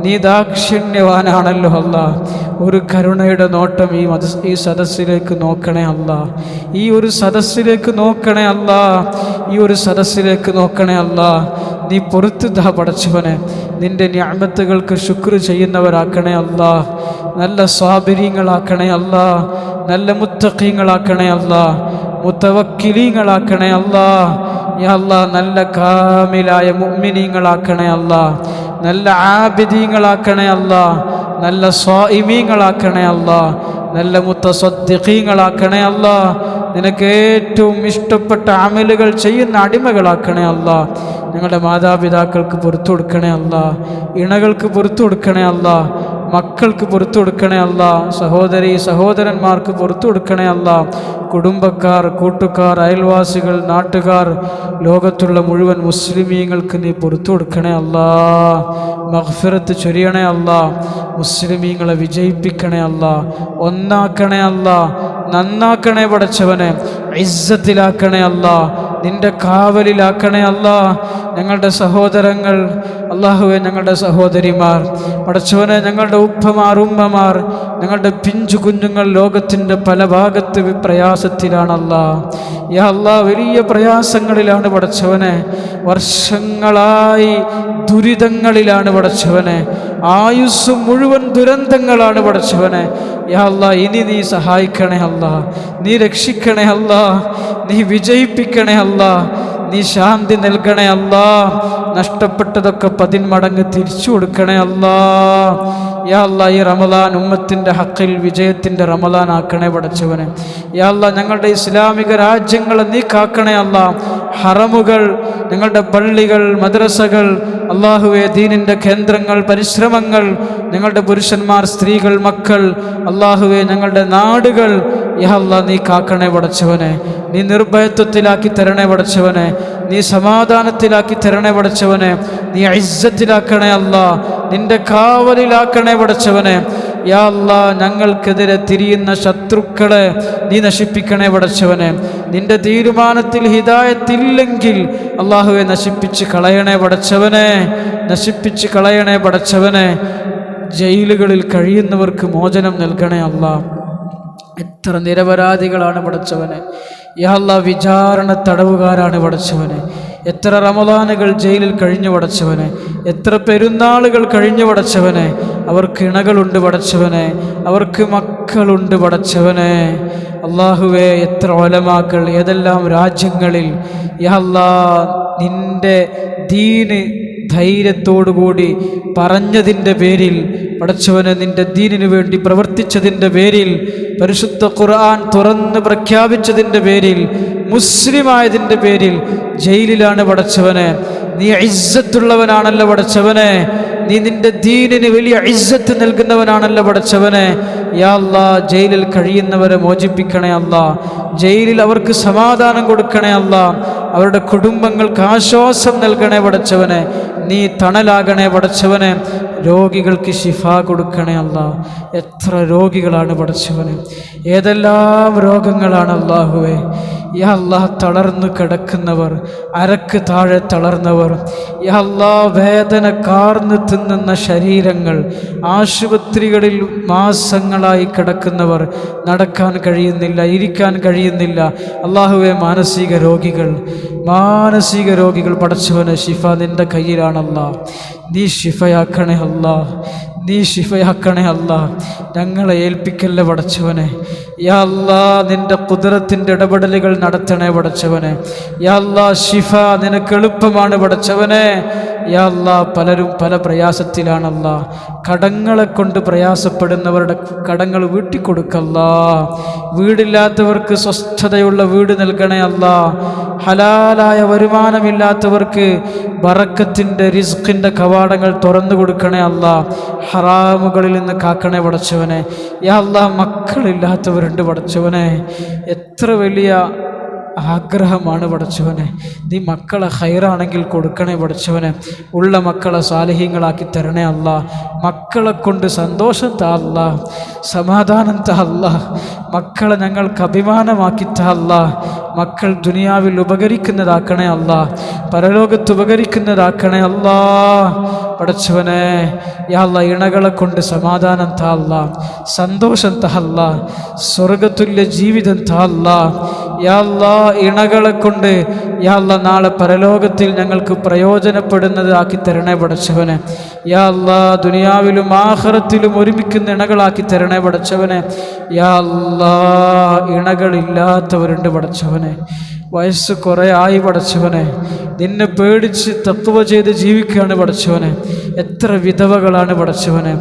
A: നീ ദാക്ഷിണ്യവാനാണല്ലോ അല്ലാ. ഒരു കരുണയുടെ നോട്ടം ഈ സദസ്സിലേക്ക് നോക്കണേ അല്ലാ, ഈ ഒരു സദസ്സിലേക്ക് നോക്കണേ അല്ലാ, ഈ ഒരു സദസ്സിലേക്ക് നോക്കണേ അല്ലാ. നീ പൊറുത്തു ദാ പടച്ചവനെ, നിൻ്റെ നിഅമത്തുകൾക്ക് ശുക്ർ ചെയ്യുന്നവരാക്കണേ അല്ലാ, നല്ല സ്വാബിരീങ്ങളാക്കണേ അല്ലാ, നല്ല മുത്തഖീങ്ങളാക്കണേ അല്ലാ, മുതവക്കിലീങ്ങളാക്കണേ അല്ലാ. യാ അല്ലാ നല്ല കാമിലായ മുഅ്മിനീങ്ങളാക്കണേ അല്ലാ, നല്ല ആബിദീങ്ങളാക്കണേ അല്ലാ, നല്ല സ്വാഇമീങ്ങളാക്കണേ അല്ലാ, നല്ല മുത്തസദ്ദിഖീങ്ങളാക്കണേ അല്ലാ. നിനക്ക് ഏറ്റവും ഇഷ്ടപ്പെട്ട അമലുകൾ ചെയ്യുന്ന അടിമകളാക്കണേ അല്ലാ. ഞങ്ങളുടെ മാതാപിതാക്കൾക്ക് പുറത്തു കൊടുക്കണേ അല്ലാ, ഇണകൾക്ക് പുറത്തു കൊടുക്കണേ അല്ലാ, മക്കൾക്ക് പുറത്തു കൊടുക്കണേ അല്ലാ, സഹോദരി സഹോദരന്മാർക്ക് പുറത്തു കൊടുക്കണേ അല്ലാ, കുടുംബക്കാർ, കൂട്ടുകാർ, അയൽവാസികൾ, നാട്ടുകാർ, ലോകത്തുള്ള മുഴുവൻ മുസ്ലിമീങ്ങൾക്ക് നീ പുറത്തു കൊടുക്കണേ അല്ലാ. മഗ്ഫിറത്ത് ചൊരിയണേ അല്ലാ, മുസ്ലിമീങ്ങളെ വിജയിപ്പിക്കണേ അല്ലാ, ഒന്നാക്കണേ അല്ലാ, നന്നാക്കണേ പടച്ചവനെ, ഇസ്സത്തിലാക്കണേ അല്ലാ, നിന്റെ കാവലിലാക്കണേ അല്ലാ. ഞങ്ങളുടെ സഹോദരങ്ങൾ അല്ലാഹുവേ, ഞങ്ങളുടെ സഹോദരിമാർ പടച്ചവനെ, ഞങ്ങളുടെ ഉപ്പമാർ, ഉമ്മമാർ, ഞങ്ങളുടെ പിഞ്ചു കുഞ്ഞുങ്ങൾ ലോകത്തിൻ്റെ പല ഭാഗത്ത് പ്രയാസത്തിലാണല്ലാ. യാ അല്ലാ വലിയ പ്രയാസങ്ങളിലാണ് പടച്ചവനെ, വർഷങ്ങളായി ദുരിതങ്ങളിലാണ് പടച്ചവനെ, ആയുസ് മുഴുവൻ ദുരന്തങ്ങളാണ് പടച്ചവനെ. യാ അല്ലാ ഇനി നീ സഹായിക്കണേ അല്ലാ, നീ രക്ഷിക്കണേ അല്ലാ, നീ വിജയിപ്പിക്കണേ അല്ലാ, നീ ശാന്തി നൽകണേ അല്ലാ, നഷ്ടപ്പെട്ടതൊക്കെ 10 മടങ്ങ് തിരിച്ചു കൊടുക്കണേ അല്ലാ. യാ അല്ലാ ഈ റമദാൻ ഉമ്മത്തിൻ്റെ ഹക്കിൽ വിജയത്തിൻ്റെ റമദാൻ ആക്കണേ പടച്ചവനെ. യാ അല്ലാ ഞങ്ങളുടെ ഇസ്ലാമിക രാജ്യങ്ങളെ നീ കാക്കണേ അല്ലാ. ഹറമുകൾ, ഞങ്ങളുടെ പള്ളികൾ, മദ്രസകൾ, അല്ലാഹുവേ ദീനിൻ്റെ കേന്ദ്രങ്ങൾ, പരിശ്രമങ്ങൾ, ഞങ്ങളുടെ പുരുഷന്മാർ, സ്ത്രീകൾ, മക്കൾ, അല്ലാഹുവേ ഞങ്ങളുടെ നാടുകൾ യാ അല്ലാ നീ കാക്കണേ പടച്ചവനെ. നീ നിർഭയത്വത്തിലാക്കി തരണേ പടച്ചവനെ, നീ സമാധാനത്തിലാക്കി തരണേ പടച്ചവനെ, നീ ഇസ്സത്തിലാക്കണേ അല്ലാ, നിന്റെ കാവലിലാക്കണേ പടച്ചവനെ. യാ അല്ലാ ഞങ്ങൾക്കെതിരെ തിരിയുന്ന ശത്രുക്കളെ നീ നശിപ്പിക്കണേ പടച്ചവനെ. നിന്റെ തീരുമാനത്തിൽ ഹിദായത്തില്ലെങ്കിൽ അല്ലാഹുവെ നശിപ്പിച്ച് കളയണേ പടച്ചവനെ, നശിപ്പിച്ച് കളയണേ പടച്ചവനെ. ജയിലുകളിൽ കഴിയുന്നവർക്ക് മോചനം നൽകണേ അല്ലാ. എത്ര നിരപരാധികളാണ് പടച്ചവനെ. യാ അല്ലാ വിചാരണ തടവുകാരാണ് പടച്ചവനെ. എത്ര റമദാനുകൾ ജയിലിൽ കഴിഞ്ഞു പടച്ചവനെ, എത്ര പെരുന്നാളുകൾ കഴിഞ്ഞു പടച്ചവനെ. അവർക്ക് ഇണകളുണ്ട് പടച്ചവനെ, അവർക്ക് മക്കളുണ്ട് പടച്ചവനെ. അല്ലാഹുവേ എത്ര ഉലമാക്കൾ ഏതെല്ലാം രാജ്യങ്ങളിൽ യാ അല്ലാ നിന്റെ ദീന് ധൈര്യത്തോടുകൂടി പറഞ്ഞതിൻ്റെ പേരിൽ പടച്ചവനെ, നിന്റെ ദീനിനു വേണ്ടി പ്രവർത്തിച്ചതിൻ്റെ പേരിൽ, പരിശുദ്ധ ഖുർആൻ തുറന്ന് പ്രഖ്യാപിച്ചതിൻ്റെ പേരിൽ, മുസ്ലിമായതിൻ്റെ പേരിൽ ജയിലിലാണ് പടച്ചവനെ. നീ ഇസ്സത്തുള്ളവനാണല്ലോ പടച്ചവനെ, നീ നിന്റെ ദീനിന് വലിയ ഇസ്സത്ത് നൽകുന്നവനാണല്ലോ പടച്ചവനെ. യാ അല്ലാ ജയിലിൽ കഴിയുന്നവരെ മോചിപ്പിക്കണേ അല്ലാ, ജയിലിൽ അവർക്ക് സമാധാനം കൊടുക്കണേ അല്ലാ, അവരുടെ കുടുംബങ്ങൾക്ക് ആശ്വാസം നൽകണേ പടച്ചവനെ, നീ തണലാകണേ പടച്ചവനെ. രോഗികൾക്ക് ശിഫ കൊടുക്കണേ അല്ലാ. എത്ര രോഗികളാണ് പടച്ചവനെ, ഏതെല്ലാം രോഗങ്ങളാണ് അല്ലാഹുവേ. യാ അല്ലാ തളർന്നു കിടക്കുന്നവർ, അരക്ക് താഴെ തളർന്നവർ, യാ അല്ലാ വേദന കാർന്ന് തിന്നുന്ന ശരീരങ്ങൾ, ആശുപത്രികളിൽ മാസങ്ങളായി കിടക്കുന്നവർ, നടക്കാൻ കഴിയുന്നില്ല, ഇരിക്കാൻ കഴിയുന്നില്ല. അല്ലാഹുവേ മാനസിക രോഗികൾ പടച്ചവനെ, ശിഫ നിൻ്റെ കയ്യിലാണല്ലാ. നീ ശിഫയാക്കണേ അല്ലാ, നീ ശിഫയാക്കണേ അല്ലാ. ഞങ്ങളെ ഏൽപ്പിക്കല്ലേ പടച്ചവനെ, യാ അല്ലാ നിന്റെ ഖുദ്റത്തിന്റെ ഇടപെടലുകൾ നടത്തണേ പടച്ചവനെ. യാ അല്ലാ ശിഫ നിനക്ക് എളുപ്പമാണ് പടച്ചവനെ. യാ അല്ലാ പലരും പല പ്രയാസത്തിലാണല്ലാ. കടങ്ങളെ കൊണ്ട് പ്രയാസപ്പെടുന്നവരുടെ കടങ്ങൾ വീട്ടിക്കൊടുക്കല്ലാ. വീടില്ലാത്തവർക്ക് സ്വസ്ഥതയുള്ള വീട് നൽകണേ അല്ലാ. ഹലാലായ വരുമാനമില്ലാത്തവർക്ക് ബറക്കത്തിൻ്റെ റിസ്ഖിൻ്റെ കവാടങ്ങൾ തുറന്നു കൊടുക്കണേ അല്ലാ. ഹറാമുകളിൽ നിന്ന് കാക്കണേ പടച്ചവനെ. യാ അല്ലാ മക്കളില്ലാത്തവരുണ്ട് പടച്ചവനെ. എത്ര വലിയ ആഗ്രഹമാണ് പടച്ചവനെ. നീ മക്കളെ ഹൈറാണെങ്കിൽ കൊടുക്കണേ പടച്ചവനെ. ഉള്ള മക്കളെ സാലിഹീങ്ങളാക്കി തരണേ അല്ലാ. മക്കളെ കൊണ്ട് സന്തോഷം താ അല്ലാ, സമാധാനം താ അല്ലാ. മക്കളെ ഞങ്ങൾക്ക് അഭിമാനമാക്കി താ അല്ലാ. മക്കൾ ദുനിയാവിൽ ഉപകരിക്കുന്നതാക്കണേ അല്ലാ, പരലോകത്ത് ഉപകരിക്കുന്നതാക്കണേ അല്ലാ പടച്ചവനെ. യാ അല്ലാ ഇണകളെ കൊണ്ട് സമാധാനം താ അല്ലാ, സന്തോഷം താ അല്ലാ, സ്വർഗതുല്യ ജീവിതം താ അല്ലാ. യാ അല്ലാ ഇണകളെ കൊണ്ട് യാ അല്ലാ നാളെ പരലോകത്തിൽ ഞങ്ങൾക്ക് പ്രയോജനപ്പെടുന്നത് ആക്കി തരണേ പടച്ചവനെ. യാ അല്ലാ ദുനിയാവിലും ആഖിറത്തിലും ഒരുമിക്കുന്ന ഇണകളാക്കി തരണേ പടച്ചവനെ. യാ അല്ലാ ഇണകളില്ലാത്തവരുണ്ട് പടച്ചവനെ. വയസ്സ് കുറേ ആയി പടച്ചവനെ. നിന്നെ പേടിച്ച് തഖ്വ ചെയ്ത് ജീവിക്കുകയാണ് പടച്ചവനെ. എത്ര വിധവകളാണ് പടച്ചവനെ,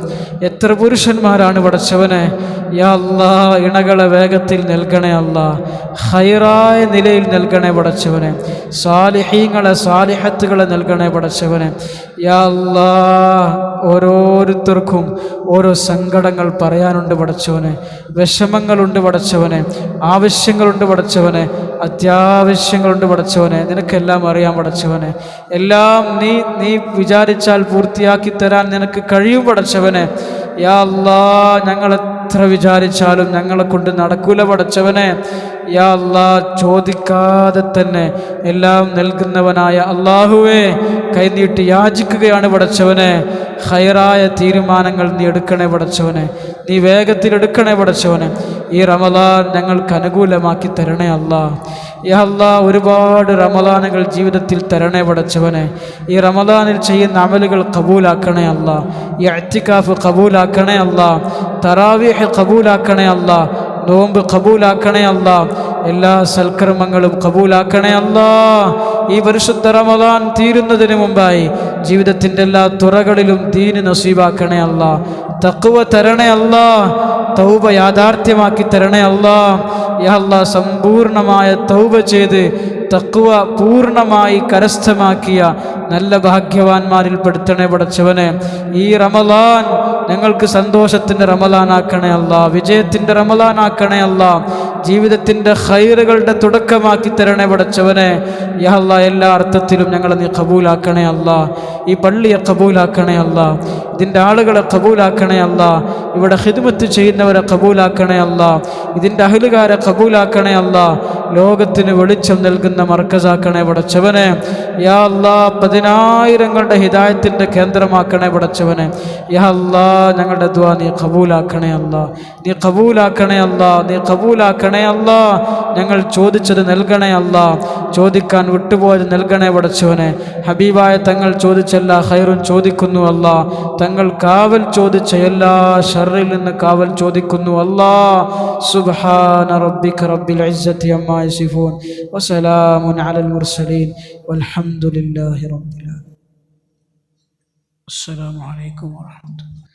A: എത്ര പുരുഷന്മാരാണ് പടച്ചവനെ. യാ അല്ലാ ഇണകളെ വേഗത്തിൽ നൽകണേ അല്ലാ, ഹൈറായ നിലയിൽ നൽകണേ പടച്ചവനെ. സാലിഹീങ്ങളെ സാലിഹത്തുകളെ നൽകണേ പടച്ചവനെ. യാ അല്ലാ ഓരോരുത്തർക്കും ഓരോ സങ്കടങ്ങൾ പറയാനുണ്ട് പടച്ചവനെ, വിഷമങ്ങളുണ്ട് പടച്ചവനെ, ആവശ്യങ്ങളുണ്ട് പടച്ചവനെ, അത്യാവശ്യങ്ങളുണ്ട് പടച്ചവനെ. നിനക്കെല്ലാം അറിയാം പടച്ചവനെ. എല്ലാം നീ വിചാരിച്ചാൽ പൂർത്തിയാക്കി തരാൻ നിനക്ക് കഴിയും പടച്ചവനെ. യാ അല്ലാ ഞങ്ങൾ എത്ര വിചാരിച്ചാലും ഞങ്ങളെ കൊണ്ട് നടക്കൂല പടച്ചവനെ. യാ അല്ലാ ചോദിക്കാതെ തന്നെ എല്ലാം നൽകുന്നവനായ അല്ലാഹുവേ കൈനീട്ടി യാചിക്കുകയാണ് പടച്ചവനെ. ഹൈറായ തീരുമാനങ്ങൾ നീ എടുക്കണേ പടച്ചവനെ, നീ വേഗത്തിൽ എടുക്കണേ പടച്ചവനെ. ഈ റമളാൻ ഞങ്ങൾക്ക് അനുകൂലമാക്കി തരണേ അല്ലാ. യാ അല്ലാ ഒരുപാട് റമളാനുകൾ ജീവിതത്തിൽ തരണേ പടച്ചവനെ. ഈ റമളാനിൽ ചെയ്യുന്ന അമലുകൾ കബൂലാക്കണേ അല്ലാ. ഈ ഇഅ്തികാഫ് കബൂലാക്കണേ അല്ലാ. തറാവീഹ് കബൂലാക്കണേ അല്ലാ. നോമ്പ് കബൂലാക്കണേ അല്ലാ. എല്ലാ സൽക്കർമ്മങ്ങളും കബൂലാക്കണേ അല്ലാ. ഈ പരിശുദ്ധ റമളാൻ തീരുന്നതിന് മുമ്പായി ജീവിതത്തിൻ്റെ എല്ലാ തുറകളിലും ദീന് നസീബാക്കണേ അല്ലാ. തഖ്വ തരണേ അല്ലാ. തൗബ യാഥാർത്ഥ്യമാക്കി തരണേ അല്ലാ. യാ അല്ലാ സമ്പൂർണമായ തൗബ ചെയ്ത് തഖ്വ പൂർണ്ണമായി കരസ്ഥമാക്കിയ നല്ല ഭാഗ്യവാന്മാരിൽ പെടുത്തണേ പടച്ചവനെ. ഈ റമളാൻ ഞങ്ങൾക്ക് സന്തോഷത്തിൻ്റെ റമളാനാക്കണേ അല്ലാ, വിജയത്തിൻ്റെ റമളാനാക്കണേ അല്ലാ. ജീവിതത്തിൻ്റെ ഖൈറുകളുടെ തുടക്കമാക്കി തരണേ പടച്ചവനെ. യാ അല്ലാ എല്ലാ അർത്ഥത്തിലും ഞങ്ങളെ നീ കബൂലാക്കണേ അല്ലാ. ഈ പള്ളിയെ കബൂലാക്കണേ അല്ലാ. ഇതിൻ്റെ ആളുകളെ കബൂലാക്കണേ അല്ലാ. ഇവിടെ ഖിദ്മത്ത് ചെയ്യുന്നവരെ കബൂലാക്കണേ അല്ലാ. ഇതിൻ്റെ അഹ്ലുകാരെ കബൂലാക്കണേ അല്ലാ. ലോകത്തിന് വെളിച്ചം നൽകുന്ന മർക്കസാക്കണേ പടച്ചവനെ. യാ അല്ലാ 10,000ങ്ങളുടെ ഹിദായത്തിൻ്റെ കേന്ദ്രമാക്കണേ പടച്ചവനെ. യാ അല്ലാ ഞങ്ങളുടെ ദുആ നീ കബൂലാക്കണേ അല്ലാ, നീ കബൂലാക്കണേ അല്ലാ, നീ കബൂലാക്കണേ അല്ലാ. ഞങ്ങൾ ചോദിച്ചത് നൽകണേ അല്ലാ, ചോദിക്കാൻ വിട്ടുപോയത് നൽകണേ പടച്ചവനെ. ഹബീബായ തങ്ങൾ ചോദിച്ച എല്ലാ ഖൈറും ചോദിക്കുന്നു അല്ലാ. തങ്ങൾ കാവൽ ചോദിച്ച എല്ലാ ഷർറിൽ നിന്ന് കാവൽ ചോദിക്കുന്നു അല്ലാ. സുബ്ഹാന റബ്ബിക റബ്ബിൽ ഇസ്സത്തി അമ്മാ യസിഫൂൻ വസലാമുൻ അലൽ മുർസലീൻ വൽഹംദുലില്ലാഹി റബ്ബിൽ ആലമീൻ. അസ്സലാമു അലൈക്കും വറഹ്മത്തുള്ളാഹി.